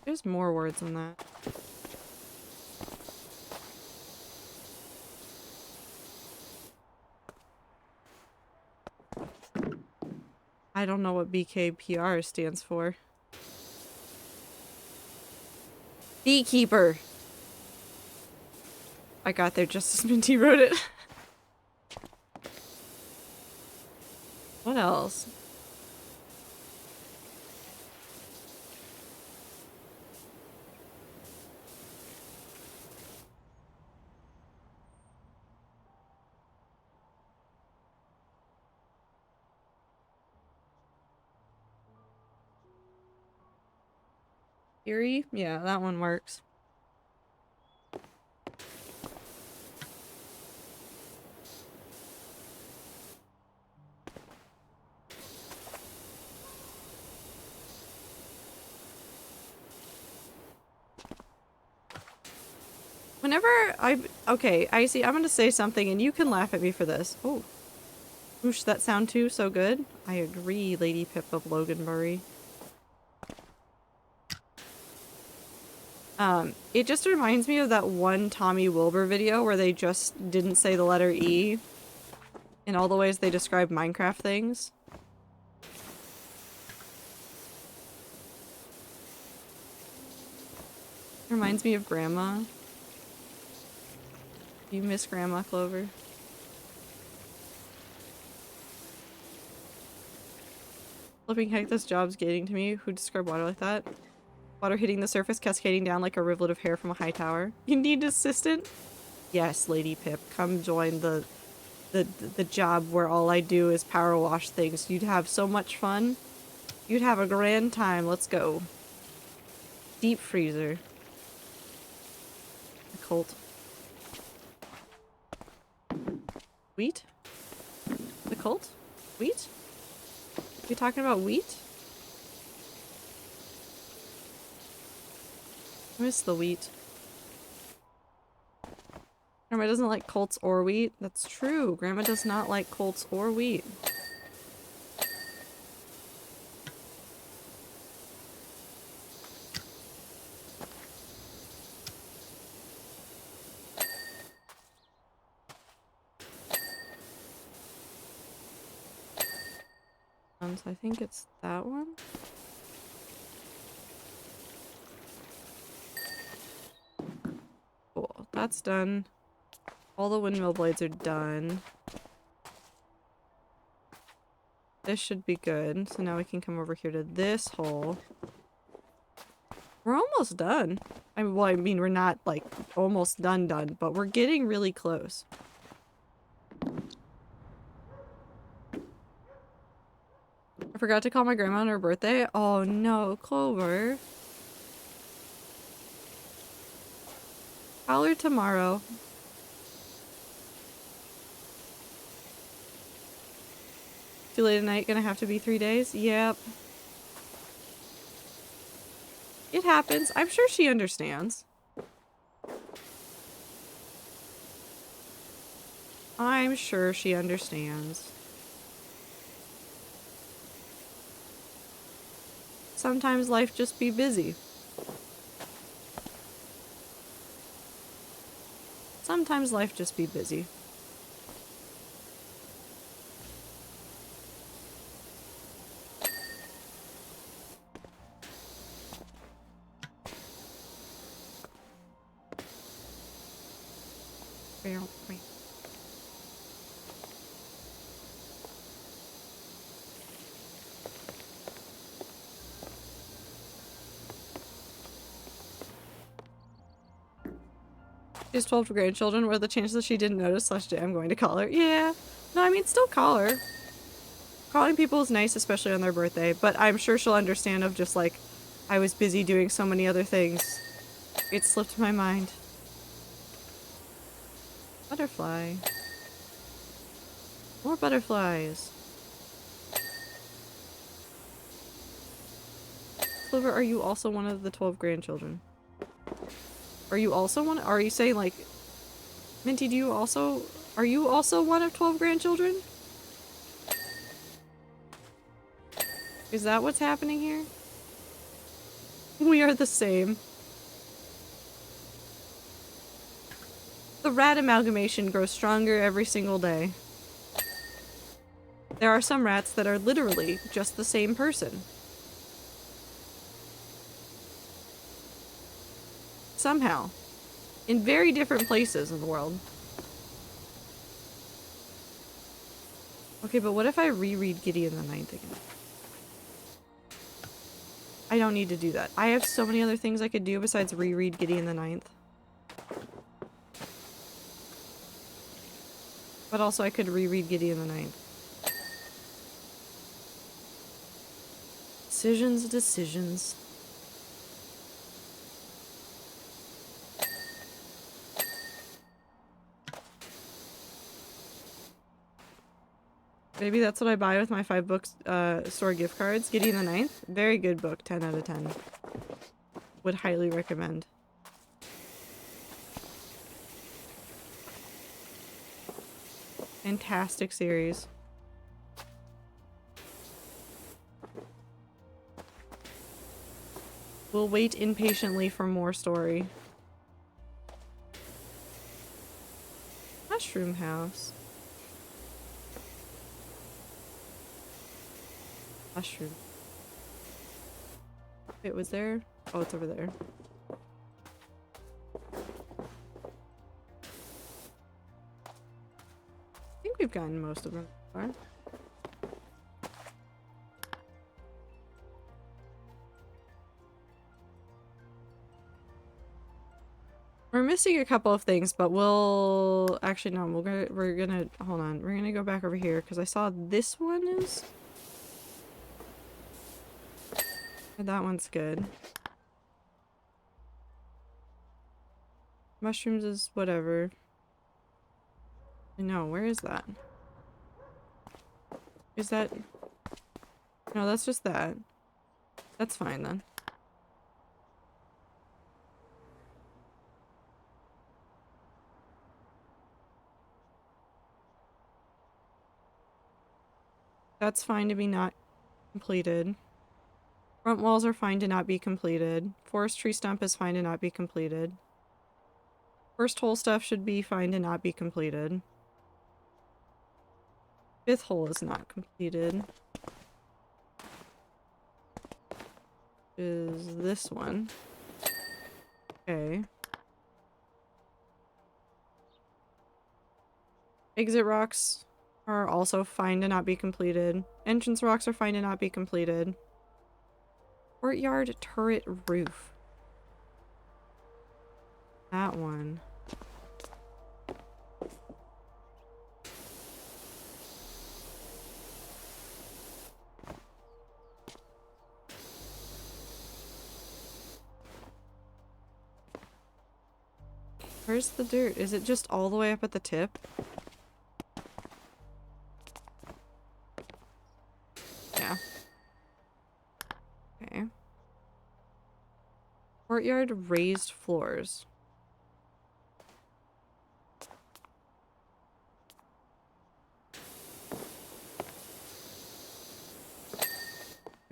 There's more words than that. I don't know what BKPR stands for. Beekeeper. I got there just as Minty wrote it. What else? Eerie? Yeah, that one works. Whenever okay, I see, I'm gonna say something and you can laugh at me for this. Oh. Whoosh, that sound too so good? I agree, Lady Pip of Loganbury. It just reminds me of that one Tommy Wilbur video where they just didn't say the letter E in all the ways they describe Minecraft things. Reminds me of Grandma. You miss Grandma, Clover? Flipping heck, this job's getting to me. Who described water like that? Water hitting the surface, cascading down like a rivulet of hair from a high tower. You need an assistant? Yes, Lady Pip. Come join the job where all I do is power wash things. You'd have so much fun. You'd have a grand time. Let's go. Deep freezer. The cult. Wheat? The cult? Wheat? You talking about wheat? I miss the wheat. Grandma doesn't like colts or wheat. That's true. Grandma does not like colts or wheat. So I think it's that one. Cool. That's done. All the windmill blades are done. This should be good. So now we can come over here to this hole. We're almost done. Well, I mean, we're not like almost done, but we're getting really close. I forgot to call my grandma on her birthday. Oh no, Clover. Call her tomorrow. Too late at night, gonna have to be 3 days? Yep. It happens. I'm sure she understands. I'm sure she understands. Sometimes life just be busy. Sometimes life just be busy. She has 12 grandchildren. What are the chances that she didn't notice / I'm going to call her? Yeah. No, I mean, still call her. Calling people is nice, especially on their birthday, but I'm sure she'll understand of just like, I was busy doing so many other things. It slipped my mind. Butterfly. More butterflies. Clover, are you also one of the 12 grandchildren? Are you also one? Are you saying like, Minty, do you also, are you also one of 12 grandchildren? Is that what's happening here? We are the same. The rat amalgamation grows stronger every single day. There are some rats that are literally just the same person. Somehow. In very different places in the world. Okay, but what if I reread Gideon the Ninth again? I don't need to do that. I have so many other things I could do besides reread Gideon the Ninth. But also I could reread Gideon the Ninth. Decisions, decisions. Maybe that's what I buy with my 5 books store gift cards. Gideon the Ninth. Very good book. 10 out of 10. Would highly recommend. Fantastic series. We'll wait impatiently for more story. Mushroom house. Mushroom. It was there? Oh, it's over there. I think we've gotten most of them so far. We're missing a couple of things, but we'll actually no, we're gonna hold on. We're gonna go back over here because I saw this one is that one's good. Mushrooms is whatever. No, where is that? Is that no, that's just that. That's fine then. That's fine to be not completed. Front walls are fine to not be completed. Forestry stump is fine to not be completed. First hole stuff should be fine to not be completed. 5th hole is not completed. Is this one. Okay. Exit rocks are also fine to not be completed. Entrance rocks are fine to not be completed. Courtyard turret roof. That one. Where's the dirt? Is it just all the way up at the tip? Yeah. Okay. Courtyard raised floors.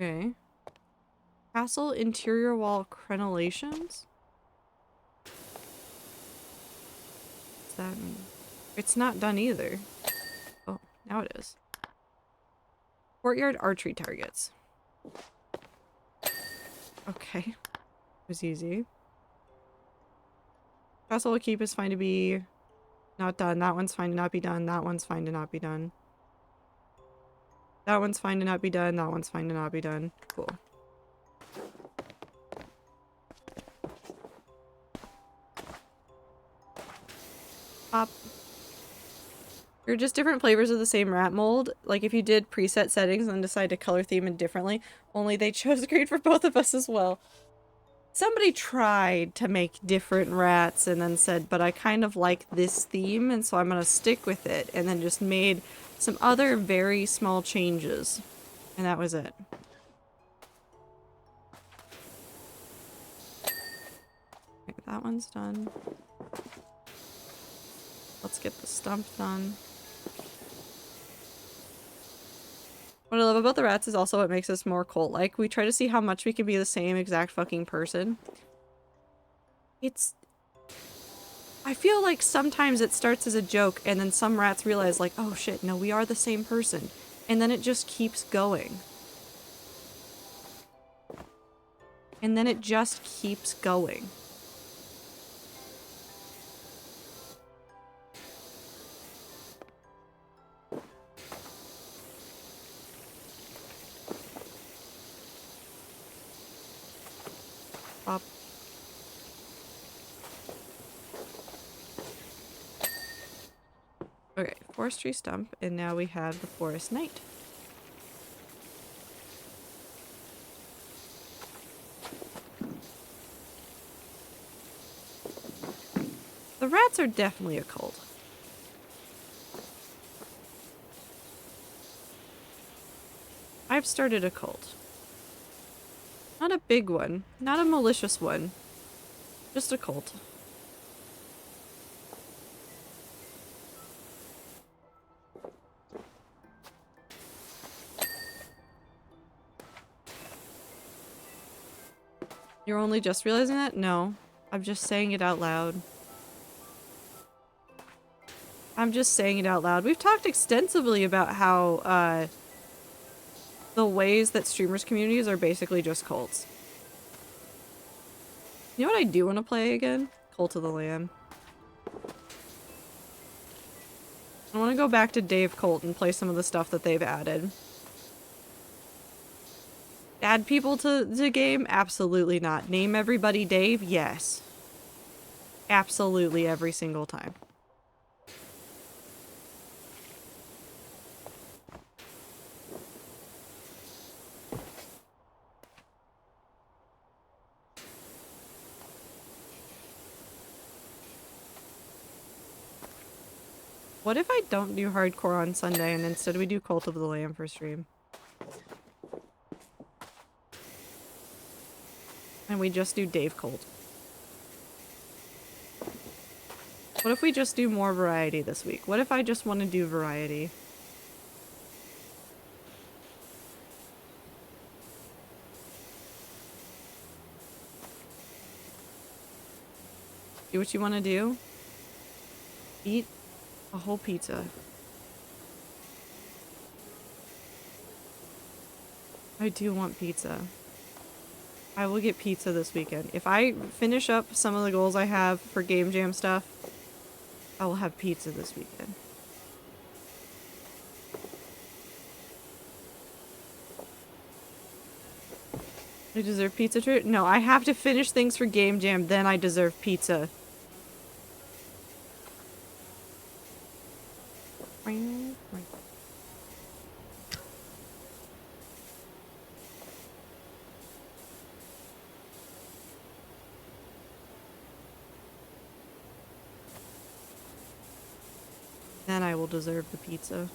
Okay. Castle interior wall crenellations? What's that mean? It's not done either. Oh, now it is. Courtyard archery targets. Okay. It was easy. Castle keep is fine to be not done. That one's fine to not be done. That one's fine to not be done. That one's fine to not be done. That one's fine to not be done. Cool. Pop. They're just different flavors of the same rat mold. Like if you did preset settings and decide to color theme it differently, only they chose green for both of us as well. Somebody tried to make different rats and then said, but I kind of like this theme and so I'm gonna stick with it, and then just made some other very small changes. And that was it. Okay, that one's done. Let's get the stump done. What I love about the rats is also what makes us more cult-like. We try to see how much we can be the same exact fucking person. I feel like sometimes it starts as a joke and then some rats realize like, oh shit, no, we are the same person. And then it just keeps going. And then it just keeps going. Up. Okay, forestry stump, and now we have the forest knight. The rats are definitely a cult. I've started a cult. Not a big one, not a malicious one, just a cult. You're only just realizing that? No. I'm just saying it out loud. I'm just saying it out loud. We've talked extensively about how, the ways that streamers' communities are basically just cults. You know what I do want to play again? Cult of the Lamb. I want to go back to Dave Cult and play some of the stuff that they've added. Add people to the game? Absolutely not. Name everybody Dave? Yes. Absolutely every single time. What if I don't do hardcore on Sunday and instead we do Cult of the Lamb for stream? And we just do Dave Cult. What if we just do more variety this week? What if I just want to do variety? Do what you want to do? Eat a whole pizza. I do want pizza. I will get pizza this weekend. If I finish up some of the goals I have for Game Jam stuff, I will have pizza this weekend. I deserve pizza too? No, I have to finish things for Game Jam, then I deserve pizza. Then I will deserve the pizza.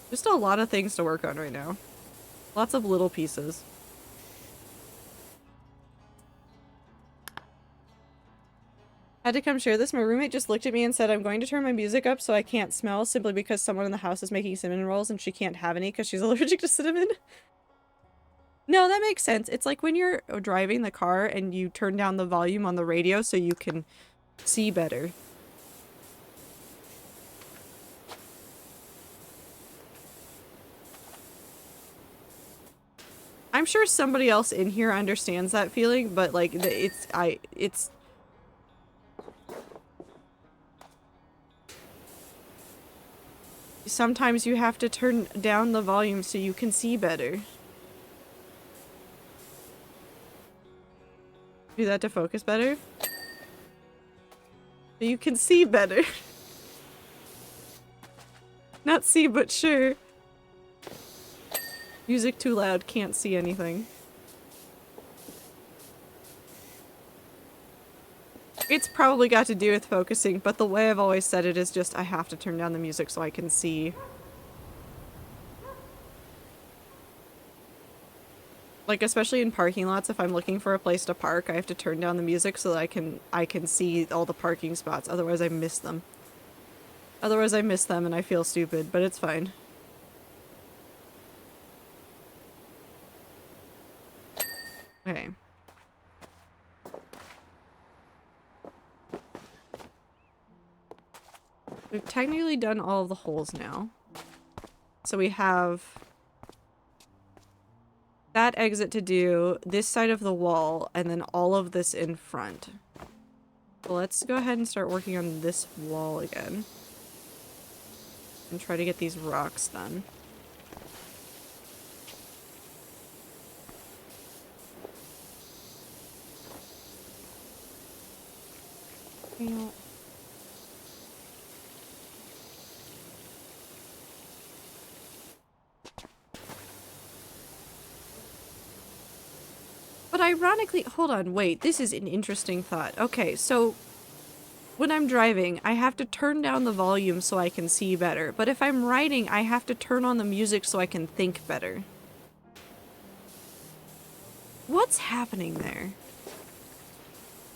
Just a lot of things to work on right now. Lots of little pieces. Had to come share this. My roommate just looked at me and said, I'm going to turn my music up so I can't smell, simply because someone in the house is making cinnamon rolls and she can't have any because she's allergic to cinnamon. No, that makes sense. It's like when you're driving the car and you turn down the volume on the radio so you can see better. I'm sure somebody else in here understands that feeling, but like it's sometimes you have to turn down the volume so you can see better. Do that to focus better. So you can see better. Not see, but sure. Music too loud, can't see anything. It's probably got to do with focusing, but the way I've always said it is just I have to turn down the music so I can see. Like, especially in parking lots, if I'm looking for a place to park, I have to turn down the music so that I can see all the parking spots. Otherwise I miss them. Otherwise I miss them and I feel stupid, but it's fine. Okay. We've technically done all of the holes now. So we have that exit to do, this side of the wall, and then all of this in front. So let's go ahead and start working on this wall again. And try to get these rocks done. But ironically, hold on, wait, this is an interesting thought. Okay, so when I'm driving, I have to turn down the volume so I can see better. But if I'm writing, I have to turn on the music so I can think better. What's happening there?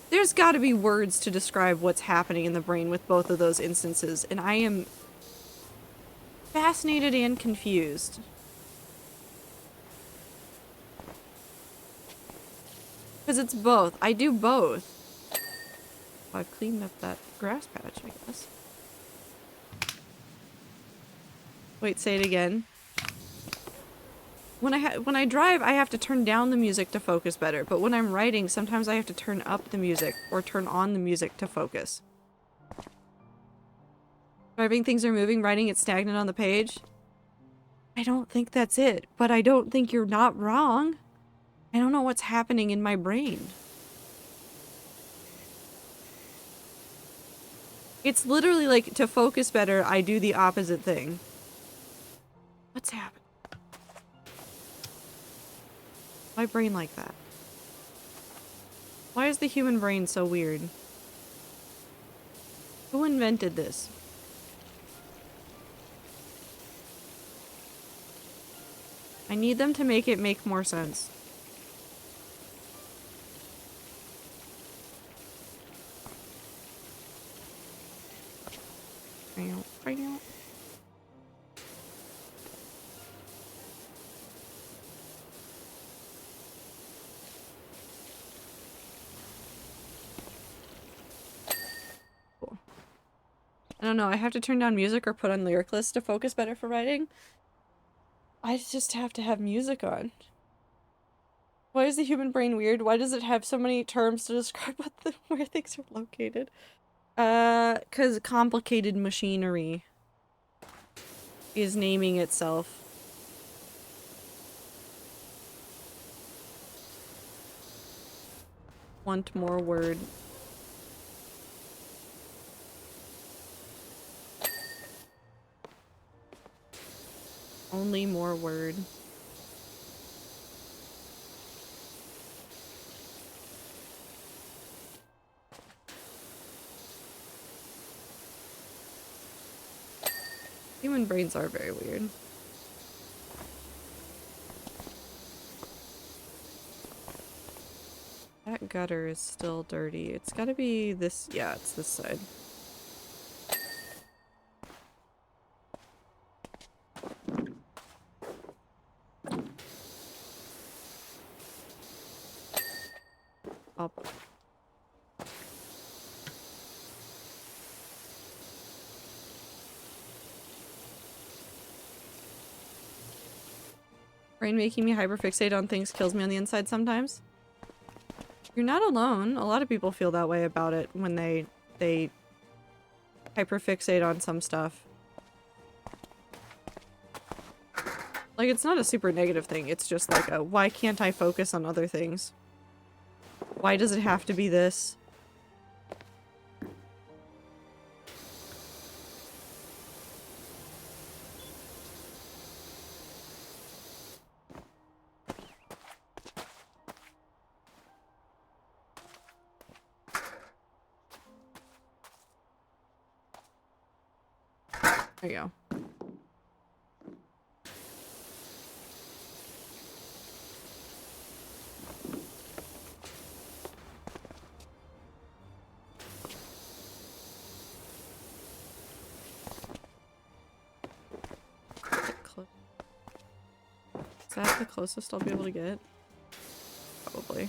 There's gotta be words to describe what's happening in the brain with both of those instances, and I am fascinated and confused. Because it's both. I do both. Oh, I've cleaned up that grass patch, I guess. Wait, say it again. When I drive, I have to turn down the music to focus better, but when I'm writing, sometimes I have to turn up the music or turn on the music to focus. Driving, things are moving, writing, it's stagnant on the page. I don't think that's it, but I don't think you're not wrong. I don't know what's happening in my brain. It's literally like, to focus better, I do the opposite thing. What's happening? My brain like that. Why is the human brain so weird? Who invented this? I need them to make it make more sense. I don't know, I have to turn down music or put on lyric lists to focus better for writing. I just have to have music on. Why is the human brain weird? Why does it have so many terms to describe where things are located? 'Cause complicated machinery is naming itself. Want more word. Only more word. Human brains are very weird. That gutter is still dirty. It's gotta be this. Yeah, it's this side. Up. Brain making me hyperfixate on things kills me on the inside sometimes. You're not alone. A lot of people feel that way about it when they hyperfixate on some stuff. Like, it's not a super negative thing. It's just like a, why can't I focus on other things? Why does it have to be this? There you go. Is that the closest I'll be able to get? Probably.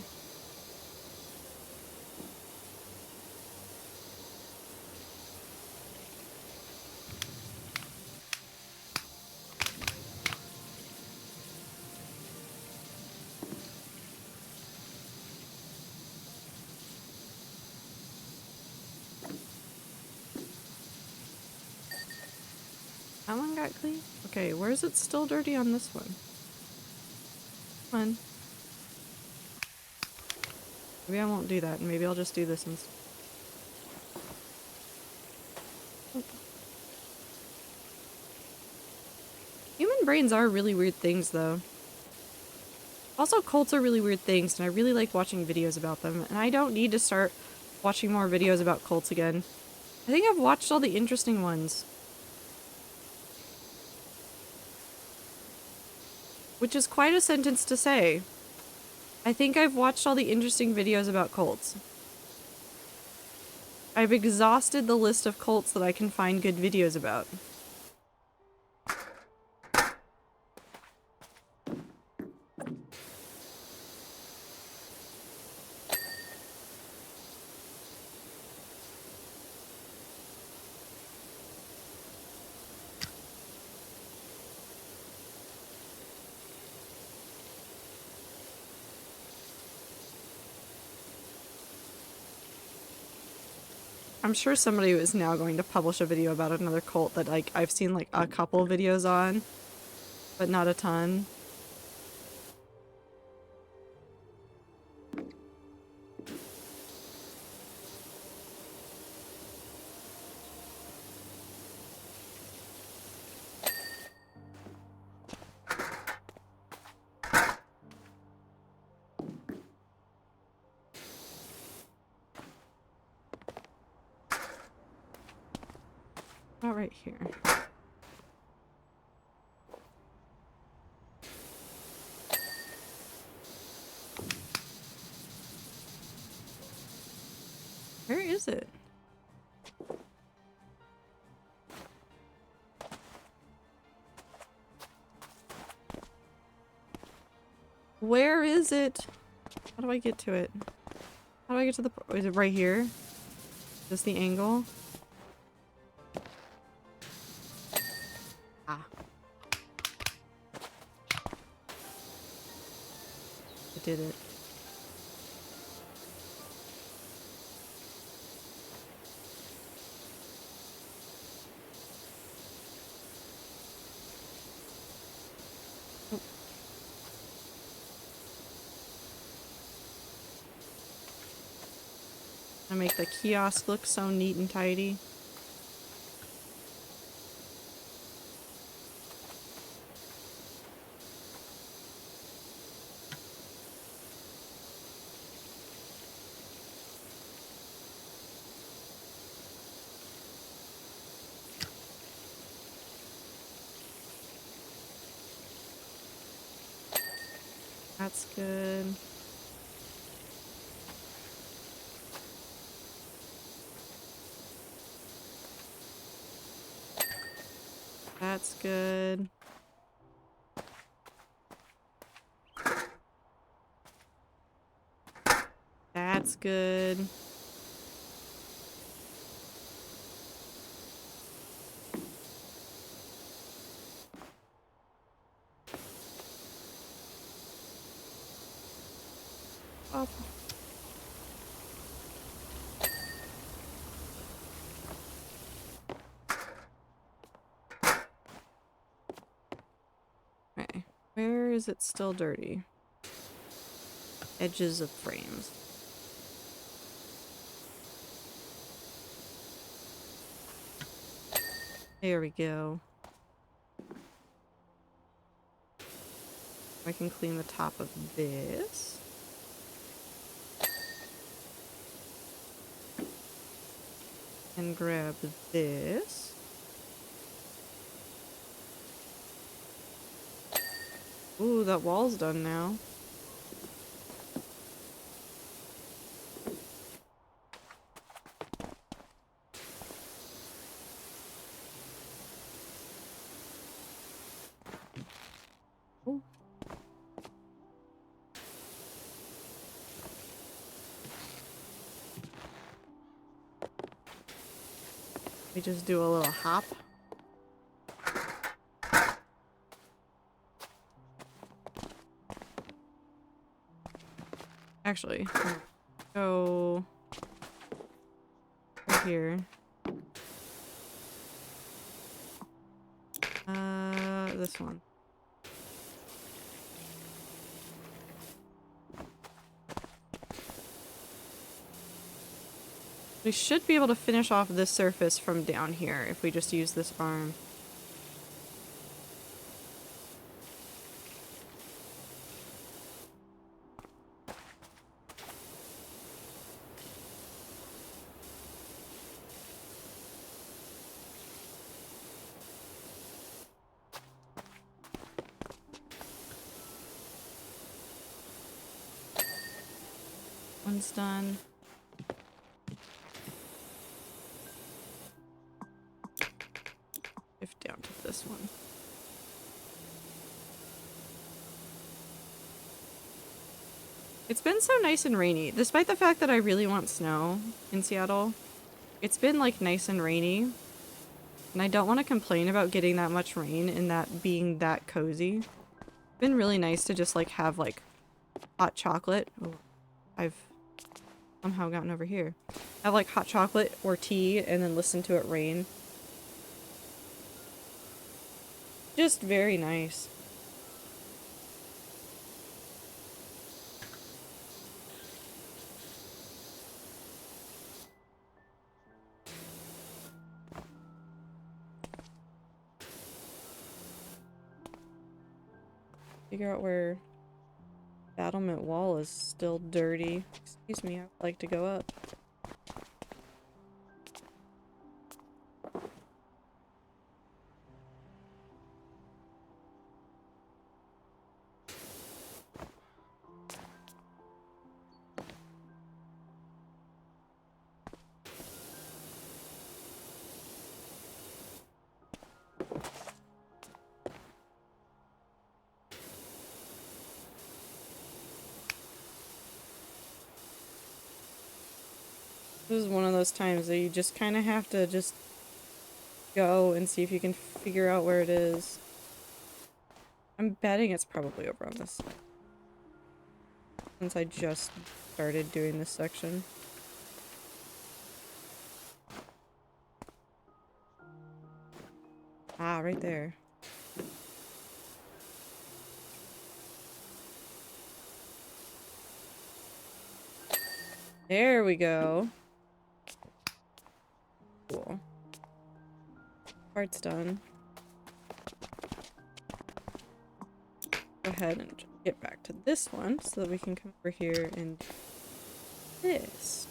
That one got clean? Okay, where is it still dirty on this one? Come on. Maybe I won't do that, and maybe I'll just do this instead. Human brains are really weird things, though. Also, cults are really weird things, and I really like watching videos about them, and I don't need to start watching more videos about cults again. I think I've watched all the interesting ones. Which is quite a sentence to say. I think I've watched all the interesting videos about cults. I've exhausted the list of cults that I can find good videos about. I'm sure somebody is now going to publish a video about another cult that, like, I've seen, like, a couple videos on, but not a ton. Not right here. Where is it? Where is it? How do I get to it? How do I get to the... Is it right here? Is this the angle? Ah. I did it. I make the kiosk look so neat and tidy. That's good. That's good. That's good. Oh. Okay. Where is it still dirty? Edges of frames. There we go. I can clean the top of this. And grab this. Ooh, that wall's done now. Ooh. We just do a little hop. Actually, go right here. This one. We should be able to finish off this surface from down here if we just use this arm. One's done. Shift down to this one. It's been so nice and rainy, despite the fact that I really want snow in Seattle. It's been like nice and rainy, and I don't want to complain about getting that much rain and that being that cozy. It's been really nice to just like have like hot chocolate. Oh, I've somehow gotten over here. Have like hot chocolate or tea and then listen to it rain. Just very nice. Figure out where battlement wall is still dirty. Excuse me, I'd like to go up. This is one of those times that you just kind of have to just go and see if you can figure out where it is. I'm betting it's probably over on this side, since I just started doing this section. Ah, right there. There we go. Cool. Part's done. Go ahead and get back to this one so that we can come over here and do this.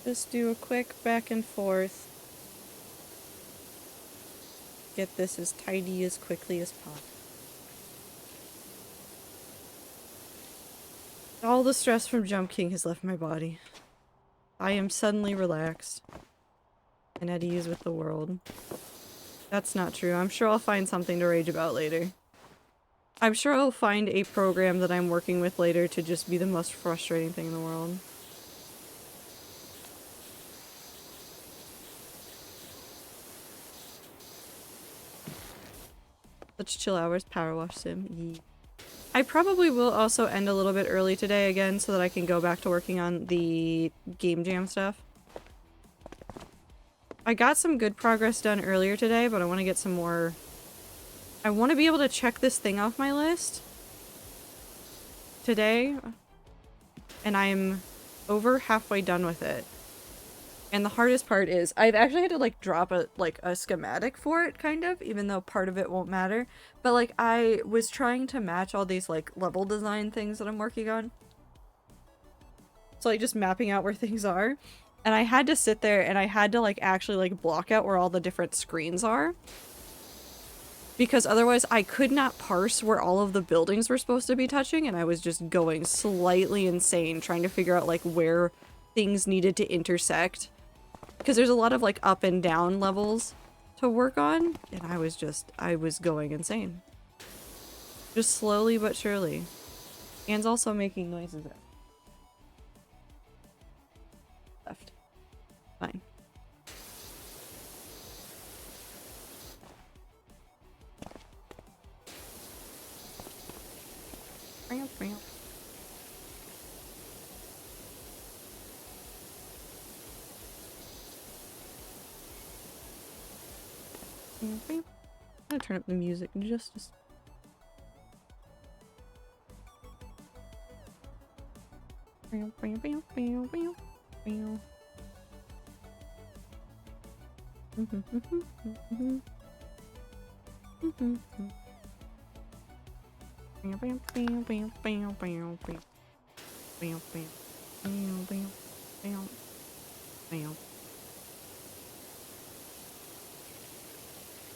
Just do a quick back and forth. Get this as tidy as quickly as possible. All the stress from Jump King has left my body. I am suddenly relaxed and at ease with the world. That's not true. I'm sure I'll find something to rage about later. I'm sure I'll find a program that I'm working with later to just be the most frustrating thing in the world. Such chill hours, Powerwash Sim. Yee. I probably will also end a little bit early today again so that I can go back to working on the game jam stuff. I got some good progress done earlier today, but I want to get some more... I want to be able to check this thing off my list today, and I'm over halfway done with it. And the hardest part is I've actually had to like drop a schematic for it, kind of, even though part of it won't matter. But like I was trying to match all these like level design things that I'm working on. So like just mapping out where things are. And I had to sit there and I had to like actually like block out where all the different screens are. Because otherwise I could not parse where all of the buildings were supposed to be touching, and I was just going slightly insane trying to figure out like where things needed to intersect. Because there's a lot of like up and down levels to work on, and I was going insane. Just slowly but surely. Anne's also making noises there. Left. Fine. I'm gonna turn up the music just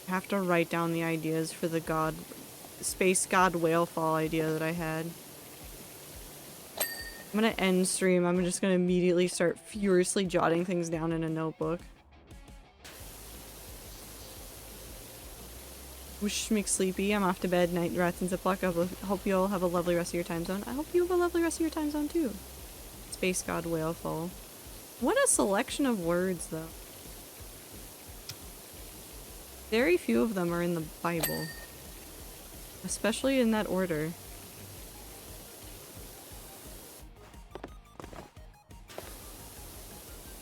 I have to write down the ideas for the space god whale fall idea that I had. I'm gonna end stream. I'm just gonna immediately start furiously jotting things down in a notebook. Whoosh, McSleepy. I'm off to bed. Night, rats and Ziploc. I hope you all have a lovely rest of your time zone. I hope you have a lovely rest of your time zone too. Space god whale fall. What a selection of words, though. Very few of them are in the Bible. Especially in that order.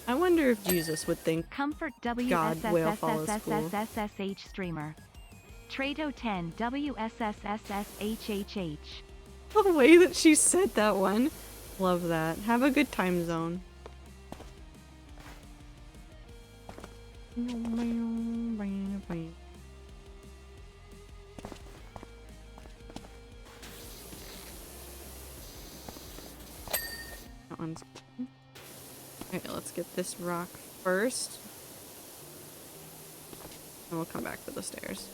I wonder if Jesus would think Comfort God whale fall is cool. WSSSSSSH streamer. Trado 10 WSSSSHHH. The way that she said that one. Love that. Have a good time zone. That one's... Okay, let's get this rock first. And we'll come back to the stairs.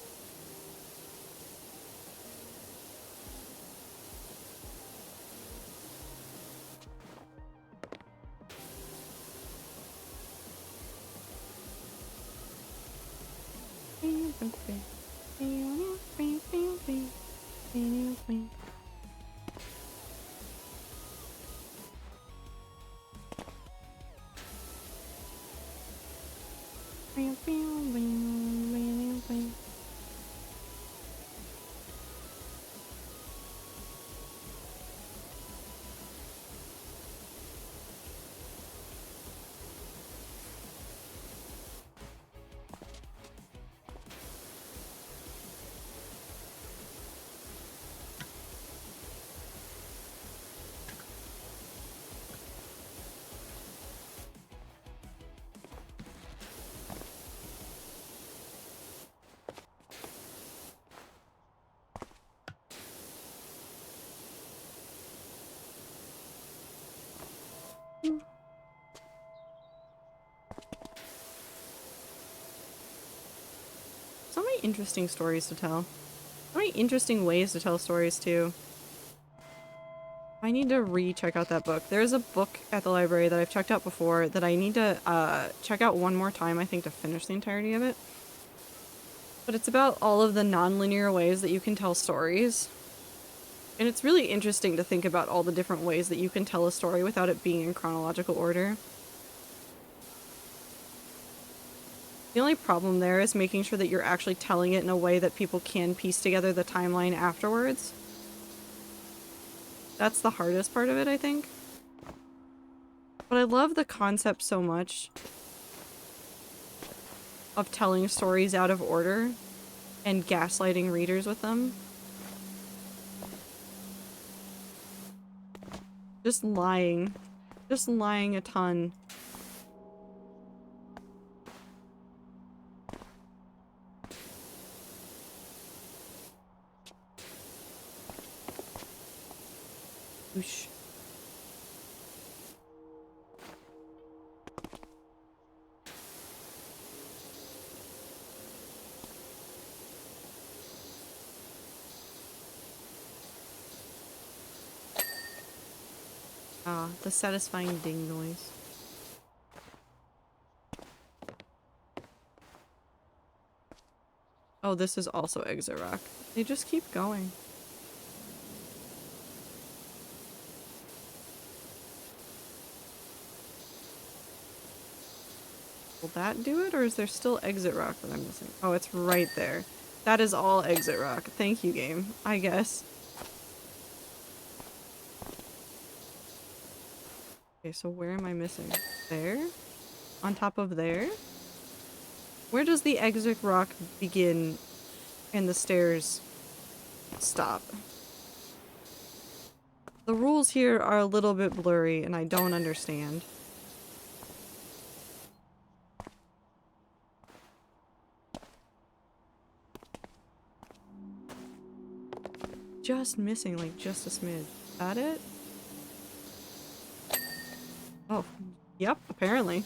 So many interesting stories to tell. So many interesting ways to tell stories too. I need to re-check out that book. There's a book at the library that I've checked out before that I need to check out one more time, I think, to finish the entirety of it. But it's about all of the non-linear ways that you can tell stories. And it's really interesting to think about all the different ways that you can tell a story without it being in chronological order. The only problem there is making sure that you're actually telling it in a way that people can piece together the timeline afterwards. That's the hardest part of it, I think. But I love the concept so much of telling stories out of order and gaslighting readers with them. Just lying. Just lying a ton. Oosh. Ah, the satisfying ding noise. Oh, this is also exit rock. They just keep going. Will that do it, or is there still exit rock that I'm missing? Oh, it's right there. That is all exit rock. Thank you, game. I guess. Okay, so where am I missing? There? On top of there? Where does the exit rock begin and the stairs stop? The rules here are a little bit blurry and I don't understand. Just missing, like, just a smidge. Is that it? Oh, yep, apparently.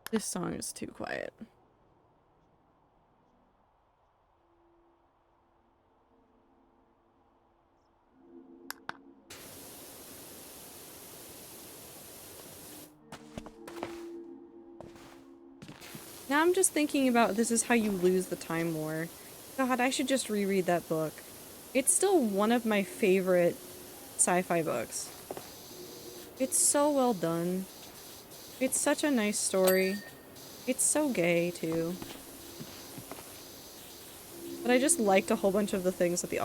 This song is too quiet. Now I'm just thinking about this is how you lose the time war. God, I should just reread that book. It's still one of my favorite sci-fi books. It's so well done. It's such a nice story. It's so gay, too. But I just liked a whole bunch of the things that the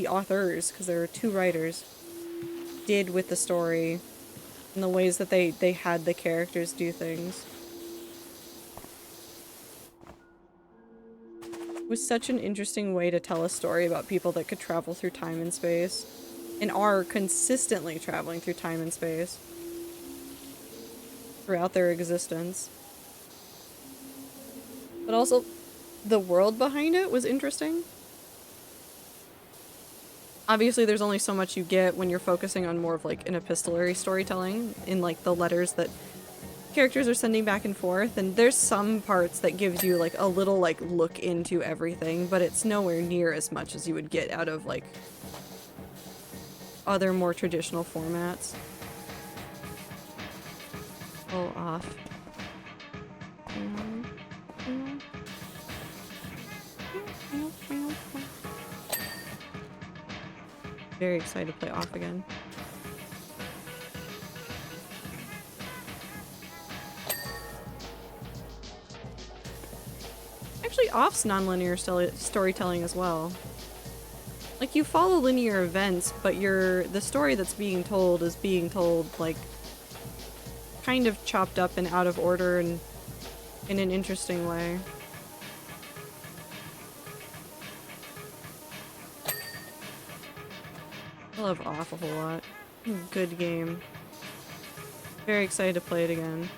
authors, because there are two writers, did with the story and the ways that they had the characters do things. It was such an interesting way to tell a story about people that could travel through time and space, and are consistently traveling through time and space throughout their existence. But also, the world behind it was interesting. Obviously, there's only so much you get when you're focusing on more of like an epistolary storytelling in like the letters that characters are sending back and forth, and there's some parts that gives you like a little like look into everything, but it's nowhere near as much as you would get out of like other more traditional formats. Oh, off. Very excited to play off again. Actually, off's non-linear storytelling as well. Like, you follow linear events, but the story that's being told is being told, like, kind of chopped up and out of order and in an interesting way. I love Off a whole lot. Good game. Very excited to play it again.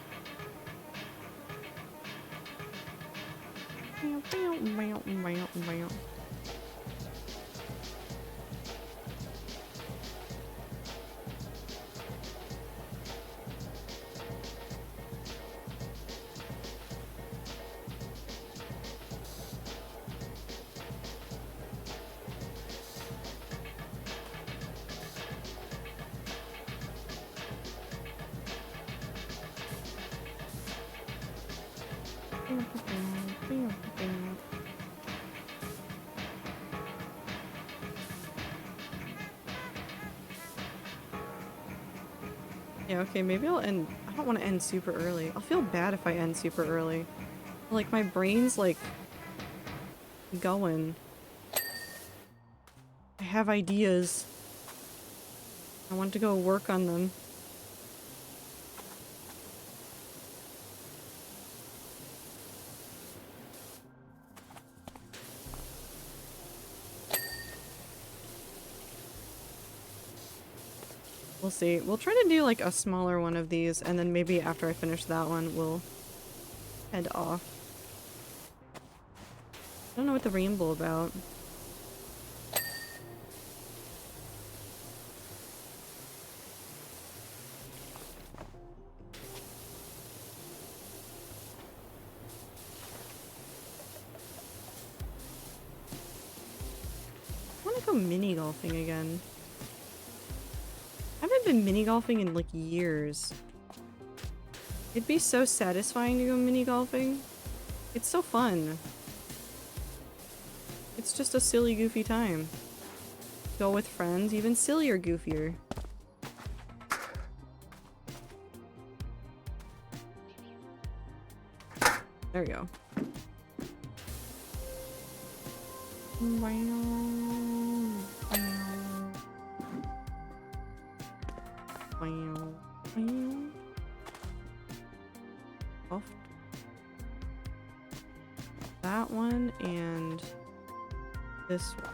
Yeah, okay, maybe I'll end. I don't want to end super early. I'll feel bad if I end super early. Like, my brain's like going. I have ideas. I want to go work on them. We'll see. We'll try to do like a smaller one of these, and then maybe after I finish that one, we'll head off. I don't know what the rainbow about. I want to go mini golfing again. I haven't been mini golfing in like years. It'd be so satisfying to go mini golfing. It's so fun. It's just a silly, goofy time. Go with friends, even sillier, goofier. There we go. Off. That one and this one.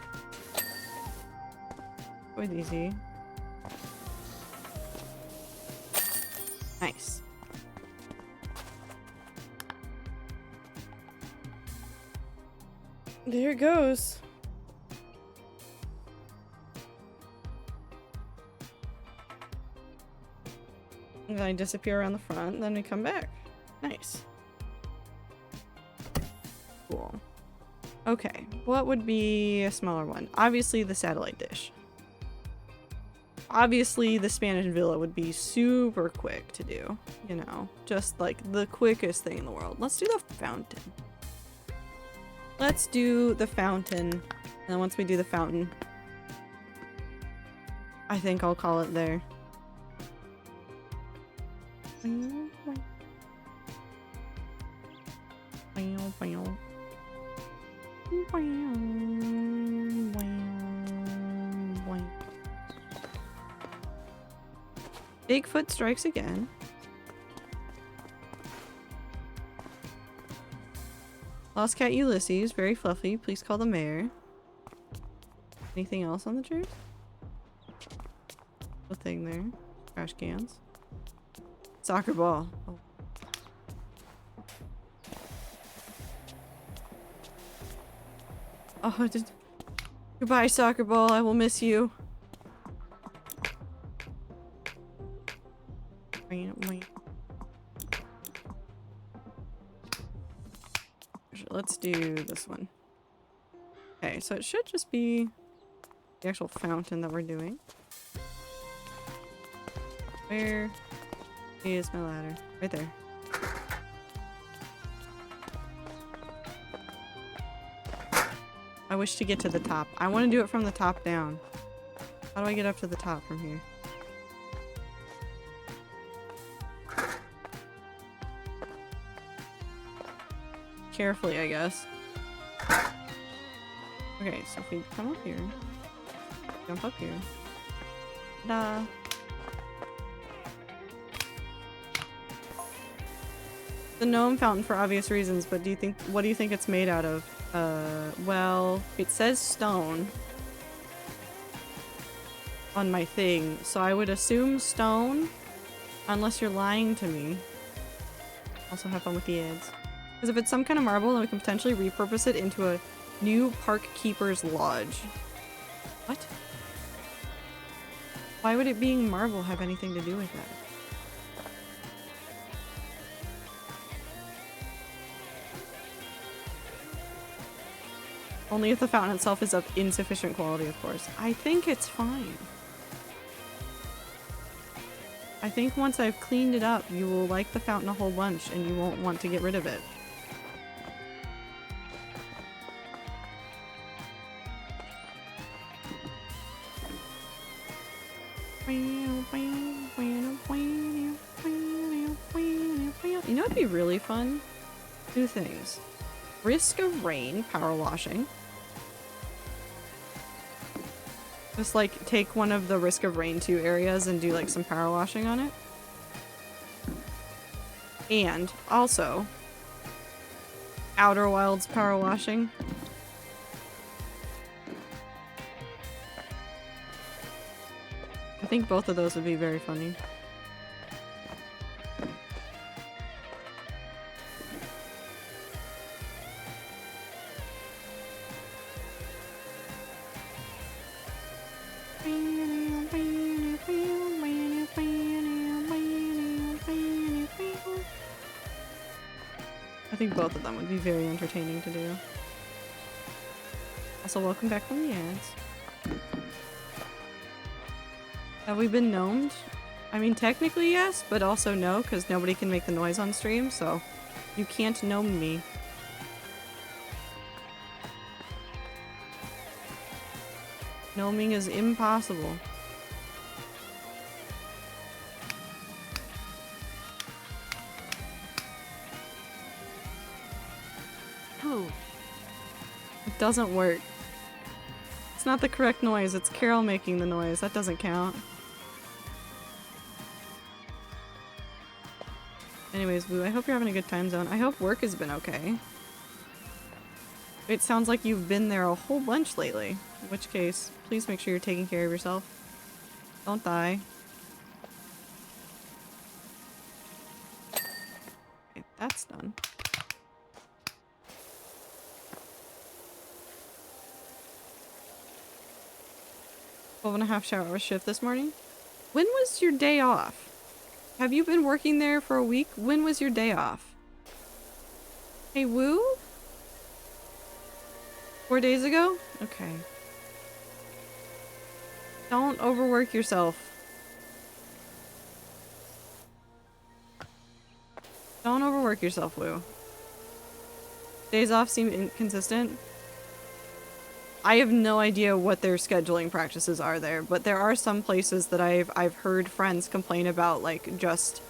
Quite easy. Nice. There it goes. And then I disappear around the front, then I come back. Nice. Cool. Okay, what would be a smaller one? Obviously the satellite dish. Obviously the Spanish villa would be super quick to do, you know, just like the quickest thing in the world. Let's do the fountain. Let's do the fountain, and then once we do the fountain, I think I'll call it there. Bigfoot strikes again. Lost cat Ulysses, very fluffy. Please call the mayor. Anything else on the chairs? No thing there. Trash cans. Soccer ball. Oh. Oh, goodbye, soccer ball. I will miss you. Let's do this one. Okay, so it should just be the actual fountain that we're doing. Where is my ladder? Right there. I wish to get to the top. I want to do it from the top down. How do I get up to the top from here? Carefully, I guess. Okay, so if we come up here, jump up here. Ta-da! The gnome fountain for obvious reasons, but what do you think it's made out of? Well, it says stone on my thing, so I would assume stone, unless you're lying to me. Also have fun with the ads. Because if it's some kind of marble, then we can potentially repurpose it into a new park keeper's lodge. What? Why would it being marble have anything to do with that? Only if the fountain itself is of insufficient quality, of course. I think it's fine. I think once I've cleaned it up, you will like the fountain a whole bunch and you won't want to get rid of it. You know what'd be really fun? Two things. Risk of Rain power washing. Just like take one of the Risk of Rain 2 areas and do like some power washing on it. And also Outer Wilds power washing. I think both of those would be very funny. I think both of them would be very entertaining to do. Also, welcome back from the ads. Have we been gnomed? I mean, technically yes, but also no, because nobody can make the noise on stream, so you can't gnome me. Gnoming is impossible. Who? It doesn't work. It's not the correct noise, it's Carol making the noise. That doesn't count. Anyways, Boo, I hope you're having a good time zone. I hope work has been okay. It sounds like you've been there a whole bunch lately. In which case, please make sure you're taking care of yourself. Don't die. Okay, that's done. 12.5 shower shift this morning. When was your day off? Have you been working there for a week? When was your day off? Hey, Woo? 4 days ago? Okay. Don't overwork yourself. Don't overwork yourself, Woo. Days off seem inconsistent. I have no idea what their scheduling practices are there, but there are some places that I've heard friends complain about, like, just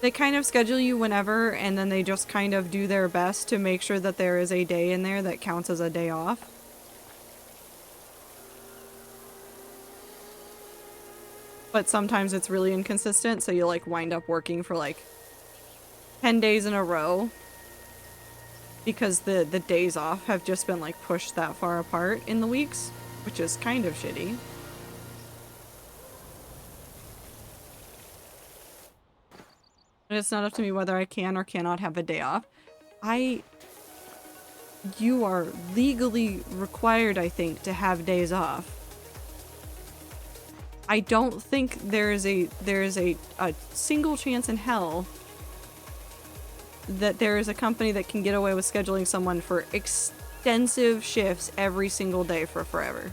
they kind of schedule you whenever, and then they just kind of do their best to make sure that there is a day in there that counts as a day off. But sometimes it's really inconsistent, so you'll like wind up working for like 10 days in a row because the days off have just been like pushed that far apart in the weeks, which is kind of shitty. And it's not up to me whether I can or cannot have a day off. You are legally required, I think, to have days off. I don't think there is a single chance in hell that there is a company that can get away with scheduling someone for extensive shifts every single day for forever.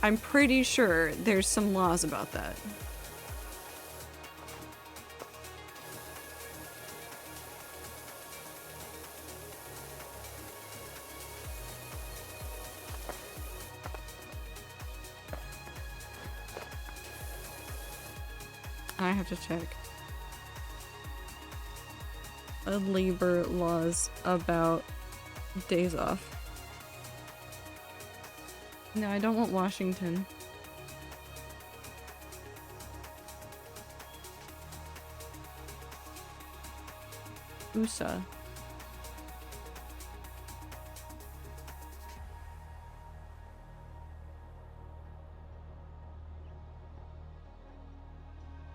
I'm pretty sure there's some laws about that. I have to check. Labor laws about days off. No, I don't want Washington. USA.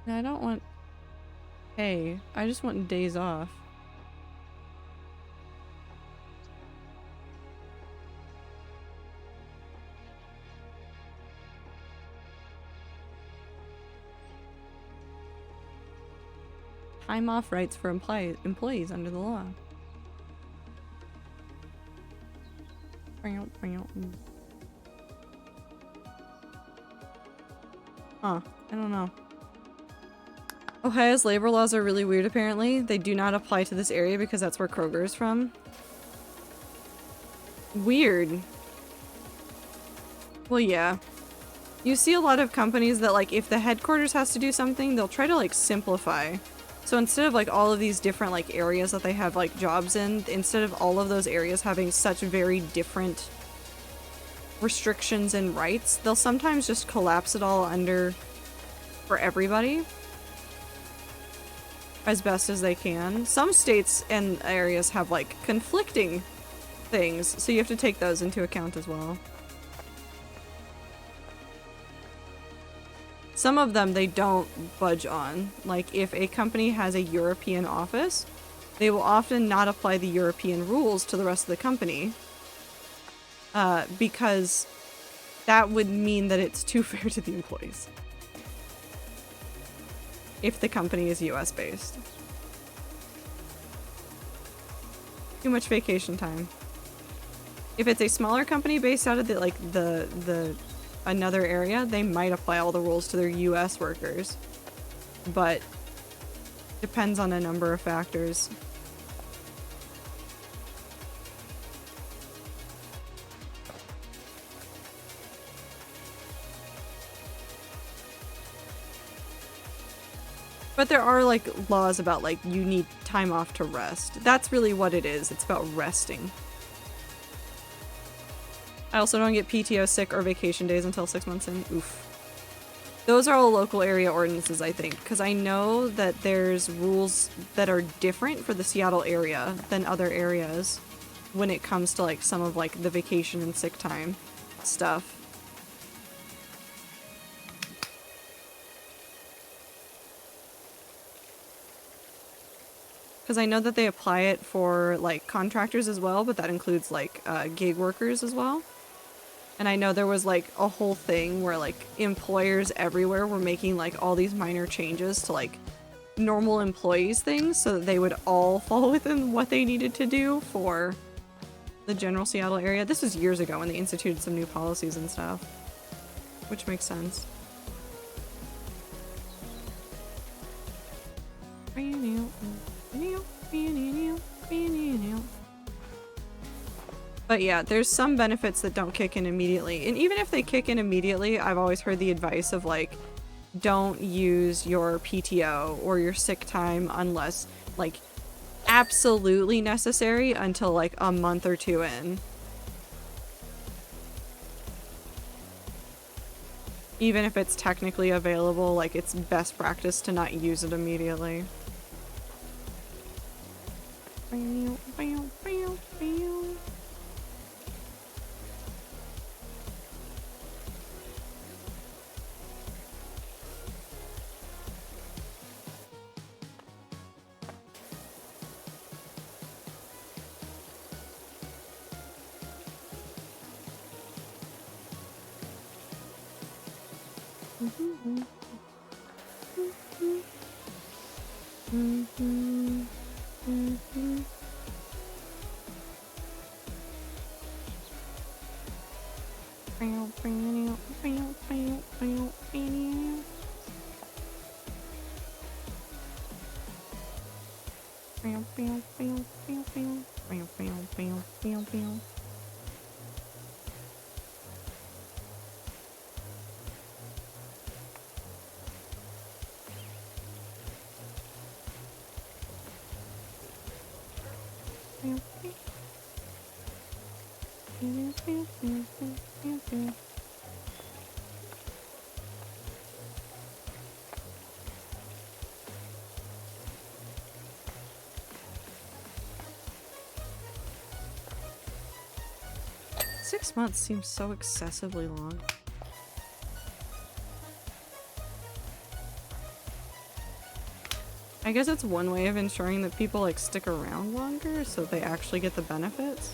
No, I don't want pay. I just want days off. Time off rights for employees under the law. Huh. I don't know. Ohio's labor laws are really weird apparently. They do not apply to this area because that's where Kroger is from. Weird. Well, yeah. You see a lot of companies that, like, if the headquarters has to do something, they'll try to, like, simplify. So instead of, like, all of these different, like, areas that they have, like, jobs in, instead of all of those areas having such very different restrictions and rights, they'll sometimes just collapse it all under for everybody as best as they can. Some states and areas have, like, conflicting things, so you have to take those into account as well. Some of them they don't budge on. Like, if a company has a European office, they will often not apply the European rules to the rest of the company. Because that would mean that it's too fair to the employees. If the company is US based. Too much vacation time. If it's a smaller company based out of the, like, the another area, they might apply all the rules to their US workers. But depends on a number of factors. But there are, like, laws about, like, you need time off to rest. That's really what it is. It's about resting. I also don't get PTO, sick, or vacation days until 6 months in. Oof. Those are all local area ordinances, I think, because I know that there's rules that are different for the Seattle area than other areas when it comes to, like, some of, like, the vacation and sick time stuff. Because I know that they apply it for, like, contractors as well, but that includes, like, gig workers as well. And I know there was, like, a whole thing where, like, employers everywhere were making, like, all these minor changes to, like, normal employees things so that they would all fall within what they needed to do for the general Seattle area. This was years ago when they instituted some new policies and stuff, which makes sense. But yeah, there's some benefits that don't kick in immediately. And even if they kick in immediately, I've always heard the advice of, like, don't use your PTO or your sick time unless, like, absolutely necessary until, like, a month or two in. Even if it's technically available, like, it's best practice to not use it immediately. 6 months seems so excessively long. I guess it's one way of ensuring that people, like, stick around longer so they actually get the benefits.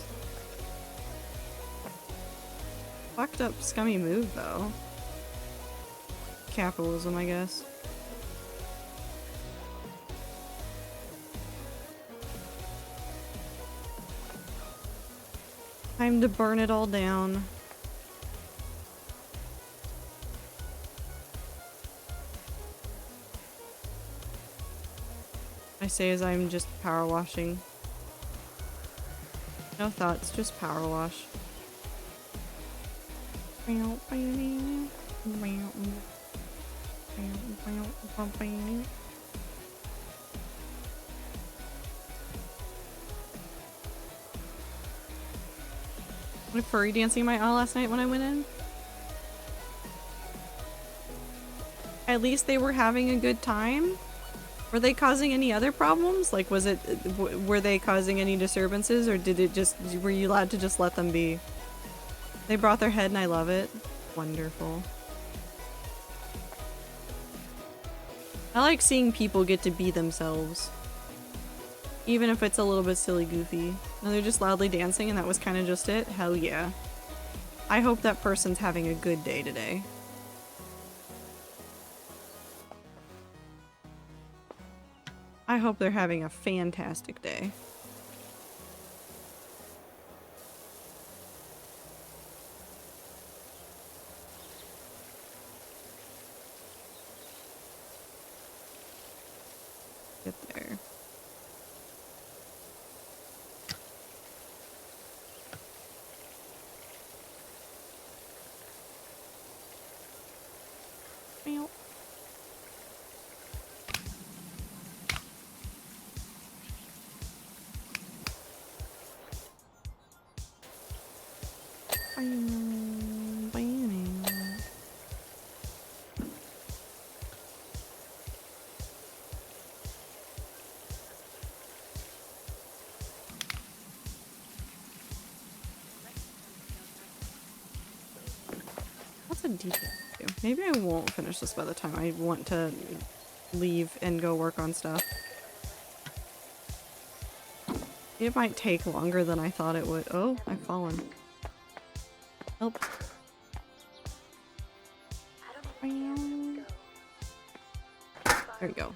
Fucked up, scummy move, though. Capitalism, I guess. Time to burn it all down. I say as I'm just power washing. No thoughts, just power wash. Was furry dancing in my aisle last night when I went in? At least they were having a good time? Were they causing any other problems? Like, was it, were they causing any disturbances, or did it just, were you allowed to just let them be? They brought their head and I love it. Wonderful. I like seeing people get to be themselves. Even if it's a little bit silly goofy. No, they're just loudly dancing and that was kind of just it? Hell yeah. I hope that person's having a good day today. I hope they're having a fantastic day. Get there. Meow. What's a detail do? Maybe I won't finish this by the time I want to leave and go work on stuff. It might take longer than I thought it would. Oh, I've fallen. Help. There you go.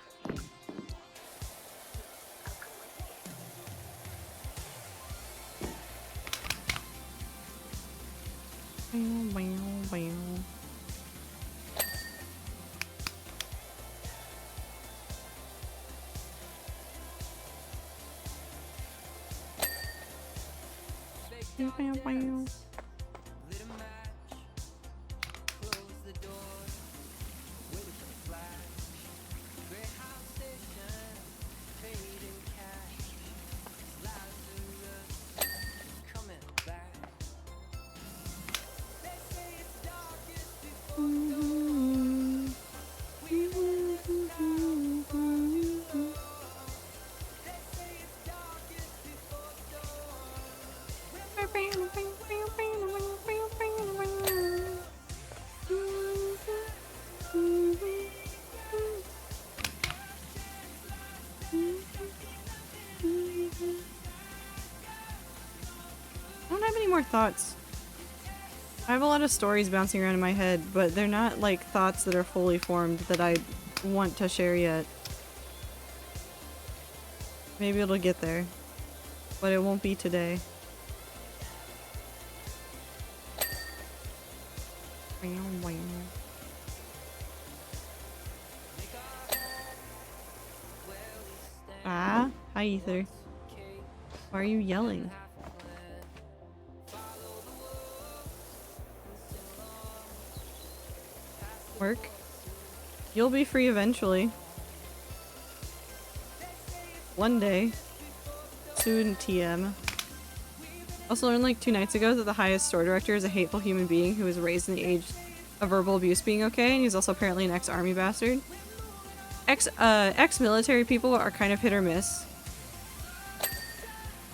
Thoughts. I have a lot of stories bouncing around in my head, but they're not like thoughts that are fully formed that I want to share yet. Maybe it'll get there, but it won't be today. Ah, hi Ether. Why are you yelling? Work. You'll be free eventually. One day. Soon, TM. Also learned like 2 nights ago that the highest store director is a hateful human being who was raised in the age of verbal abuse being okay, and he's also apparently an ex-army bastard. Ex-military people are kind of hit or miss.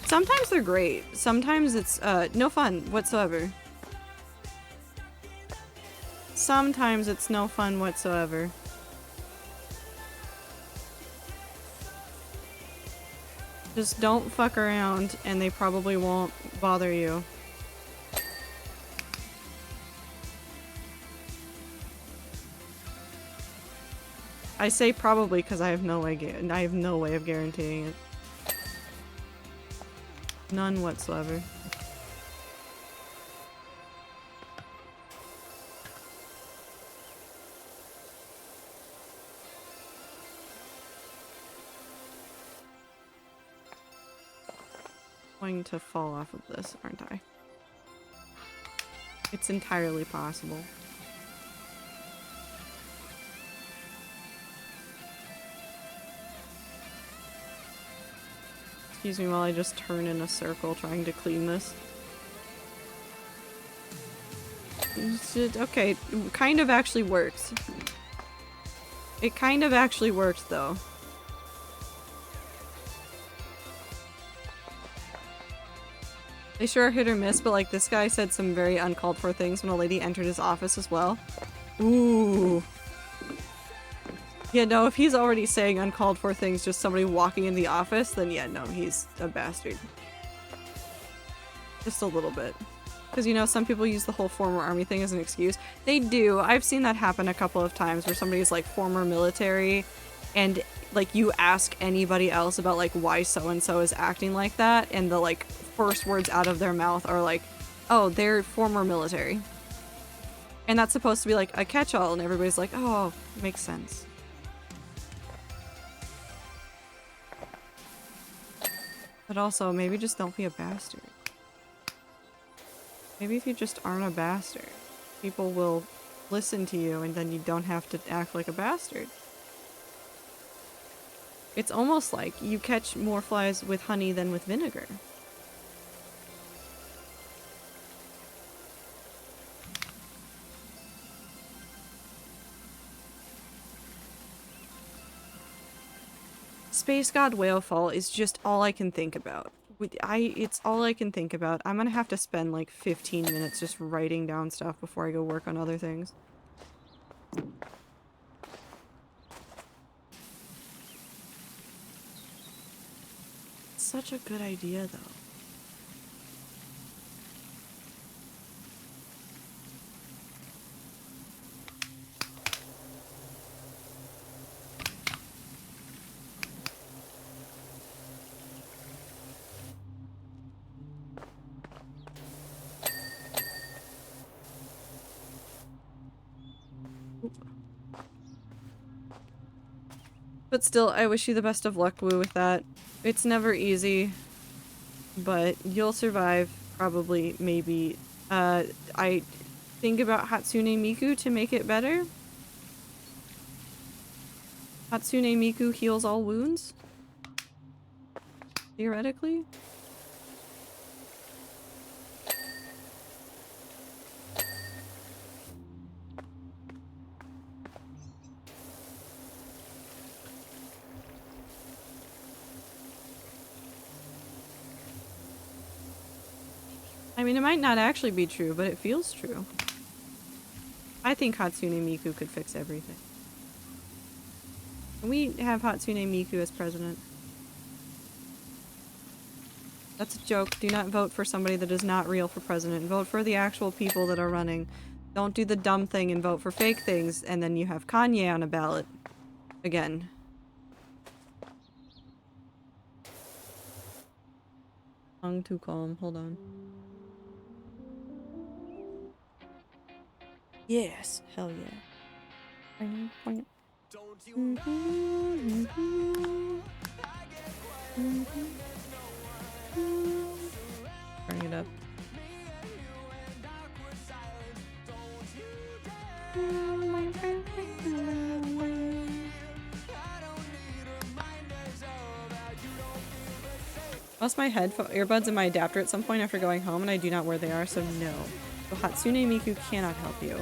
Sometimes they're great. Sometimes it's, no fun whatsoever. Sometimes it's no fun whatsoever. Just don't fuck around and they probably won't bother you. I say probably because I have no way of guaranteeing it. None whatsoever. Going to fall off of this, aren't I? It's entirely possible. Excuse me while I just turn in a circle trying to clean this. Okay, kind of actually works. It kind of actually works though. They sure are hit or miss, but like this guy said some very uncalled for things when a lady entered his office as well. Ooh. Yeah, no, if he's already saying uncalled for things, just somebody walking in the office, then yeah, no, he's a bastard. Just a little bit. Because, you know, some people use the whole former army thing as an excuse. They do. I've seen that happen a couple of times where somebody's like former military and like you ask anybody else about like why so-and-so is acting like that and the like first words out of their mouth are like, oh, they're former military. And that's supposed to be like a catch-all and everybody's like, oh, makes sense. But also, maybe just don't be a bastard. Maybe if you just aren't a bastard, people will listen to you and then you don't have to act like a bastard. It's almost like you catch more flies with honey than with vinegar. Space God Whalefall is just all I can think about. It's all I can think about. I'm gonna have to spend like 15 minutes just writing down stuff before I go work on other things. It's such a good idea though. But still, I wish you the best of luck, Woo, with that. It's never easy, but you'll survive, probably, maybe. I think about Hatsune Miku to make it better. Hatsune Miku heals all wounds? Theoretically? I mean, it might not actually be true, but it feels true. I think Hatsune Miku could fix everything. Can we have Hatsune Miku as president? That's a joke. Do not vote for somebody that is not real for president. Vote for the actual people that are running. Don't do the dumb thing and vote for fake things, and then you have Kanye on a ballot. Again. Tongue too calm. Hold on. Yes. Hell yeah. Turn it up. Lost my earbuds and my adapter at some point after going home and I do not where they are, so no. So Hatsune Miku cannot help you.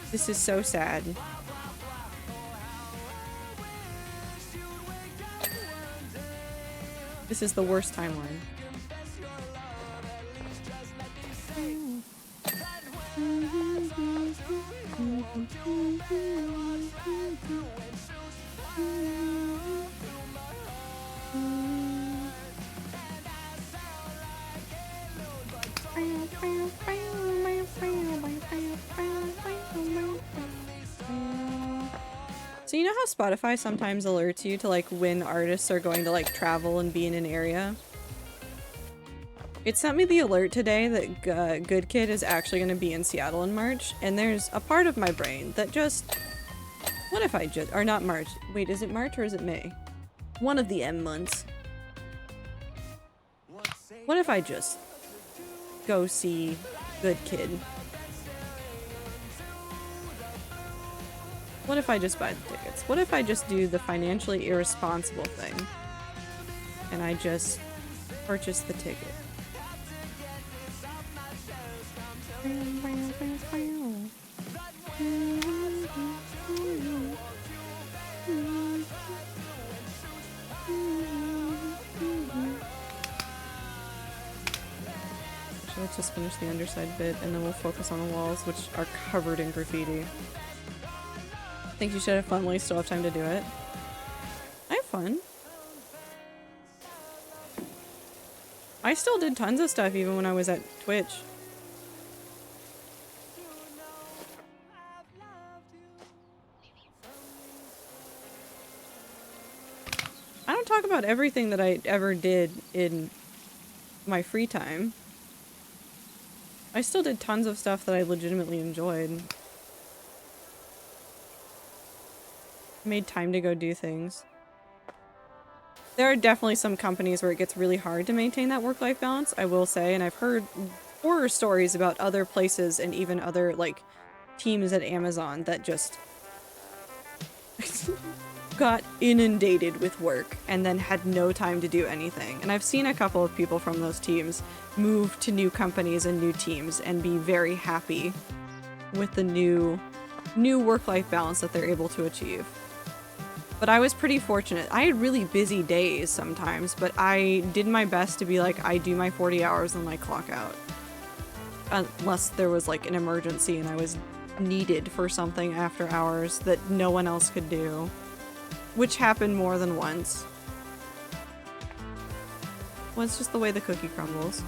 This is so sad. This is the worst timeline. So you know how Spotify sometimes alerts you to like when artists are going to like travel and be in an area? It sent me the alert today that Good Kid is actually going to be in Seattle in March, and there's a part of my brain that just... What if I just... Or not March. Wait, is it March or is it May? One of the M months. What if I just go see Good Kid? What if I just buy the tickets? What if I just do the financially irresponsible thing and I just purchased the ticket. So let's just finish the underside bit and then we'll focus on the walls, which are covered in graffiti. Think you should have fun while you still have time to do it. I have fun. I still did tons of stuff even when I was at Twitch. I don't talk about everything that I ever did in my free time. I still did tons of stuff that I legitimately enjoyed. Made time to go do things. There are definitely some companies where it gets really hard to maintain that work-life balance, I will say, and I've heard horror stories about other places and even other, like, teams at Amazon that just got inundated with work and then had no time to do anything. And I've seen a couple of people from those teams move to new companies and new teams and be very happy with the new work-life balance that they're able to achieve. But I was pretty fortunate. I had really busy days sometimes, but I did my best to be like, I do my 40 hours and I clock out. Unless there was like an emergency and I was needed for something after hours that no one else could do. Which happened more than once. Well, it's just the way the cookie crumbles.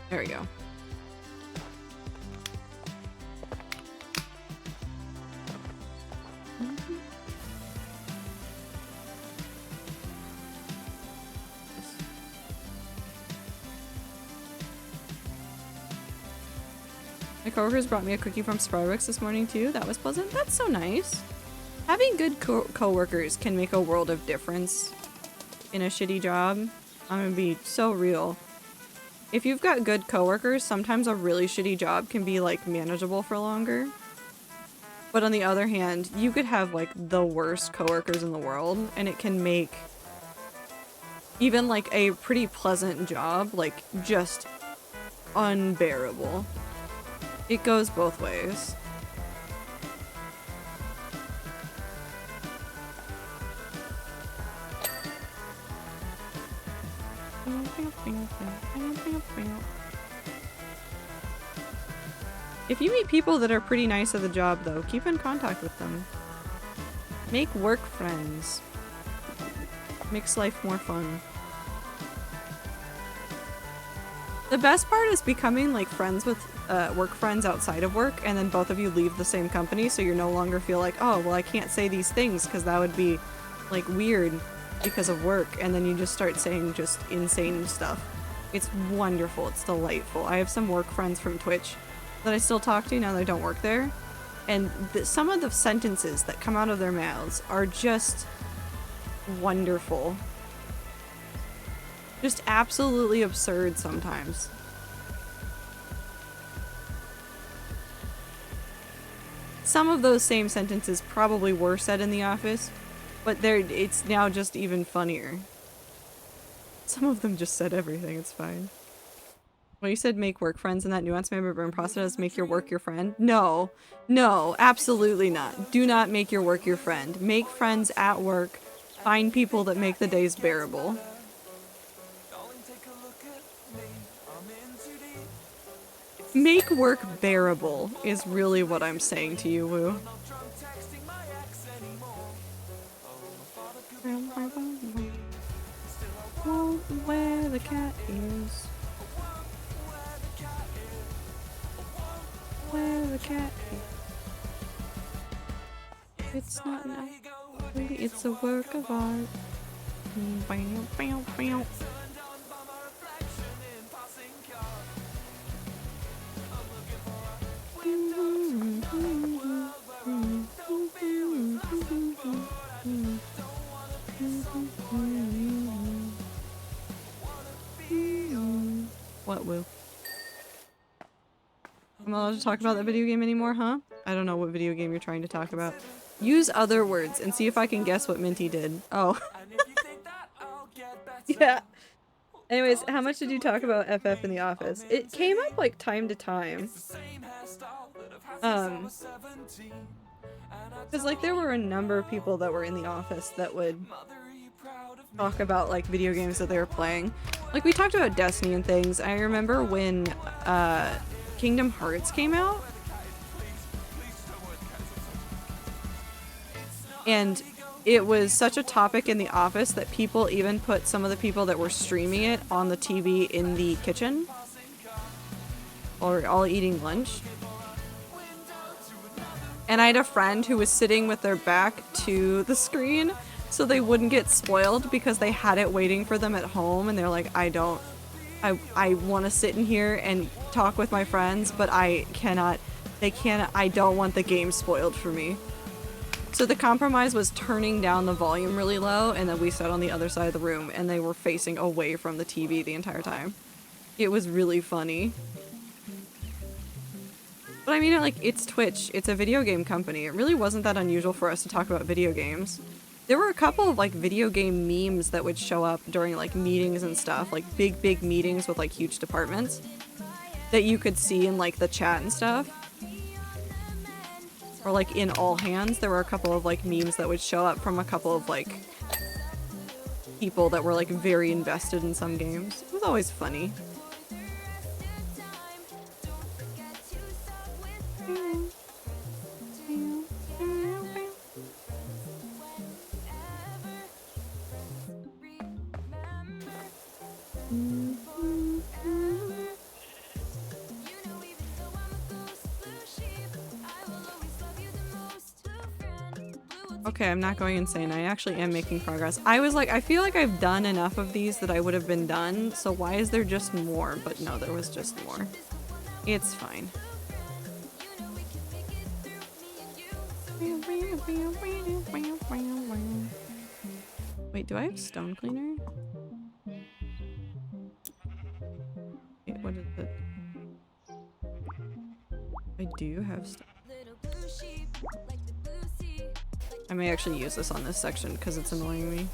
There we go. My coworkers brought me a cookie from Starbucks this morning too. That was pleasant. That's so nice. Having good coworkers can make a world of difference in a shitty job. I'm gonna be so real. If you've got good coworkers, sometimes a really shitty job can be like manageable for longer. But on the other hand, you could have like the worst coworkers in the world and it can make even like a pretty pleasant job like just unbearable. It goes both ways. If you meet people that are pretty nice at the job though, keep in contact with them. Make work friends. Makes life more fun. The best part is becoming like friends with work friends outside of work, and then both of you leave the same company so you no longer feel like, oh well, I can't say these things because that would be like weird because of work, and then you just start saying just insane stuff. It's wonderful. It's delightful. I have some work friends from Twitch that I still talk to now that I don't work there, and some of the sentences that come out of their mouths are just wonderful. Just absolutely absurd sometimes. Some of those same sentences probably were said in the office, but it's now just even funnier. Some of them just said everything, it's fine. Well, you said make work friends, and that nuance may have been processed as make your work your friend. No, no, absolutely not. Do not make your work your friend. Make friends at work. Find people that make the days bearable. Make work bearable is really what I'm saying to you, Woo. Where the cat is. Where the cat is. It's not enough. It's a work of art. Bam, bam, bam. What, Woo? I'm not allowed to talk about that video game anymore, huh? I don't know what video game you're trying to talk about. Use other words and see if I can guess what Minty did. Oh. Yeah. Anyways, how much did you talk about FF in the office? It came up like time to time. Because like there were a number of people that were in the office that would talk about like video games that they were playing. Like we talked about Destiny and things. I remember when Kingdom Hearts came out. And it was such a topic in the office that people even put some of the people that were streaming it on the TV in the kitchen. Or all eating lunch. And I had a friend who was sitting with their back to the screen so they wouldn't get spoiled because they had it waiting for them at home and they're like, I want to sit in here and talk with my friends, but I don't want the game spoiled for me. So the compromise was turning down the volume really low, and then we sat on the other side of the room and they were facing away from the TV the entire time. It was really funny. But I mean, like, it's Twitch. It's a video game company. It really wasn't that unusual for us to talk about video games. There were a couple of, like, video game memes that would show up during, like, meetings and stuff. Like, big meetings with, like, huge departments. That you could see in, like, the chat and stuff. Or, like, in all hands, there were a couple of, like, memes that would show up from a couple of, like, people that were, like, very invested in some games. It was always funny. Okay, I'm not going insane. I actually am making progress. I was like, I feel like I've done enough of these that I would have been done, so why is there just more? But no, there was just more. It's fine. Wait, do I have stone cleaner? Wait, what is it? I do have stone. I may actually use this on this section because it's annoying me.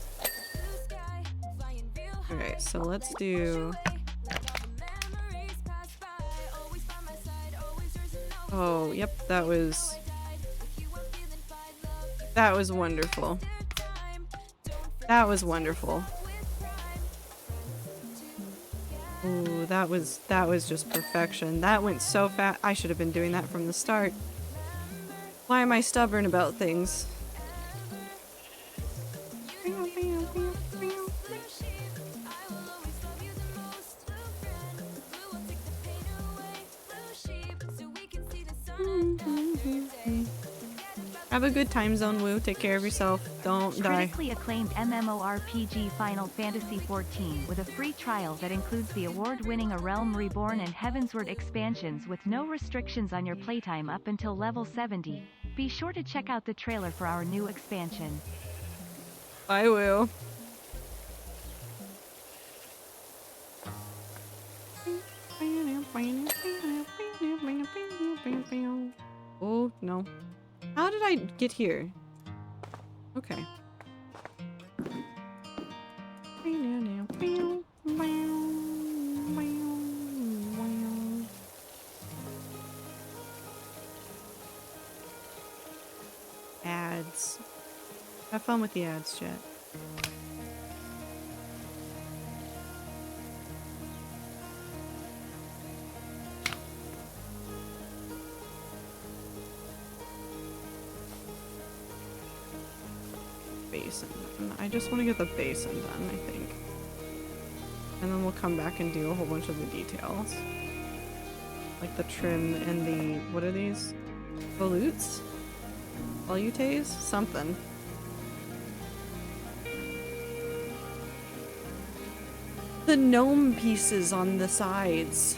Okay, so let's do... Oh, yep, that was wonderful. That was wonderful. Ooh, that was just perfection. That went so fast. I should have been doing that from the start. Why am I stubborn about things? Have a good time zone, Woo. Take care of yourself. Don't die. Critically acclaimed MMORPG Final Fantasy XIV with a free trial that includes the award-winning A Realm Reborn and Heavensward expansions with no restrictions on your playtime up until level 70. Be sure to check out the trailer for our new expansion. Bye, Woo. Oh, no. How did I get here? Okay. Ads. Have fun with the ads, chat. Basin done. I just want to get the basin done, I think. And then we'll come back and do a whole bunch of the details. Like the trim and the... what are these? Volutes? Volutes? Something. The gnome pieces on the sides.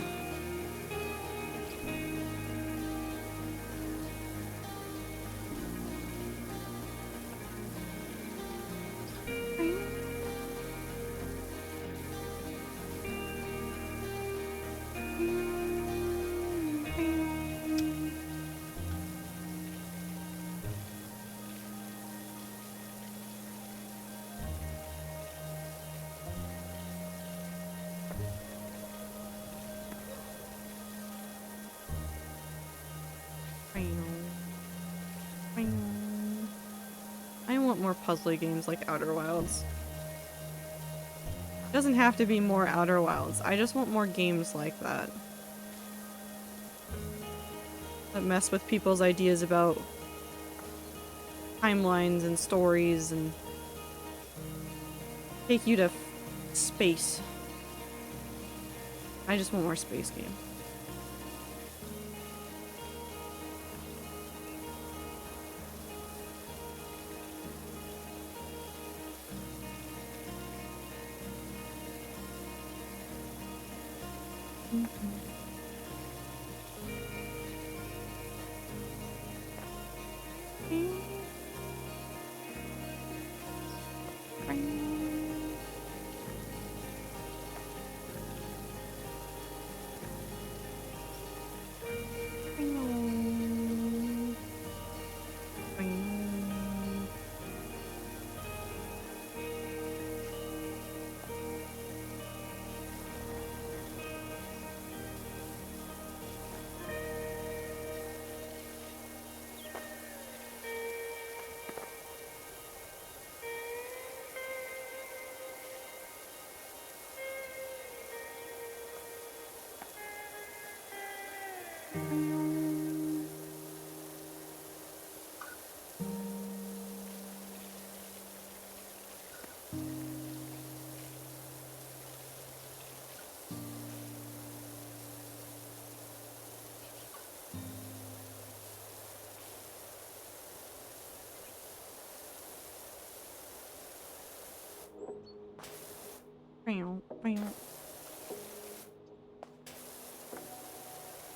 want more puzzly games like Outer Wilds. It doesn't have to be more Outer Wilds. I just want more games like that. That mess with people's ideas about timelines and stories and take you to space. I just want more space games.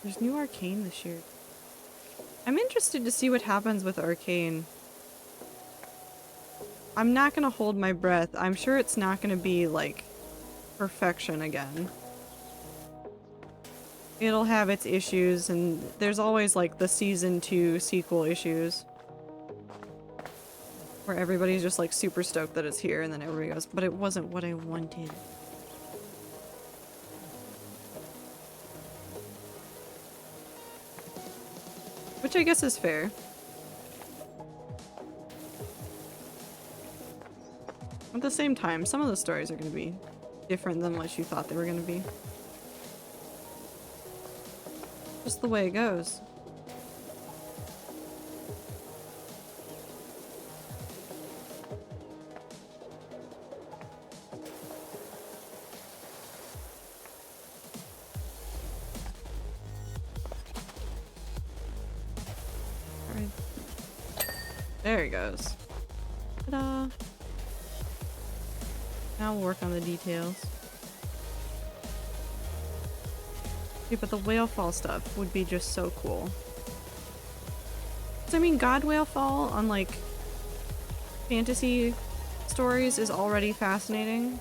There's new Arcane this year. I'm interested to see what happens with Arcane. I'm not gonna hold my breath. I'm sure it's not gonna be, like, perfection again. It'll have its issues, and there's always, like, the Season 2 sequel issues. Where everybody's just, like, super stoked that it's here, and then everybody goes, but it wasn't what I wanted. Which I guess is fair. At the same time, some of the stories are going to be different than what you thought they were going to be. Just the way it goes. Alright. There he goes. Ta-da! Now we'll work on the details. Yeah, but the whale fall stuff would be just so cool. 'Cause I mean, God whale fall on like fantasy stories is already fascinating.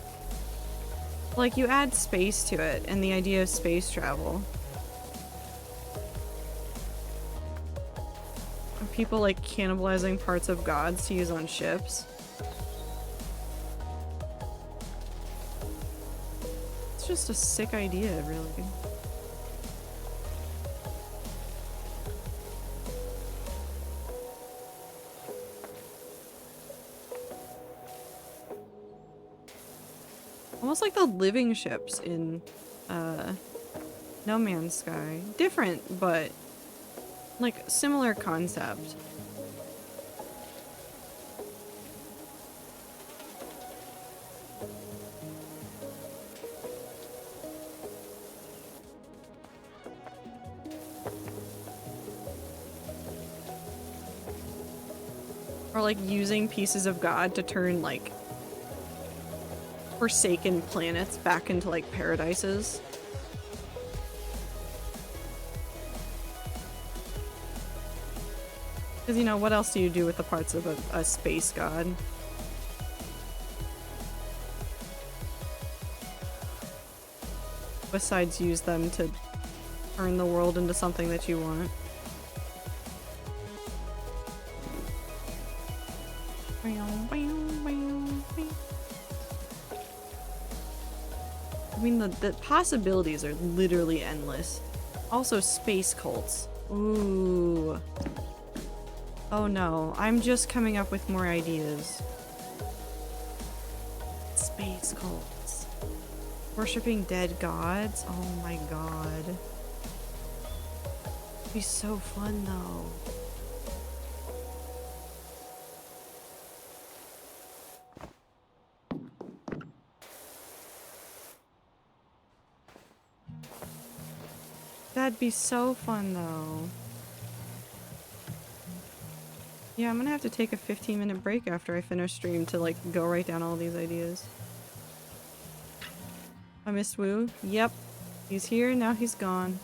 Like, you add space to it and the idea of space travel. And people like cannibalizing parts of gods to use on ships. It's just a sick idea, really. Almost like the living ships in No Man's Sky. Different, but like similar concept. Or like using pieces of God to turn like forsaken planets back into like paradises. Because, you know, what else do you do with the parts of a space god? Besides use them to turn the world into something that you want. I mean, the possibilities are literally endless. Also, space cults. Ooh. Oh no, I'm just coming up with more ideas. Space cults. Worshipping dead gods? Oh my god. It'd be so fun though. That'd be so fun though. Yeah, I'm gonna have to take a 15-minute break after I finish stream to like go write down all these ideas. I missed Woo. Yep. He's here, now he's gone.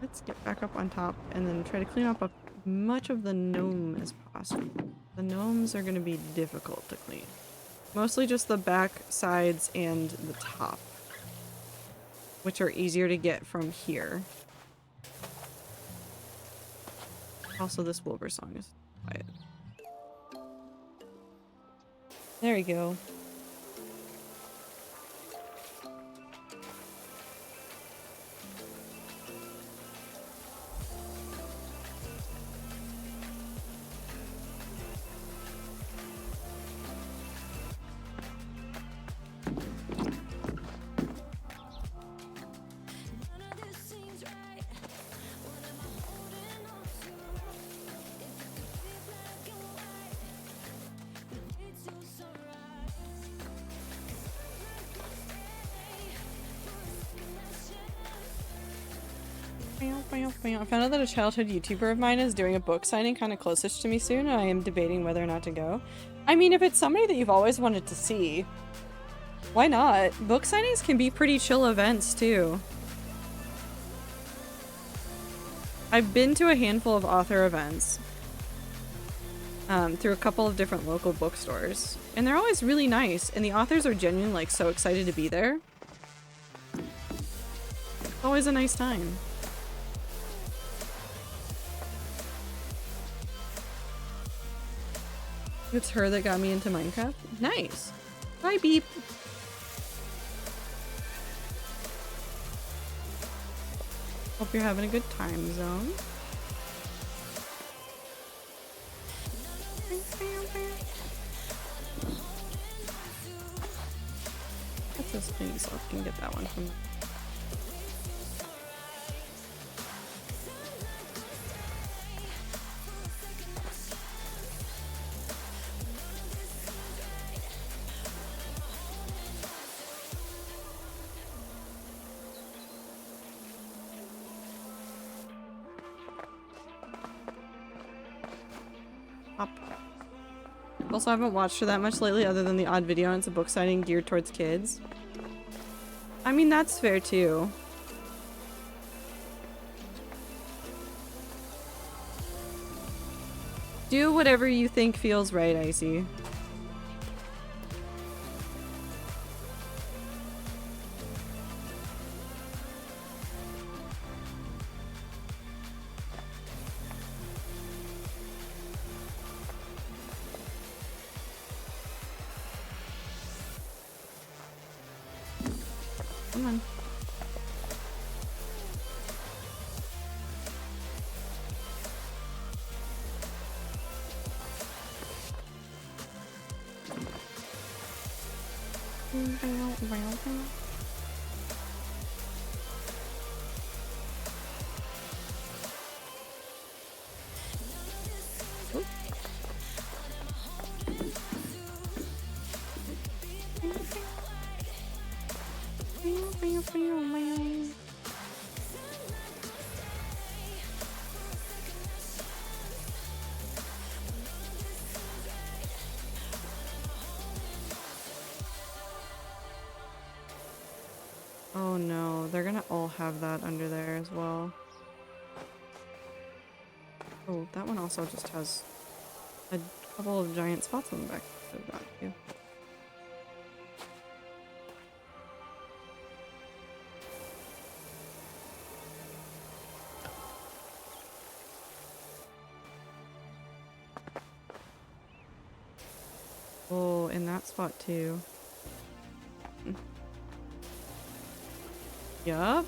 Let's get back up on top and then try to clean up as much of the gnome as possible. The gnomes are gonna be difficult to clean. Mostly just the back, sides, and the top, which are easier to get from here. Also, this Wilbur song is quiet. There you go. I found out that a childhood YouTuber of mine is doing a book signing kind of closest to me soon, and I am debating whether or not to go. I mean, if it's somebody that you've always wanted to see, why not? Book signings can be pretty chill events, too. I've been to a handful of author events through a couple of different local bookstores, and they're always really nice, and the authors are genuinely, like, so excited to be there. It's always a nice time. It's her that got me into Minecraft? Nice! Bye, Beep! Hope you're having a good time zone. Let's just clean so I can get that one from... Up. Also, I haven't watched her that much lately other than the odd video, and it's a book signing geared towards kids. I mean, that's fair too. Do whatever you think feels right, Icy. Come on. Oh no, they're gonna all have that under there as well. Oh, that one also just has a couple of giant spots on the back that I've got too. Oh, in that spot too. Yup.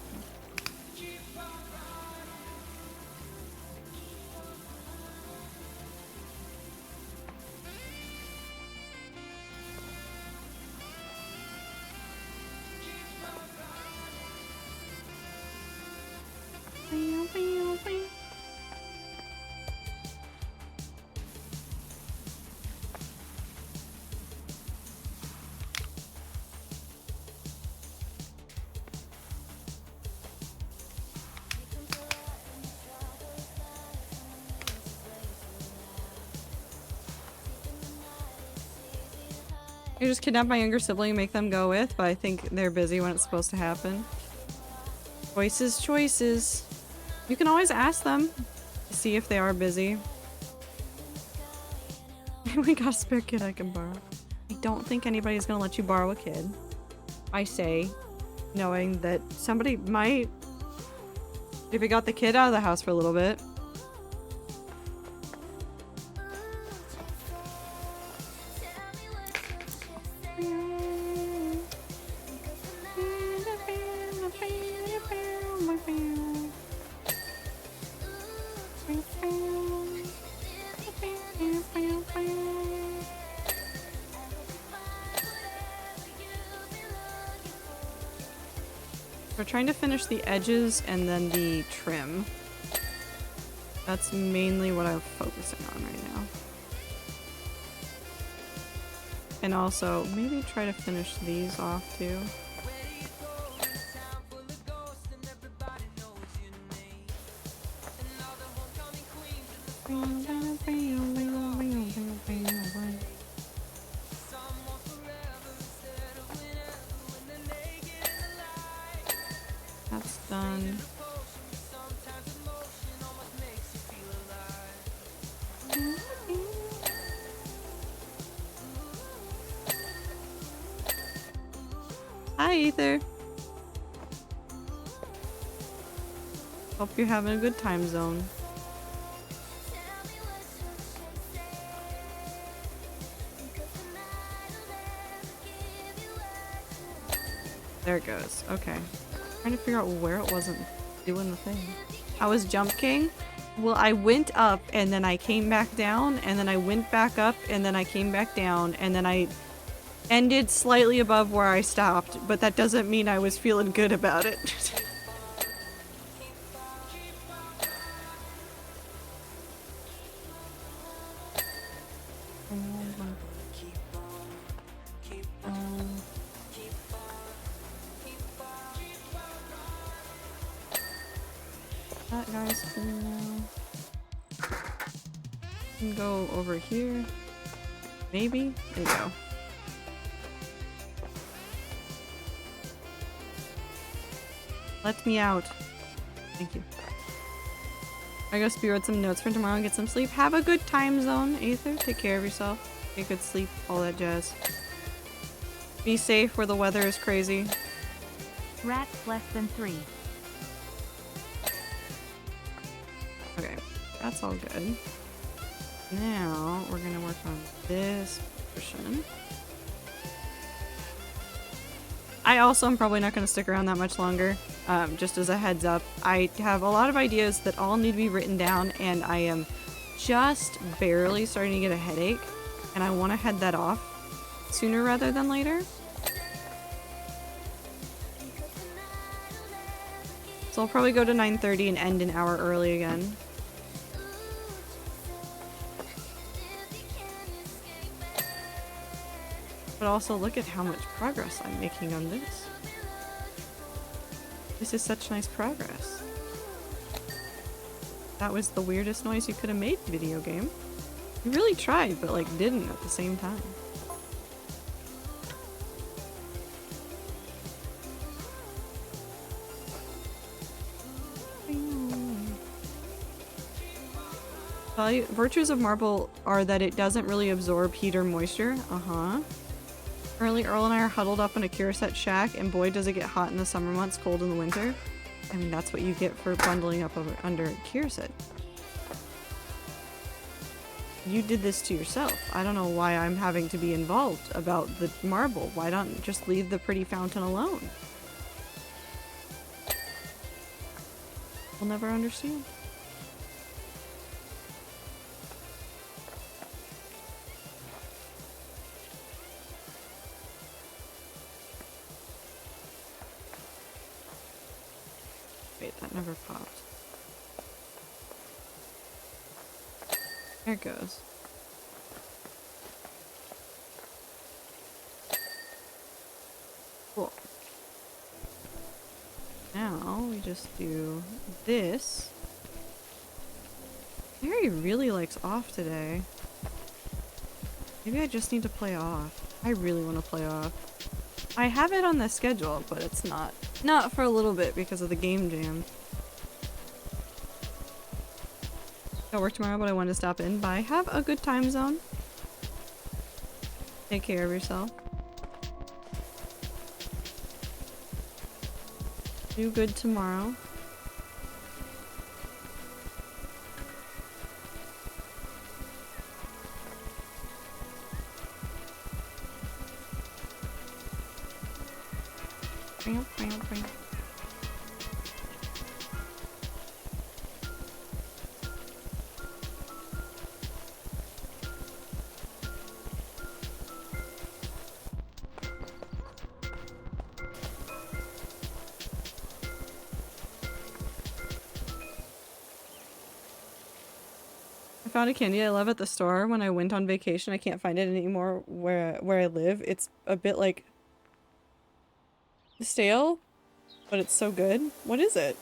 I just kidnap my younger sibling and make them go with, but I think they're busy when it's supposed to happen. Choices, choices. You can always ask them to see if they are busy. We got a spare kid I can borrow. I don't think anybody's gonna let you borrow a kid. I say, knowing that somebody might, if we got the kid out of the house for a little bit. We're trying to finish the edges and then the trim. That's mainly what I'm focusing on right now. And also, maybe try to finish these off too. That's done. Hi, Ether. Hope you're having a good time zone. There it goes. Okay. Trying to figure out where it wasn't doing the thing. I was Jump King. Well, I went up and then I came back down and then I went back up and then I came back down and then I ended slightly above where I stopped, but that doesn't mean I was feeling good about it. That guy's cool now. Can go over here. Maybe? There you go. Let me out. Thank you. I gotta spew out some notes for tomorrow and get some sleep. Have a good time zone, Aether. Take care of yourself. Get good sleep. All that jazz. Be safe where the weather is crazy. Rats less than 3. Okay, that's all good. Now we're gonna work on this portion. I also am probably not going to stick around that much longer. Just as a heads up, I have a lot of ideas that all need to be written down, and I am just barely starting to get a headache, and I want to head that off sooner rather than later. So I'll probably go to 9:30 and end an hour early again. But also look at how much progress I'm making on this. This is such nice progress. That was the weirdest noise you could have made, video game. You really tried, but like didn't at the same time. Virtues of marble are that it doesn't really absorb heat or moisture. Currently, Earl and I are huddled up in a cure set shack, and boy does it get hot in the summer months, cold in the winter. I mean, that's what you get for bundling up under a cure set. You did this to yourself. I don't know why I'm having to be involved about the marble. Why don't just leave the pretty fountain alone? We'll never understand. Wait, that never popped. There it goes. Cool. Now we just do this. Mary really likes off today. Maybe I just need to play off. I really want to play off. I have it on the schedule, but it's not for a little bit because of the game jam. Got work tomorrow, but I wanted to stop in. Bye. Have a good time zone. Take care of yourself. Do good tomorrow. Bam, bam, bam. I found a candy I love at the store when I went on vacation. I can't find it anymore where I live. It's a bit like stale, but it's so good. What is it?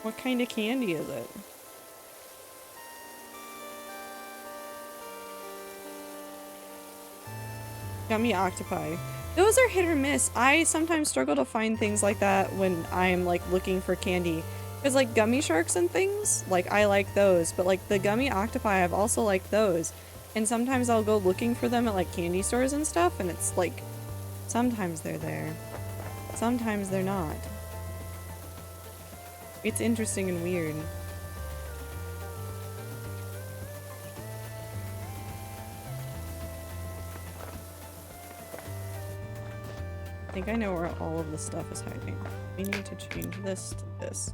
What kind of candy is it? Gummy octopi. Those are hit or miss. I sometimes struggle to find things like that when I'm like looking for candy. Because like gummy sharks and things, like I like those, but like the gummy octopi, I've also liked those. And sometimes I'll go looking for them at like candy stores and stuff, and it's like, sometimes they're there. Sometimes they're not. It's interesting and weird. I think I know where all of the stuff is hiding. We need to change this to this.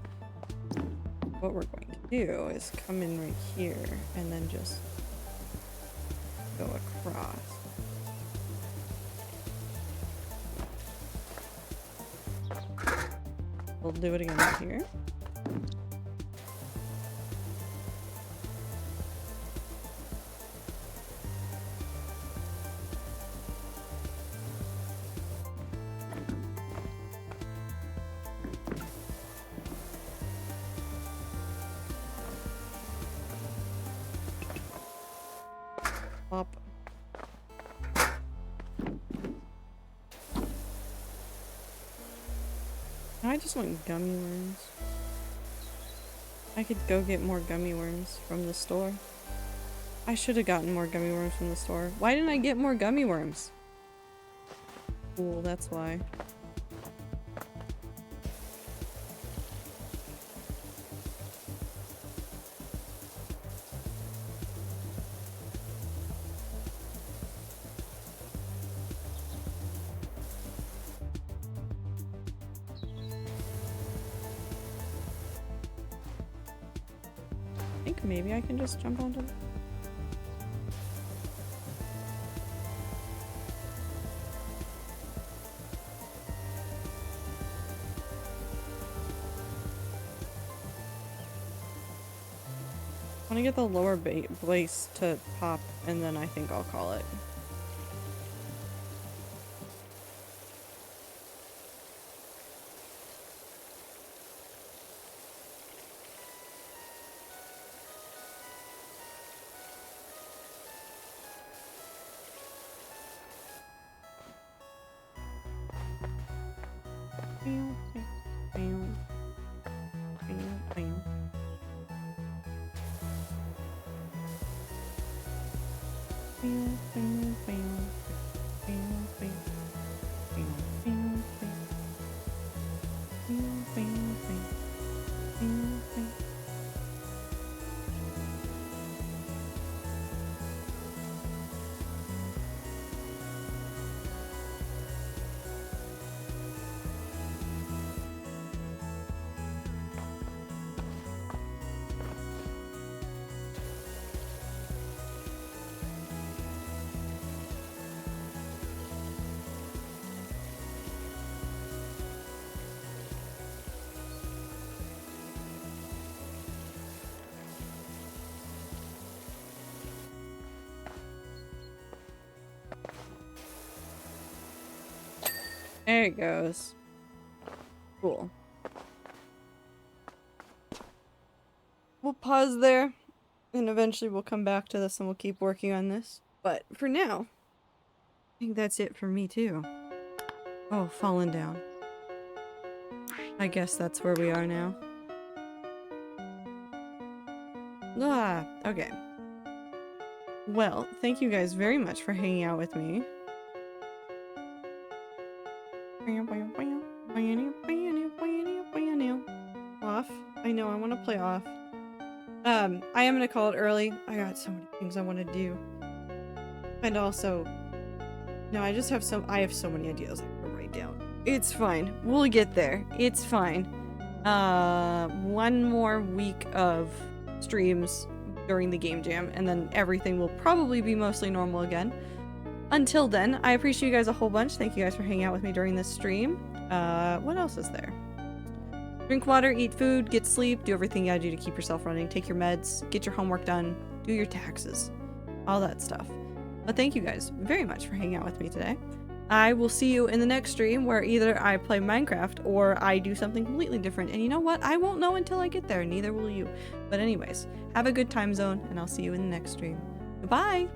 What we're going to do is come in right here and then just go across. We'll do it again here. Up. I just want gummy worms. I could go get more gummy worms from the store. I should have gotten more gummy worms from the store. Why didn't I get more gummy worms? Cool, that's why. I think maybe I can just jump onto them. I want to get the lower base to pop, and then I think I'll call it. There it goes. Cool. We'll pause there, and eventually we'll come back to this and we'll keep working on this. But for now, I think that's it for me too. Oh, fallen down. I guess that's where we are now. Ah, okay. Well, thank you guys very much for hanging out with me. Off. I know, I want to play off. I am gonna call it early. I got so many things I want to do. And also, no, I have so many ideas I can write down. It's fine. We'll get there. It's fine. One more week of streams during the game jam, and then everything will probably be mostly normal again. Until then, I appreciate you guys a whole bunch. Thank you guys for hanging out with me during this stream. What else is there? Drink water, eat food, get sleep, do everything you gotta do to keep yourself running, take your meds, get your homework done, do your taxes, all that stuff. But thank you guys very much for hanging out with me today. I will see you in the next stream where either I play Minecraft or I do something completely different. And you know what? I won't know until I get there, neither will you. But anyways, have a good time zone, and I'll see you in the next stream. Goodbye!